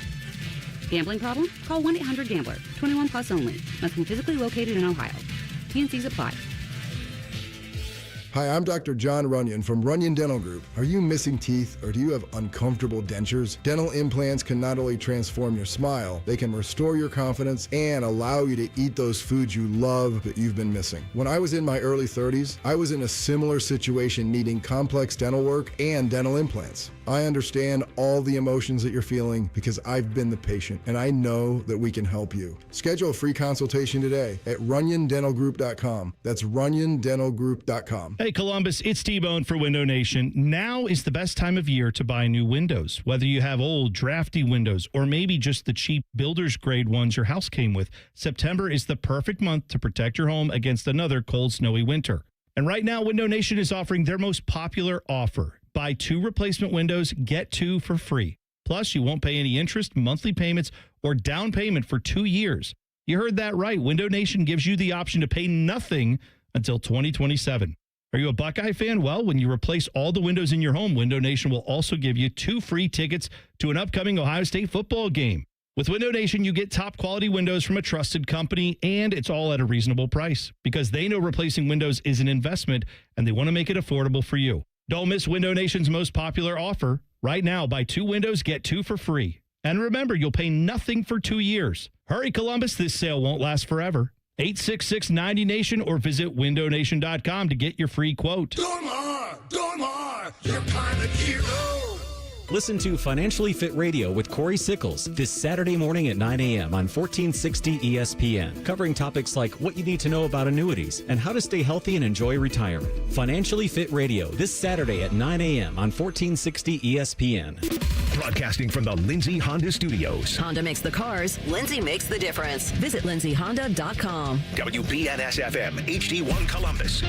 Gambling problem? Call 1-800-GAMBLER. 21 plus only. Must be physically located in Ohio. T&Cs apply. Hi, I'm Dr. John Runyon from Runyon Dental Group. Are you missing teeth or do you have uncomfortable dentures? Dental implants can not only transform your smile, they can restore your confidence and allow you to eat those foods you love that you've been missing. When I was in my early 30s, I was in a similar situation needing complex dental work and dental implants. I understand all the emotions that you're feeling because I've been the patient and I know that we can help you. Schedule a free consultation today at runyondentalgroup.com. That's runyondentalgroup.com. Hey, Columbus, it's T-Bone for Window Nation. Now is the best time of year to buy new windows. Whether you have old, drafty windows or maybe just the cheap builder's grade ones your house came with, September is the perfect month to protect your home against another cold, snowy winter. And right now, Window Nation is offering their most popular offer. Buy 2 replacement windows, get 2 for free. Plus, you won't pay any interest, monthly payments, or down payment for 2 years. You heard that right. Window Nation gives you the option to pay nothing until 2027. Are you a Buckeye fan? Well, when you replace all the windows in your home, Window Nation will also give you 2 free tickets to an upcoming Ohio State football game. With Window Nation, you get top quality windows from a trusted company, and it's all at a reasonable price because they know replacing windows is an investment, and they want to make it affordable for you. Don't miss Window Nation's most popular offer. Right now, buy 2 windows, get 2 for free. And remember, you'll pay nothing for 2 years. Hurry, Columbus, this sale won't last forever. 866-90-NATION or visit windownation.com to get your free quote. Dormar, you're kind of hero. Listen to Financially Fit Radio with Corey Sickles this Saturday morning at 9 a.m. on 1460 ESPN, covering topics like what you need to know about annuities and how to stay healthy and enjoy retirement. Financially Fit Radio this Saturday at 9 a.m. on 1460 ESPN. Broadcasting from the Lindsay Honda Studios. Honda makes the cars. Lindsay makes the difference. Visit lindsayhonda.com. WBNS-FM, HD1 Columbus.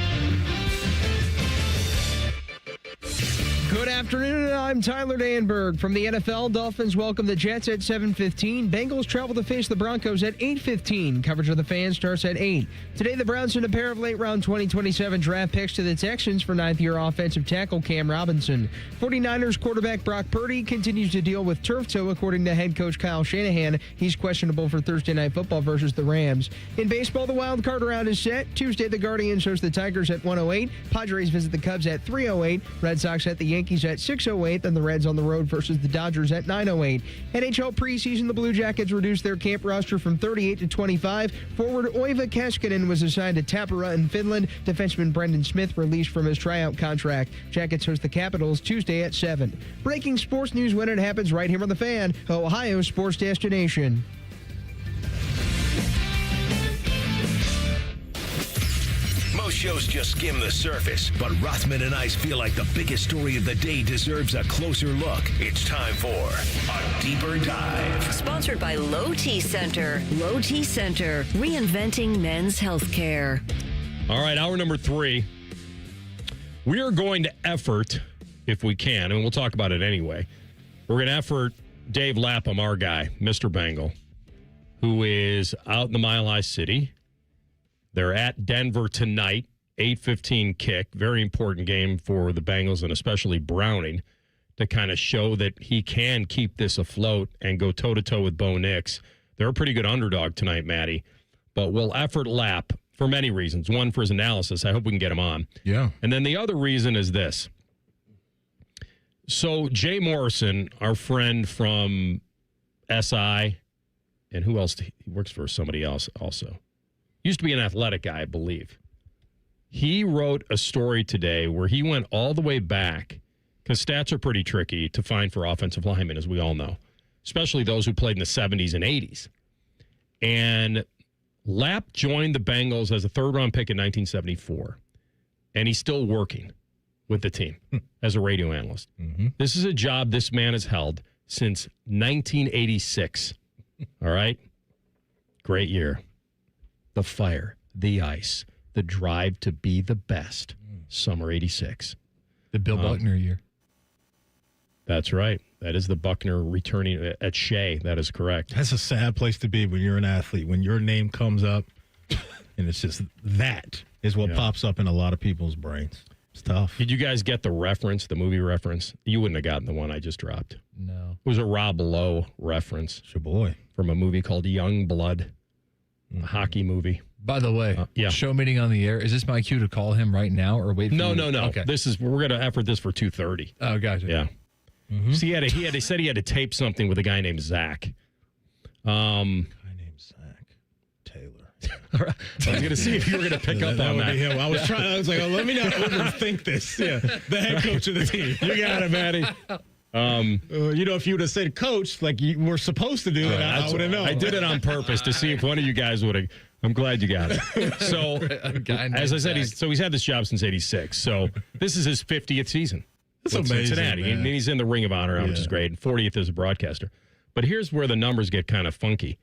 Good afternoon, I'm Tyler Danberg. From the NFL, Dolphins welcome the Jets at 7:15. Bengals travel to face the Broncos at 8:15. Coverage of the Fan starts at 8. Today, the Browns send a pair of late-round 2027 draft picks to the Texans for ninth-year offensive tackle Cam Robinson. 49ers quarterback Brock Purdy continues to deal with turf toe, according to head coach Kyle Shanahan. He's questionable for Thursday Night Football versus the Rams. In baseball, the wild card round is set. Tuesday, the Guardians host the Tigers at 1:08. Padres visit the Cubs at 3:08. Red Sox at the Yankees at 6:08. Then the Reds on the road versus the Dodgers at 9:08. NHL preseason, the Blue Jackets reduced their camp roster from 38 to 25. Forward Oiva Keskinen was assigned to Tappara in Finland. Defenseman Brendan Smith released from his tryout contract. Jackets host the Capitals Tuesday at 7. Breaking sports news when it happens right here on The Fan, Ohio's sports destination. Most shows just skim the surface, but Rothman and Ice feel like the biggest story of the day deserves a closer look. It's time for a deeper dive. Sponsored by Low T Center. Low T Center, reinventing men's healthcare. All right, hour number 3. We are going to effort, if we can, and we'll talk about it anyway. We're going to effort Dave Lapham, our guy, Mr. Bengal, who is out in the Mile High City. They're at Denver tonight, 8:15 kick. Very important game for the Bengals and especially Browning to kind of show that he can keep this afloat and go toe-to-toe with Bo Nix. They're a pretty good underdog tonight, Maddie, but we'll effort Lap for many reasons. One, for his analysis. I hope we can get him on. Yeah. And then the other reason is this. So Jay Morrison, our friend from SI, and who else? He works for somebody else also. Used to be an athletic guy, I believe. He wrote a story today where he went all the way back, because stats are pretty tricky to find for offensive linemen, as we all know, especially those who played in the 70s and 80s. And Lapp joined the Bengals as a third-round pick in 1974, and he's still working with the team as a radio analyst. Mm-hmm. This is a job this man has held since 1986. All right? Great year. The fire, the ice, the drive to be the best. Summer 86. The Bill Buckner year. That's right. That is the Buckner returning at Shea. That is correct. That's a sad place to be when you're an athlete. When your name comes up, and it's just that is what pops up in a lot of people's brains. It's tough. Did you guys get the reference, the movie reference? You wouldn't have gotten the one I just dropped. No. It was a Rob Lowe reference. It's your boy. From a movie called Young Blood. A hockey movie. By the way, show meeting on the air. Is this my cue to call him right now or wait for No. Okay. We're going to effort this for 2:30. Oh, gotcha. Yeah. Mm-hmm. See, he said he had to tape something with a guy named Zach. I was going to see if you were going to pick up on that. I was like, let me not overthink this. Yeah, the head coach of the team. You got it, Maddie. If you would have said coach like you were supposed to do it, I would have known. I did it on purpose to see if one of you guys would have. I'm glad you got it. So, as I said, he's had this job since '86. So this is his 50th season. That's with amazing, Cincinnati. man. And he's in the Ring of Honor, which is great. And 40th as a broadcaster. But here's where the numbers get kind of funky.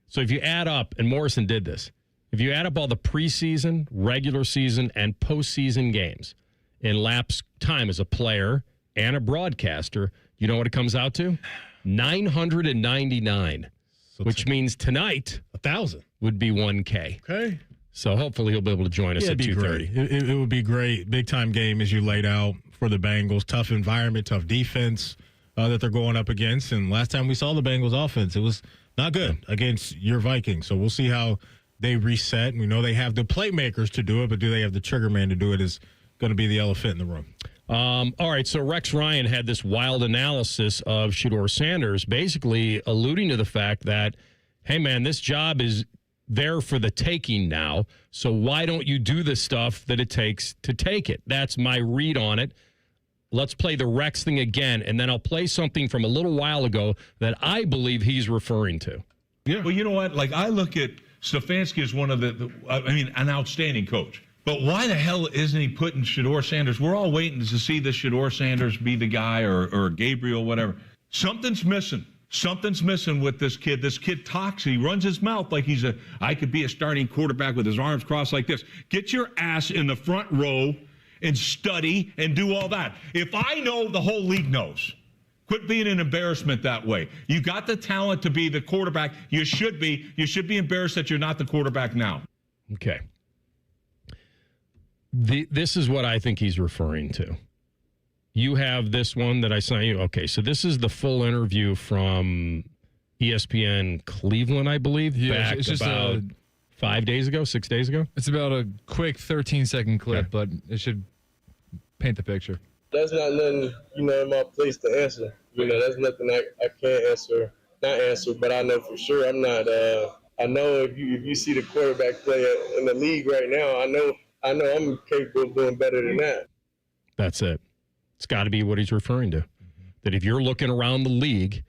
So if you add up, and Morrison did this, if you add up all the preseason, regular season, and postseason games in Lapp's time as a player and a broadcaster, you know what it comes out to? 999, which means tonight 1,000 would be 1K. Okay. So hopefully he'll be able to join us at 2:30. It would be great. Big time game as you laid out for the Bengals. Tough environment, tough defense that they're going up against. And last time we saw the Bengals offense, it was not good against your Vikings. So we'll see how they reset. We know they have the playmakers to do it, but do they have the trigger man to do it is going to be the elephant in the room. All right, so Rex Ryan had this wild analysis of Shedeur Sanders, basically alluding to the fact that, hey, man, this job is there for the taking now, so why don't you do the stuff that it takes to take it? That's my read on it. Let's play the Rex thing again, and then I'll play something from a little while ago that I believe he's referring to. Yeah. Well, you know what? Like, I look at Stefanski as one of an outstanding coach. But why the hell isn't he putting Shedeur Sanders? We're all waiting to see the Shedeur Sanders be the guy or Gabriel, whatever. Something's missing. Something's missing with this kid. This kid talks. He runs his mouth like I could be a starting quarterback with his arms crossed like this. Get your ass in the front row and study and do all that. If I know, the whole league knows. Quit being an embarrassment that way. You got the talent to be the quarterback. You should be. You should be embarrassed that you're not the quarterback now. Okay. This is what I think he's referring to. You have this one that I sent you. Okay, so this is the full interview from ESPN Cleveland, I believe. Yeah, back it's just about 5 days ago, 6 days ago. It's about a quick 13-second clip, but it should paint the picture. That's not nothing, in my place to answer. That's nothing I can't answer. Not answer, but I know for sure I'm not. I know if you see the quarterback play in the league right now, I know I'm capable of doing better than that. That's it. It's got to be what he's referring to. That if you're looking around the league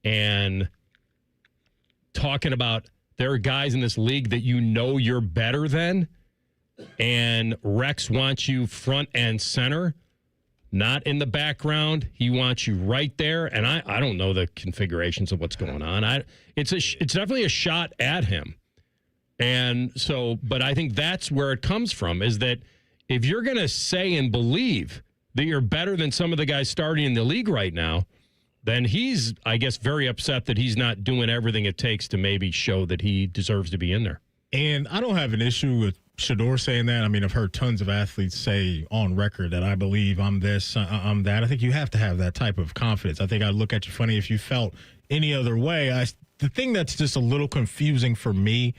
and talking about there are guys in this league that you're better than, and Rex wants you front and center, not in the background. He wants you right there. And I don't know the configurations of what's going on. It's definitely a shot at him. And so, but I think that's where it comes from, is that if you're going to say and believe that you're better than some of the guys starting in the league right now, then he's, I guess, very upset that he's not doing everything it takes to maybe show that he deserves to be in there. And I don't have an issue with Shedeur saying that. I mean, I've heard tons of athletes say on record that I believe I'm this, I'm that. I think you have to have that type of confidence. I think I'd look at you funny if you felt any other way. The thing that's just a little confusing for me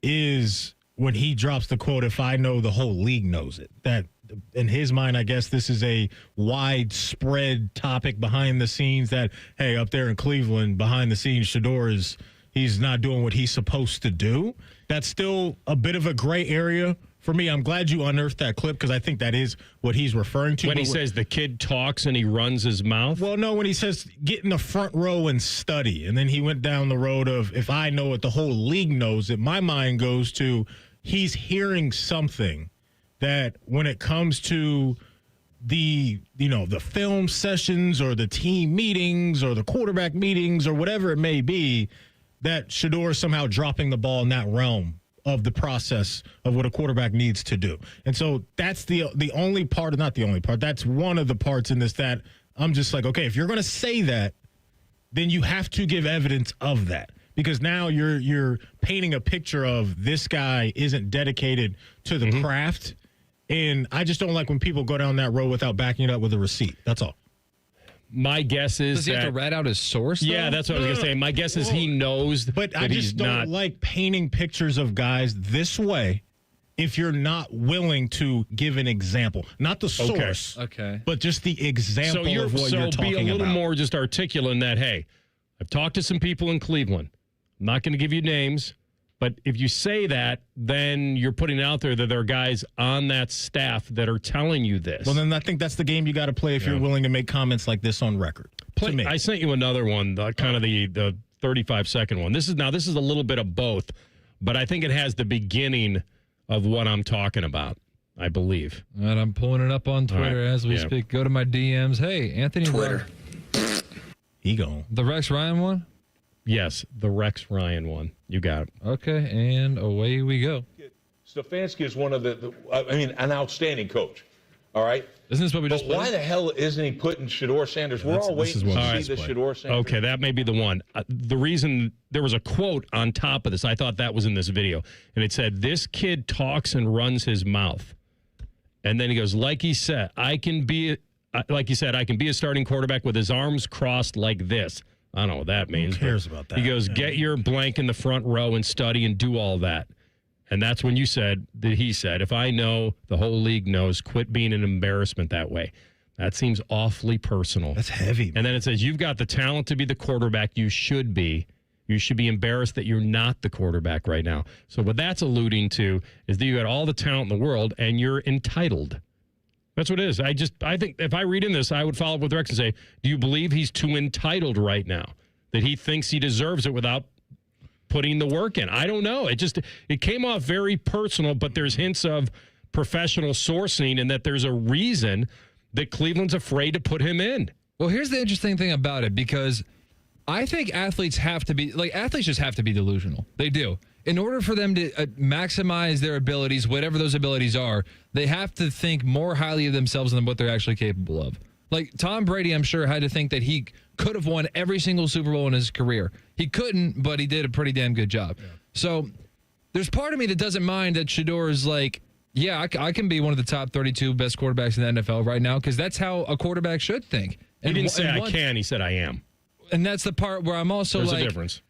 is when he drops the quote, if I know, the whole league knows it. That in his mind, I guess this is a widespread topic behind the scenes that, hey, up there in Cleveland, behind the scenes, Shedeur he's not doing what he's supposed to do. That's still a bit of a gray area for me. I'm glad you unearthed that clip because I think that is what he's referring to. When he says the kid talks and he runs his mouth? Well, no, when he says get in the front row and study. And then he went down the road of if I know it, the whole league knows it. My mind goes to he's hearing something that when it comes to the film sessions or the team meetings or the quarterback meetings or whatever it may be, that Shedeur is somehow dropping the ball in that realm of the process of what a quarterback needs to do. And so that's the only part, not the only part, that's one of the parts in this that I'm just like, okay, if you're going to say that, then you have to give evidence of that. Because now you're painting a picture of this guy isn't dedicated to the craft. And I just don't like when people go down that road without backing it up with a receipt. That's all. My guess is does he have to rat out his source? Yeah, that's what I was going to say. My guess is he knows but that I just don't like painting pictures of guys this way if you're not willing to give an example. Not the source, okay. But just the example of what you're talking about. So be a little more just articulate in that, hey, I've talked to some people in Cleveland. I'm not going to give you names, but if you say that, then you're putting out there that there are guys on that staff that are telling you this. Well, then I think that's the game you got to play if you're willing to make comments like this on record. I sent you another one, kind of the 35-second one. This is a little bit of both, but I think it has the beginning of what I'm talking about, I believe. And I'm pulling it up on Twitter as we speak. Go to my DMs. Hey, Anthony. Twitter. He gone. The Rex Ryan one? Yes, the Rex Ryan one. You got it. Okay, and away we go. Stefanski is one of an outstanding coach. All right? Isn't this what we just played? Why the hell isn't he putting Shedeur Sanders? We're all waiting to see the Shedeur Sanders. Okay, that may be the one. The reason there was a quote on top of this, I thought that was in this video, and it said, this kid talks and runs his mouth. And then he goes, like he said, I can be a starting quarterback with his arms crossed like this. I don't know what that means. Who cares about that? He goes, get your blank in the front row and study and do all that. And that's when he said, if I know, the whole league knows, quit being an embarrassment that way. That seems awfully personal. That's heavy, man. And then it says, you've got the talent to be the quarterback you should be. You should be embarrassed that you're not the quarterback right now. So what that's alluding to is that you got all the talent in the world and you're entitled. That's what it is. I think if I read in this, I would follow up with Rex and say, do you believe he's too entitled right now? That he thinks he deserves it without putting the work in? I don't know. It came off very personal, but there's hints of professional sourcing and that there's a reason that Cleveland's afraid to put him in. Well, here's the interesting thing about it, because I think athletes just have to be delusional. They do. in order for them to maximize their abilities, whatever those abilities are, they have to think more highly of themselves than what they're actually capable of. Like Tom Brady, I'm sure, had to think that he could have won every single Super Bowl in his career. He couldn't, but he did a pretty damn good job. Yeah. So there's part of me that doesn't mind that Shedeur is like, yeah, I can be one of the top 32 best quarterbacks in the NFL right now, because that's how a quarterback should think. He didn't say I can. He said I am. And that's the part where I'm also There's like, a difference.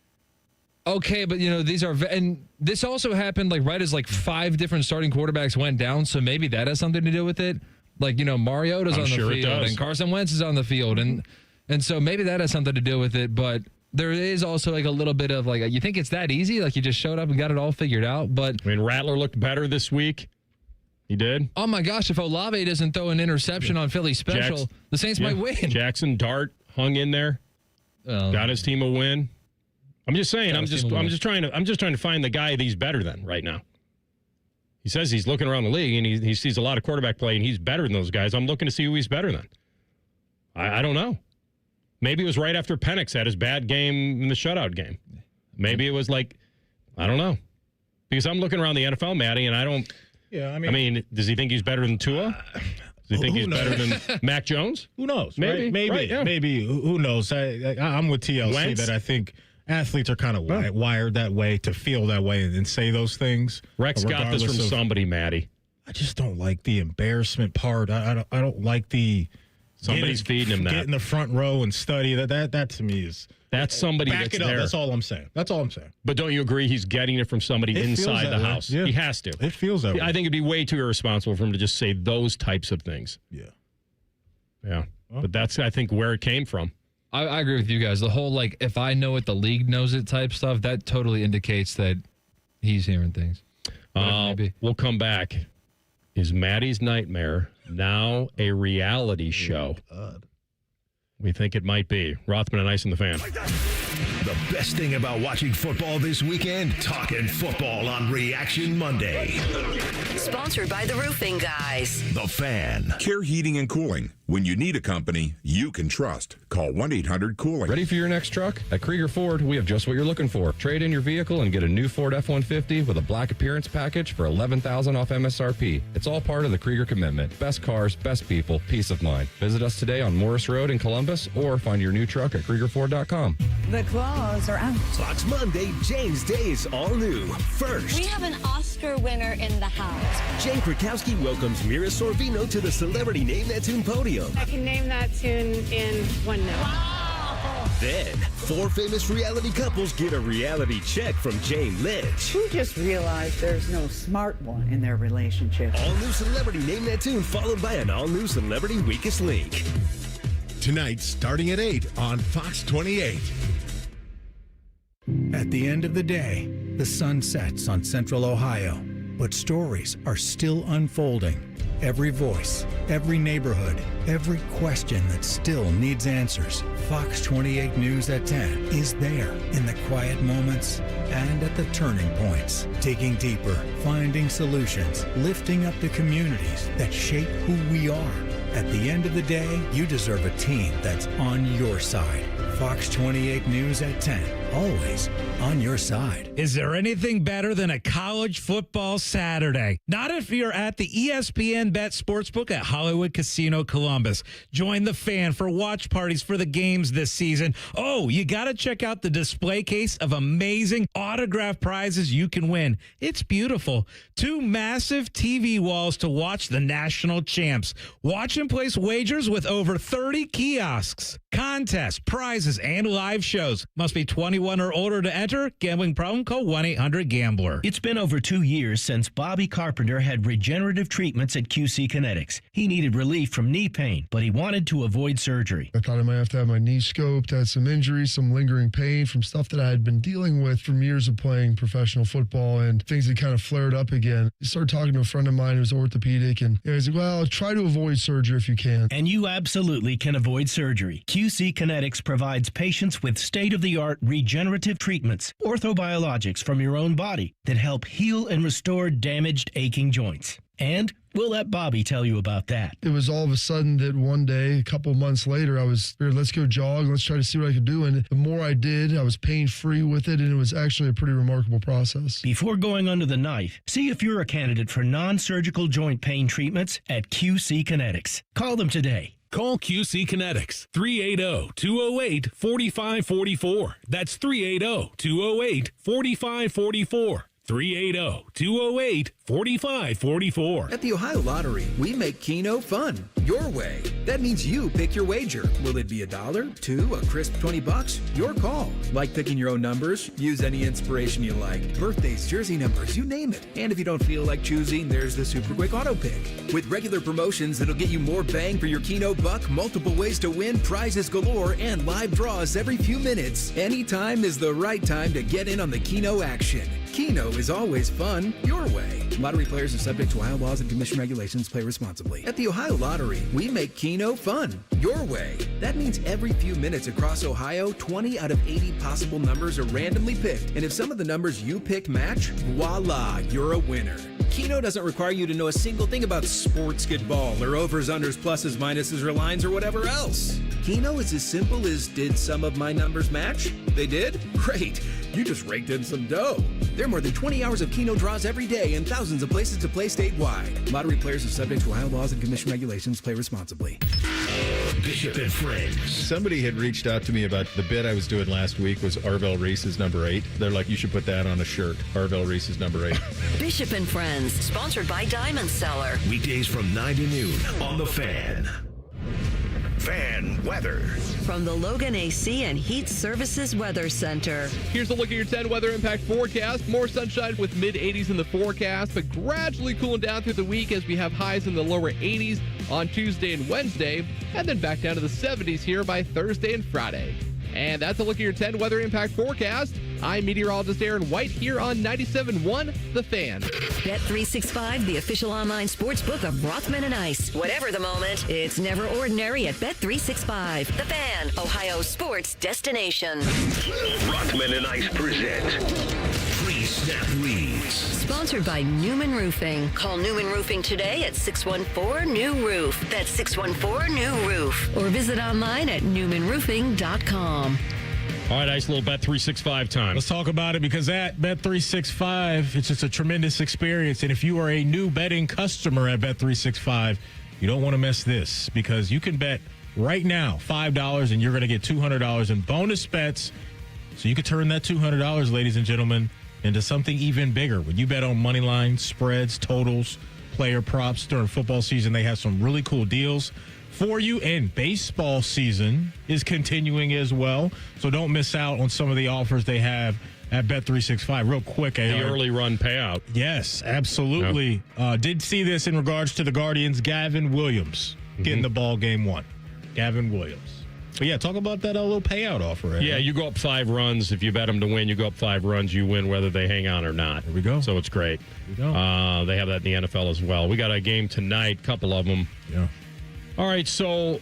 Okay, but these are, and this also happened right as 5 different starting quarterbacks went down, so maybe that has something to do with it. Mariota's on the field and Carson Wentz is on the field, and so maybe that has something to do with it. But there is also a little bit of you think it's that easy, you just showed up and got it all figured out. But I mean, Rattler looked better this week. He did. Oh my gosh! If Olave doesn't throw an interception on Philly special, the Saints might win. Jackson Dart hung in there, got his team a win. I'm just saying. I'm just trying to find the guy that he's better than right now. He says he's looking around the league and he sees a lot of quarterback play and he's better than those guys. I'm looking to see who he's better than. I don't know. Maybe it was right after Penix had his bad game in the shutout game. Maybe it was I don't know. Because I'm looking around the NFL, Matty, and I don't. Yeah, I mean, does he think he's better than Tua? Does he think he's better than Mac Jones? Who knows? Maybe. Right? Maybe. Right, yeah. Maybe. Who knows? I'm with TLC Wentz? that I think athletes are kind of wired that way to feel that way and say those things. Rex got this from somebody, Matty. I just don't like the embarrassment part. I don't like the somebody's feeding him that. Get in the front row and study. That to me is that's somebody back that's it up. there. That's all I'm saying. But don't you agree he's getting it from somebody inside the house? Yeah. He has to. It feels that way. I think it'd be way too irresponsible for him to just say those types of things. Yeah. Yeah. But that's, I think, where it came from. I agree with you guys. The whole if I know it, the league knows it type stuff, that totally indicates that he's hearing things. We'll come back. Is Maddie's Nightmare now a reality show? We think it might be. Rothman and Ice and the Fan. The best thing about watching football this weekend, talking football on Reaction Monday. Sponsored by the Roofing Guys. The Fan. Care Heating and Cooling. When you need a company you can trust, call 1-800-COOLING. Ready for your next truck? At Krieger Ford, we have just what you're looking for. Trade in your vehicle and get a new Ford F-150 with a black appearance package for $11,000 off MSRP. It's all part of the Krieger commitment. Best cars, best people, peace of mind. Visit us today on Morris Road in Columbus or find your new truck at KriegerFord.com. The claws are out. Fox Monday, James Day is all new. First, we have an Oscar winner in the house. Jane Krakowski welcomes Mira Sorvino to the Celebrity Name That Tune podium. I can name that tune in one note. Wow. Then, 4 famous reality couples get a reality check from Jane Lynch. Who just realized there's no smart one in their relationship? All new Celebrity Name That Tune, followed by an all-new Celebrity Weakest Link. Tonight, starting at 8 on Fox 28. At the end of the day, the sun sets on Central Ohio, but stories are still unfolding. Every voice, every neighborhood, every question that still needs answers. Fox 28 News at 10 is there in the quiet moments and at the turning points, digging deeper, finding solutions, lifting up the communities that shape who we are. At the end of the day, you deserve a team that's on your side. Fox 28 News at 10, always on your side. Is there anything better than a college football Saturday? Not if you're at the ESPN Bet Sportsbook at Hollywood Casino Columbus. Join the Fan for watch parties for the games this season. Oh, you got to check out the display case of amazing autographed prizes you can win. It's beautiful. 2 massive TV walls to watch the national champs. Watch and place wagers with over 30 kiosks, contests, prizes, and live shows. Must be 21 or older to enter. Gambling problem? Call 1-800-GAMBLER. It's been over 2 years since Bobby Carpenter had regenerative treatments at QC Kinetics. He needed relief from knee pain, but he wanted to avoid surgery. I thought I might have to have my knee scoped. I had some injuries, some lingering pain from stuff that I had been dealing with from years of playing professional football, and things had kind of flared up again. I started talking to a friend of mine who's orthopedic, and he's like, well, try to avoid surgery if you can. And you absolutely can avoid surgery. QC Kinetics provides patients with state-of-the-art regenerative regenerative treatments, orthobiologics from your own body that help heal and restore damaged, aching joints. And we'll let Bobby tell you about that. It was all of a sudden that one day, a couple months later, I was here, let's go jog, let's try to see what I could do. And the more I did, I was pain-free with it, and it was actually a pretty remarkable process. Before going under the knife, see if you're a candidate for non-surgical joint pain treatments at QC Kinetics. Call them today. Call QC Kinetics, 380-208-4544. That's 380-208-4544. 380-208-4544. At the Ohio Lottery, we make Keno fun. Your way. That means you pick your wager. Will it be $1, $2, a crisp $20? Your call. Like picking your own numbers? Use any inspiration you like. Birthdays, jersey numbers, you name it. And if you don't feel like choosing, there's the Super Quick Auto Pick. With regular promotions that'll get you more bang for your Keno buck, multiple ways to win, prizes galore, and live draws every few minutes. Anytime is the right time to get in on the Keno action. Keno is always fun, your way. Lottery players are subject to Ohio laws and commission regulations. Play responsibly. At the Ohio Lottery, we make Keno fun, your way. That means every few minutes across Ohio, 20 out of 80 possible numbers are randomly picked. And if some of the numbers you pick match, voila, you're a winner. Keno doesn't require you to know a single thing about sports ball or overs, unders, pluses, minuses, or lines, or whatever else. Keno is as simple as, did some of my numbers match? They did? Great. You just raked in some dough. There are more than 20 hours of Keno draws every day and thousands of places to play statewide. Lottery players are subject to Ohio laws and commission regulations. Play responsibly. Bishop and Friends. Somebody had reached out to me about the bit I was doing last week was Arvell Reese's number 8. They're like, you should put that on a shirt. Arvell Reese's number 8. Bishop and Friends, sponsored by Diamond Cellar. Weekdays from 9 to noon on The Fan. Fan weather. From the Logan AC and Heat Services Weather Center. Here's a look at your 10 weather impact forecast. More sunshine with mid-80s in the forecast, but gradually cooling down through the week as we have highs in the lower 80s on Tuesday and Wednesday, and then back down to the 70s here by Thursday and Friday. And that's a look at your 10 weather impact forecast. I'm meteorologist Aaron White here on 97.1 The Fan. Bet365, the official online sports book of Rothman Ice. Whatever the moment, it's never ordinary at Bet365. The Fan, Ohio's sports destination. Rothman Ice present Free Snap Leads. Sponsored by Newman Roofing. Call Newman Roofing today at 614-NEW-ROOF. That's 614-NEW-ROOF. Or visit online at newmanroofing.com. All right, nice little Bet365 time. Let's talk about it because at Bet365, it's just a tremendous experience. And if you are a new betting customer at Bet365, you don't want to miss this because you can bet right now $5 and you're going to get $200 in bonus bets. So you can turn that $200, ladies and gentlemen, into something even bigger. When you bet on money lines, spreads, totals, player props during football season, they have some really cool deals for you, and baseball season is continuing as well. So don't miss out on some of the offers they have at Bet365. Real quick, the early run payout. Yes, absolutely. Yep. Did see this in regards to the Guardians. Gavin Williams getting the ball game 1. Gavin Williams. But yeah, talk about that little payout offer. Right? Yeah, you go up 5 runs. If you bet them to win, you go up 5 runs. You win whether they hang on or not. There we go. So it's great. There we go. They have that in the NFL as well. We got a game tonight, couple of them. Yeah. All right, so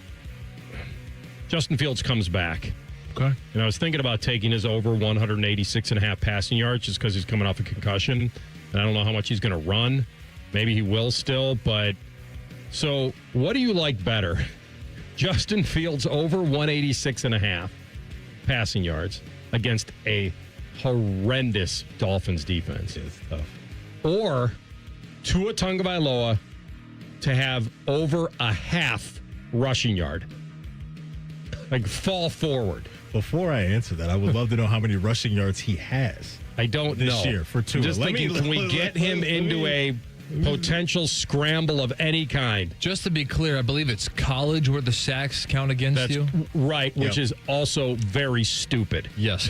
Justin Fields comes back. Okay. And I was thinking about taking his over 186.5 passing yards just because he's coming off a concussion. And I don't know how much he's going to run. Maybe he will still. But so what do you like better? Justin Fields over 186.5 passing yards against a horrendous Dolphins defense. It's tough. Or Tua Tagovailoa to have over a half rushing yard. Like fall forward. Before I answer that, I would love to know how many rushing yards he has. I don't know. This year for Tua. I'm just thinking, can we get him into a potential scramble of any kind? Just to be clear, I believe it's college where the sacks count against you. Right, which is also very stupid. Yes.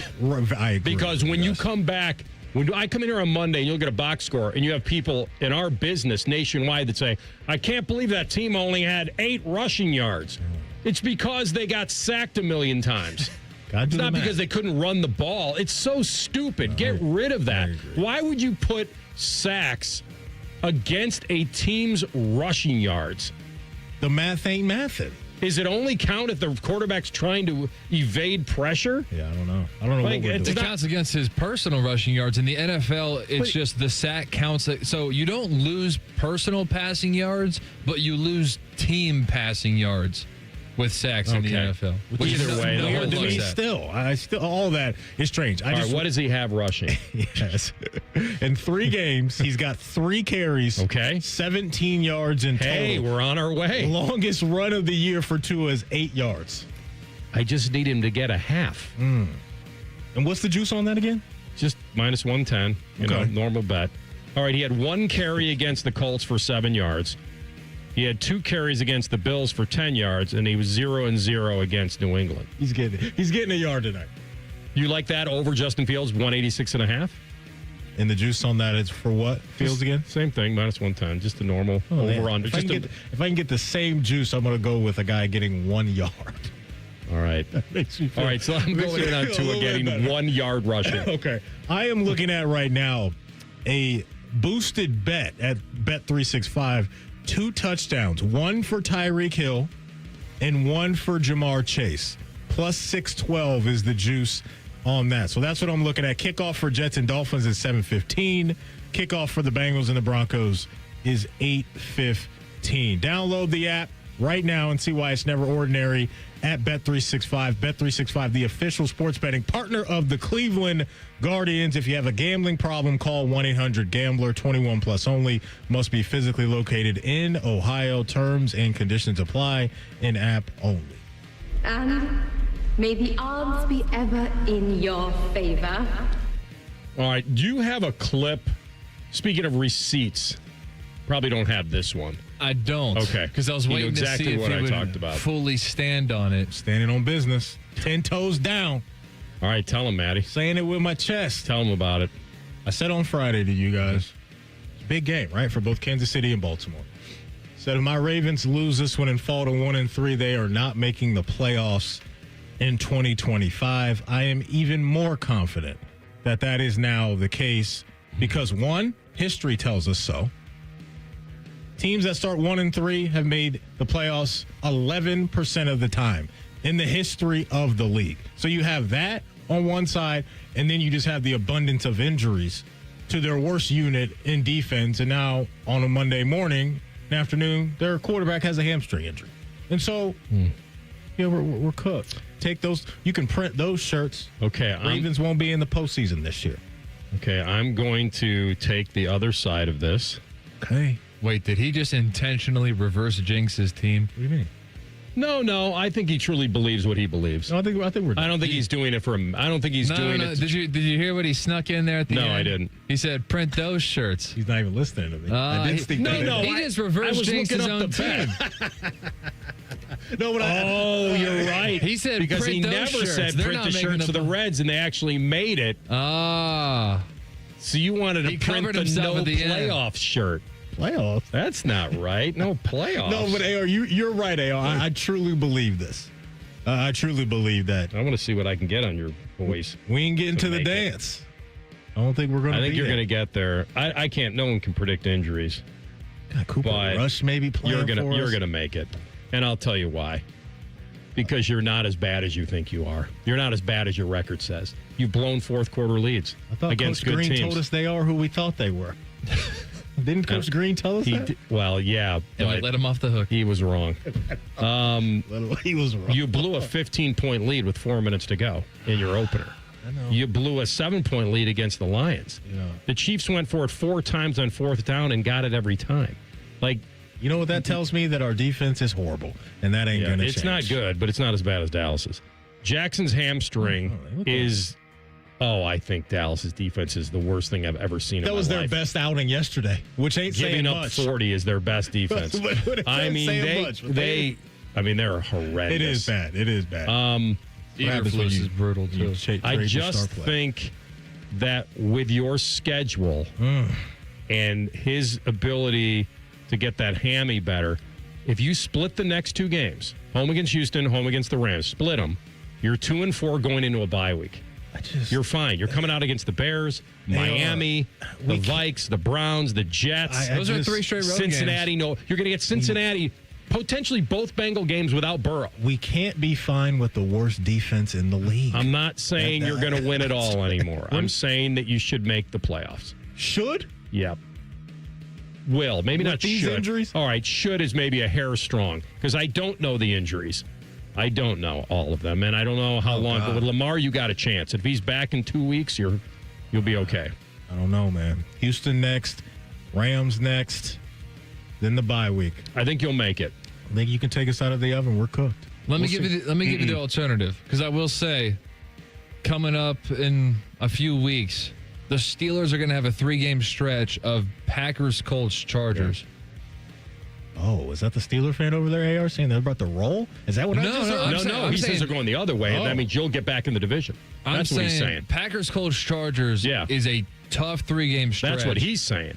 I agree. Because when you come back, when I come in here on Monday and you'll get a box score and you have people in our business nationwide that say, I can't believe that team only had 8 rushing yards. It's because they got sacked a million times. It's not because they couldn't run the ball. It's so stupid. Get rid of that. Why would you put sacks against a team's rushing yards? The math ain't mathin'. Is it only count if the quarterback's trying to evade pressure? Yeah, I don't know. I don't know Like, what we're it's doing. It counts against his personal rushing yards. In the NFL, it's just the sack counts. So you don't lose personal passing yards, but you lose team passing yards with sacks in the NFL. Either way, the whole To me, thing. all that is strange. All right, what does he have rushing? Yes. In 3 games, he's got 3 carries. Okay. 17 yards in total. Hey, we're on our way. Longest run of the year for Tua is 8 yards. I just need him to get a half. And what's the juice on that again? Just minus 110. You know, normal bet. All right, he had 1 carry against the Colts for 7 yards. He had 2 carries against the Bills for 10 yards, and he was 0-0 against New England. He's getting a yard tonight. You like that over Justin Fields, 186.5? And the juice on that is for what? Fields again? Same thing, minus 110. Just a normal over on. If I can get the same juice, I'm going to go with a guy getting 1 yard. All right. Makes me feel, All right, so I'm going in on Tua getting 1 yard rushing. Okay. I am looking at right now a boosted bet at Bet365. 2 touchdowns, 1 for Tyreek Hill and 1 for Jamar Chase. Plus 612 is the juice on that. So that's what I'm looking at. Kickoff for Jets and Dolphins is 7:15. Kickoff for the Bengals and the Broncos is 8:15. Download the app right now and see why it's never ordinary at Bet365. Bet365, the official sports betting partner of the Cleveland Guardians. If you have a gambling problem, call 1-800-GAMBLER. 21 plus only. Must be physically located in Ohio. Terms and conditions apply. In app only. And may the odds be ever in your favor. All right, do you have a clip? Speaking of receipts, probably don't have this one. I don't. Okay. Because I was waiting exactly to see if what he I would talked about. fully stand on it. Standing on business. 10 toes down. All right, tell him, Maddie. Saying it with my chest. Tell him about it. I said on Friday to you guys, it's a big game, right, for both Kansas City and Baltimore. Said if my Ravens lose this one and fall to 1-3, they are not making the playoffs in 2025. I am even more confident that that is now the case because, one, history tells us so. Teams that start 1-3 have made the playoffs 11% of the time in the history of the league. So you have that on one side, and then you just have the abundance of injuries to their worst unit in defense. And now on a Monday morning and afternoon, their quarterback has a hamstring injury. And so, yeah, we're cooked. Take those. You can print those shirts. Okay. Ravens won't be in the postseason this year. Okay, I'm going to take the other side of this. Okay. Wait, did he just intentionally reverse jinx his team? What do you mean? No. I think he truly believes what he believes. No, I think we're. I don't think he's doing it for him. I don't think he's doing it. Did you hear what he snuck in there at the end? No, I didn't. He said, "Print those shirts." He's not even listening to me. I did think that. He just reverse jinxed his own team. No, but you're right. He said because print he those never shirts. said They're print not the making shirts for the Reds, and they actually made it. Ah. So you wanted to He print covered the himself no at the end. playoff shirt. Playoffs? That's not right. No playoffs. No, but AR, you're right, AR. I truly believe this. I truly believe that. I want to see what I can get on your voice. We ain't getting to the make it. dance. I don't think we're going to. I think you're going to get there. I can't. No one can predict injuries. Cooper but Rush maybe playing you're gonna make it, and I'll tell you why. Because you're not as bad as you think you are. You're not as bad as your record says. You've blown fourth quarter leads against Coach good Green teams. told us they are who we thought they were. Didn't Coach Green tell us that? Well, yeah. And we let him off the hook. He was wrong. He was wrong. You blew a 15-point lead with 4 minutes to go in your opener. I know. You blew a 7-point lead against the Lions. Yeah. The Chiefs went for it 4 times on fourth down and got it every time. Like, you know what that tells me? That our defense is horrible, and that ain't going to change. It's not good, but it's not as bad as Dallas's. Jackson's hamstring is... Oh, I think Dallas's defense is the worst thing I've ever seen in my life. That was their best outing yesterday, which ain't Giving saying up much. 40 is their best defense. But I mean, they're horrendous. It is bad. It is bad. Eberflus is brutal, too. I just think that with your schedule and his ability to get that hammy better, if you split the next 2 games, home against Houston, home against the Rams, split them, you're 2-4 going into a bye week. You're fine. You're coming out against the Bears, Miami, the Vikes, the Browns, the Jets. Those are 3 straight road Cincinnati. games. No, you're going to get Cincinnati potentially both Bengal games without Burrow. We can't be fine with the worst defense in the league. I'm not saying you're going to win it all anymore. I'm saying that you should make the playoffs. Should? Yep. Will. Maybe With not these should. injuries? All right, should is maybe a hair strong because I don't know the injuries. I don't know all of them, and I don't know how long. But with Lamar, you got a chance. If he's back in 2 weeks, you'll be okay. I don't know, man. Houston next, Rams next, then the bye week. I think you'll make it. I think you can take us out of the oven. We're cooked. Let me give you the alternative, because I will say, coming up in a few weeks, the Steelers are going to have a 3-game stretch of Packers, Colts, Chargers. Oh, is that the Steeler fan over there, AR, saying they're about to roll? Is that what I just heard? No. He says they're going the other way, and that means you'll get back in the division. That's what he's saying. Packers, Colts, Chargers is a tough 3-game stretch. That's what he's saying.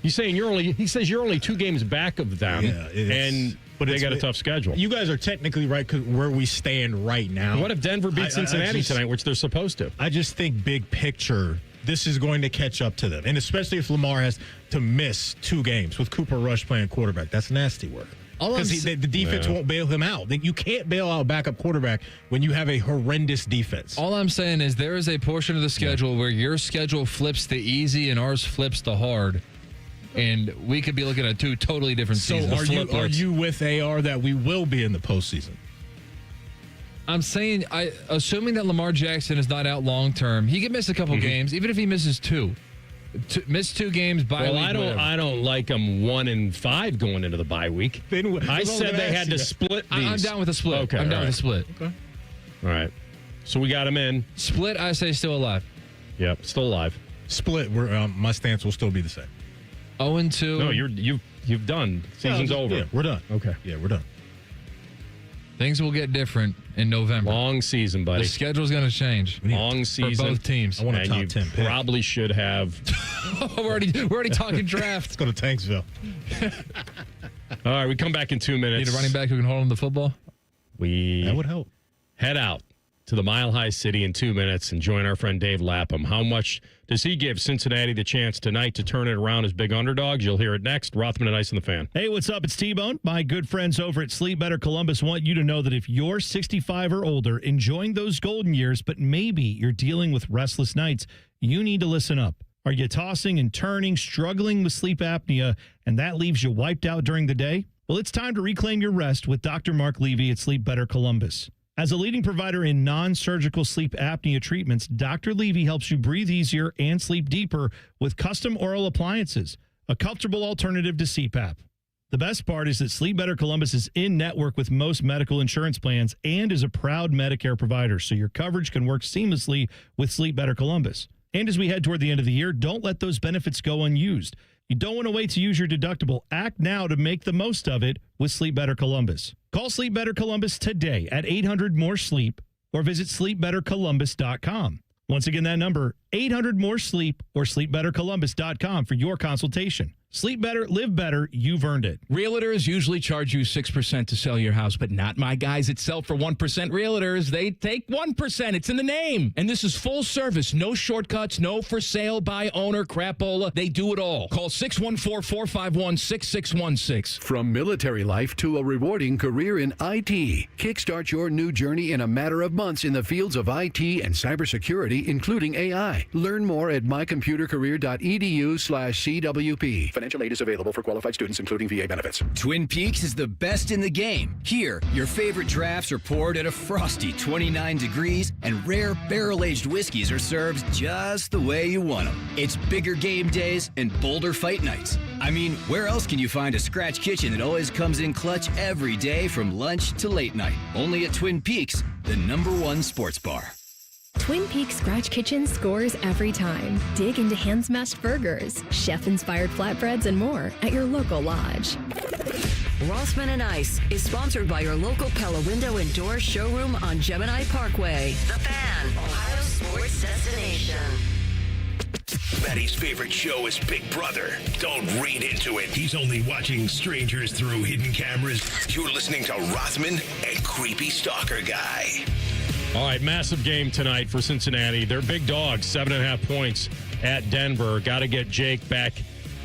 He's saying he says you're only 2 games back of them, but they got a tough schedule. You guys are technically right where we stand right now. What if Denver beats Cincinnati tonight, which they're supposed to? I just think big picture, this is going to catch up to them. And especially if Lamar has to miss 2 games with Cooper Rush playing quarterback. That's nasty work. Because the defense won't bail him out. You can't bail out a backup quarterback when you have a horrendous defense. All I'm saying is there is a portion of the schedule where your schedule flips to easy and ours flips to hard. And we could be looking at 2 totally different seasons. So are you with AR that we will be in the postseason? I'm saying, assuming that Lamar Jackson is not out long term, he could miss a couple games, even if he misses 2. Miss 2 games by week. I don't like them 1-5 going into the bye week. I said they had to split these. I'm down with a split. Okay, I'm down with a split. Okay. All right. So we got them in. Split, I say still alive. Yep, still alive. Split, my stance will still be the same. 0-2. No, you've done. Season's over. Yeah, we're done. Okay. Yeah, we're done. Things will get different in November. Long season, buddy. The schedule's going to change. Long season for both teams. I want a top 10 pick. Probably should have. we're already talking draft. Let's go to Tanksville. All right, we come back in 2 minutes. Need a running back who can hold on the football? That would help. Head out to the Mile High City in 2 minutes and join our friend Dave Lapham. How much does he give Cincinnati the chance tonight to turn it around as big underdogs? You'll hear it next. Rothman and Ice on the Fan. Hey, what's up? It's T-Bone. My good friends over at Sleep Better Columbus want you to know that if you're 65 or older, enjoying those golden years, but maybe you're dealing with restless nights, you need to listen up. Are you tossing and turning, struggling with sleep apnea, and that leaves you wiped out during the day? Well, it's time to reclaim your rest with Dr. Mark Levy at Sleep Better Columbus. As a leading provider in non-surgical sleep apnea treatments, Dr. Levy helps you breathe easier and sleep deeper with custom oral appliances, a comfortable alternative to CPAP. The best part is that Sleep Better Columbus is in network with most medical insurance plans and is a proud Medicare provider, so your coverage can work seamlessly with Sleep Better Columbus. And as we head toward the end of the year, don't let those benefits go unused. You don't want to wait to use your deductible. Act now to make the most of it with Sleep Better Columbus. Call Sleep Better Columbus today at 800-MORE-SLEEP or visit sleepbettercolumbus.com. Once again, that number, 800-MORE-SLEEP or sleepbettercolumbus.com for your consultation. Sleep better, live better. You've earned it. Realtors usually charge you 6% to sell your house, but not my guys at Sell for 1% Realtors. They take 1%. It's in the name. And this is full service. No shortcuts, no for sale by owner crapola. They do it all. Call 614-451-6616. From military life to a rewarding career in IT. Kickstart your new journey in a matter of months in the fields of IT and cybersecurity, including AI. Learn more at mycomputercareer.edu/CWP. Financial aid is available for qualified students, including VA benefits. Twin Peaks is the best in the game. Here, your favorite drafts are poured at a frosty 29 degrees, and rare barrel-aged whiskeys are served just the way you want them. It's bigger game days and bolder fight nights. I mean, where else can you find a scratch kitchen that always comes in clutch every day from lunch to late night? Only at Twin Peaks, the #1 sports bar. Twin Peaks Scratch Kitchen scores every time. Dig into hand-smashed burgers, chef-inspired flatbreads, and more at your local lodge. Rothman and Ice is sponsored by your local Pella Window and Door showroom on Gemini Parkway. The Fan, Ohio's sports destination. Maddie's favorite show is Big Brother. Don't read into it. He's only watching strangers through hidden cameras. You're listening to Rothman and Creepy Stalker Guy. All right, massive game tonight for Cincinnati. They're big dogs, 7.5 points at Denver. Got to get Jake back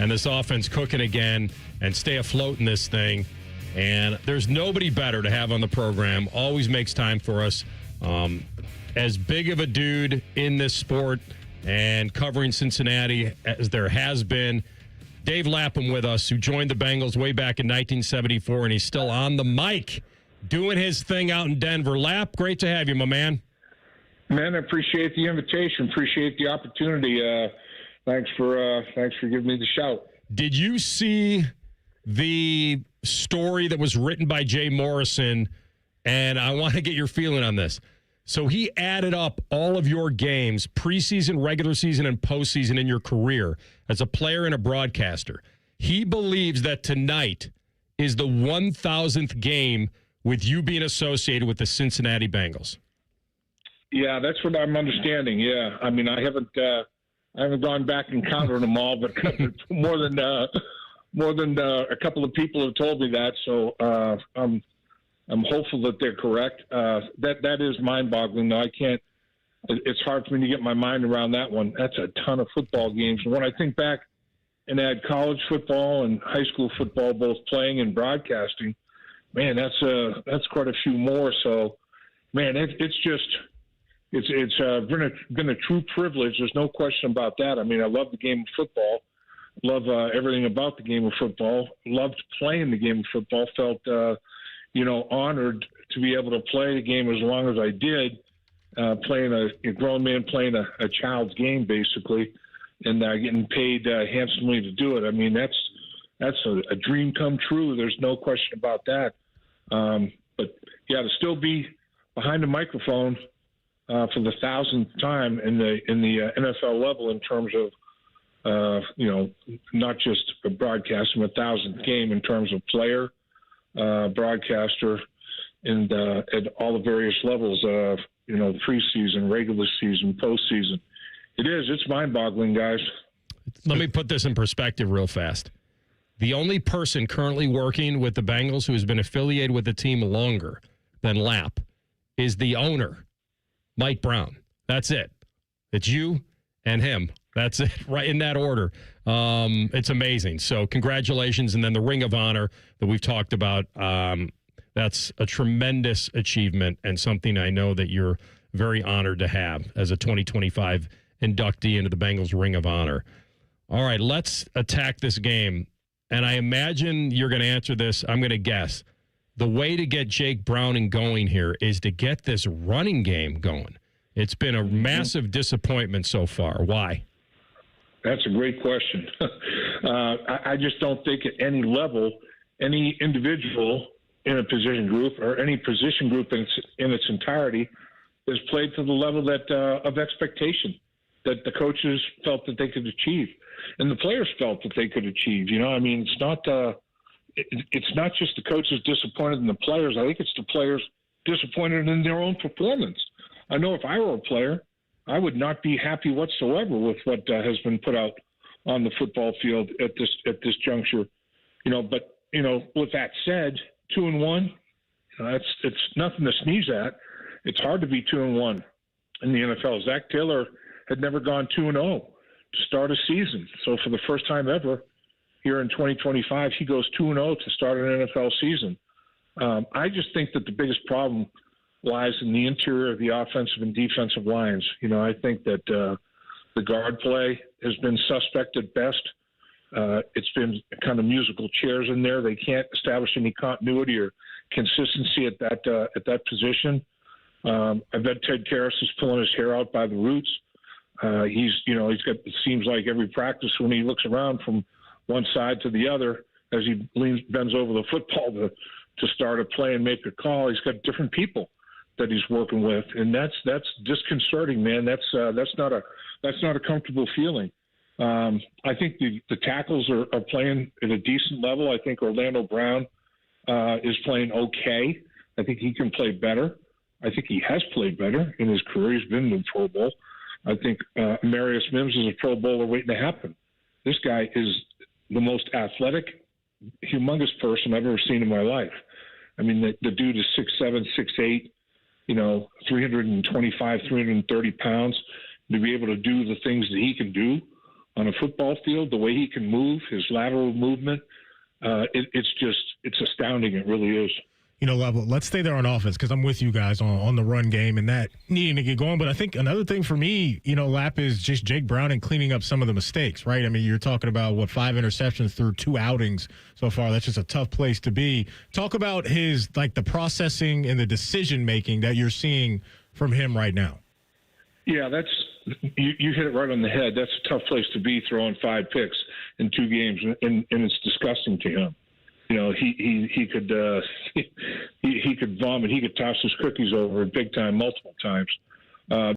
and this offense cooking again and stay afloat in this thing. And there's nobody better to have on the program. Always makes time for us. As big of a dude in this sport and covering Cincinnati as there has been, Dave Lapham with us, who joined the Bengals way back in 1974, and he's still on the mic doing his thing out in Denver. Lap, great to have you, my man. Man, I appreciate the invitation. Appreciate the opportunity. Thanks for giving me the shout. Did you see the story that was written by Jay Morrison? And I want to get your feeling on this. So he added up all of your games, preseason, regular season, and postseason in your career as a player and a broadcaster. He believes that tonight is the 1,000th game with you being associated with the Cincinnati Bengals. Yeah, that's what I'm understanding. Yeah, I mean, I haven't gone back and counted them all, but more than a couple of people have told me that. So I'm hopeful that they're correct. That is mind-boggling. Though I can't. It's hard for me to get my mind around that one. That's a ton of football games. And when I think back and add college football and high school football, both playing and broadcasting, man, that's quite a few more. So, man, it's been a true privilege. There's no question about that. I mean, I love the game of football. Love everything about the game of football. Loved playing the game of football. Felt honored to be able to play the game as long as I did, playing a grown man playing a child's game, basically, and getting paid handsomely to do it. I mean, that's a dream come true. There's no question about that. But, yeah, to still be behind the microphone for the 1,000th time in the NFL level in terms of, not just broadcasting, 1,000th game in terms of player, broadcaster, and at all the various levels of preseason, regular season, postseason. It's mind-boggling, guys. Let me put this in perspective real fast. The only person currently working with the Bengals who has been affiliated with the team longer than Lap is the owner, Mike Brown. That's it. It's you and him. That's it, right in that order. It's amazing. So congratulations. And then the Ring of Honor that we've talked about, that's a tremendous achievement and something I know that you're very honored to have as a 2025 inductee into the Bengals Ring of Honor. All right, let's attack this game. And I imagine you're going to answer this. I'm going to guess. The way to get Jake Browning going here is to get this running game going. It's been a massive disappointment so far. Why? That's a great question. I just don't think at any level, any individual in a position group or any position group in its entirety has played to the level that of expectation that the coaches felt that they could achieve, and the players felt that they could achieve. I mean, it's not just the coaches disappointed in the players. I think it's the players disappointed in their own performance. I know if I were a player, I would not be happy whatsoever with what has been put out on the football field at this juncture. But with that said, 2-1, it's nothing to sneeze at. It's hard to be 2-1 in the NFL. Zach Taylor had never gone 2-0 to start a season. So for the first time ever here in 2025, he goes 2-0 to start an NFL season. I just think that the biggest problem lies in the interior of the offensive and defensive lines. I think that the guard play has been suspect at best. It's been kind of musical chairs in there. They can't establish any continuity or consistency at that position. I bet Ted Karras is pulling his hair out by the roots. He's got, it seems like every practice when he looks around from one side to the other as he bends over the football to start a play and make a call, he's got different people that he's working with, and that's disconcerting, man. That's not a comfortable feeling. I think the tackles are playing at a decent level. I think Orlando Brown is playing okay. I think he can play better. I think he has played better in his career. He's been in the Pro Bowl. I think Marius Mims is a Pro Bowler waiting to happen. This guy is the most athletic, humongous person I've ever seen in my life. I mean, the dude is 6'7", 6'8", 325, 330 pounds. To be able to do the things that he can do on a football field, the way he can move, his lateral movement, It's astounding. It really is. You know, Level, let's stay there on offense because I'm with you guys on the run game and that needing to get going. But I think another thing for me, you know, Lap, is just Jake Brown and cleaning up some of the mistakes, right? I mean, you're talking about, 5 interceptions through 2 outings so far. That's just a tough place to be. Talk about his, the processing and the decision-making that you're seeing from him right now. Yeah, you hit it right on the head. That's a tough place to be, throwing 5 picks in 2 games, and it's disgusting to him. You know, he could he could vomit. He could toss his cookies over big time multiple times.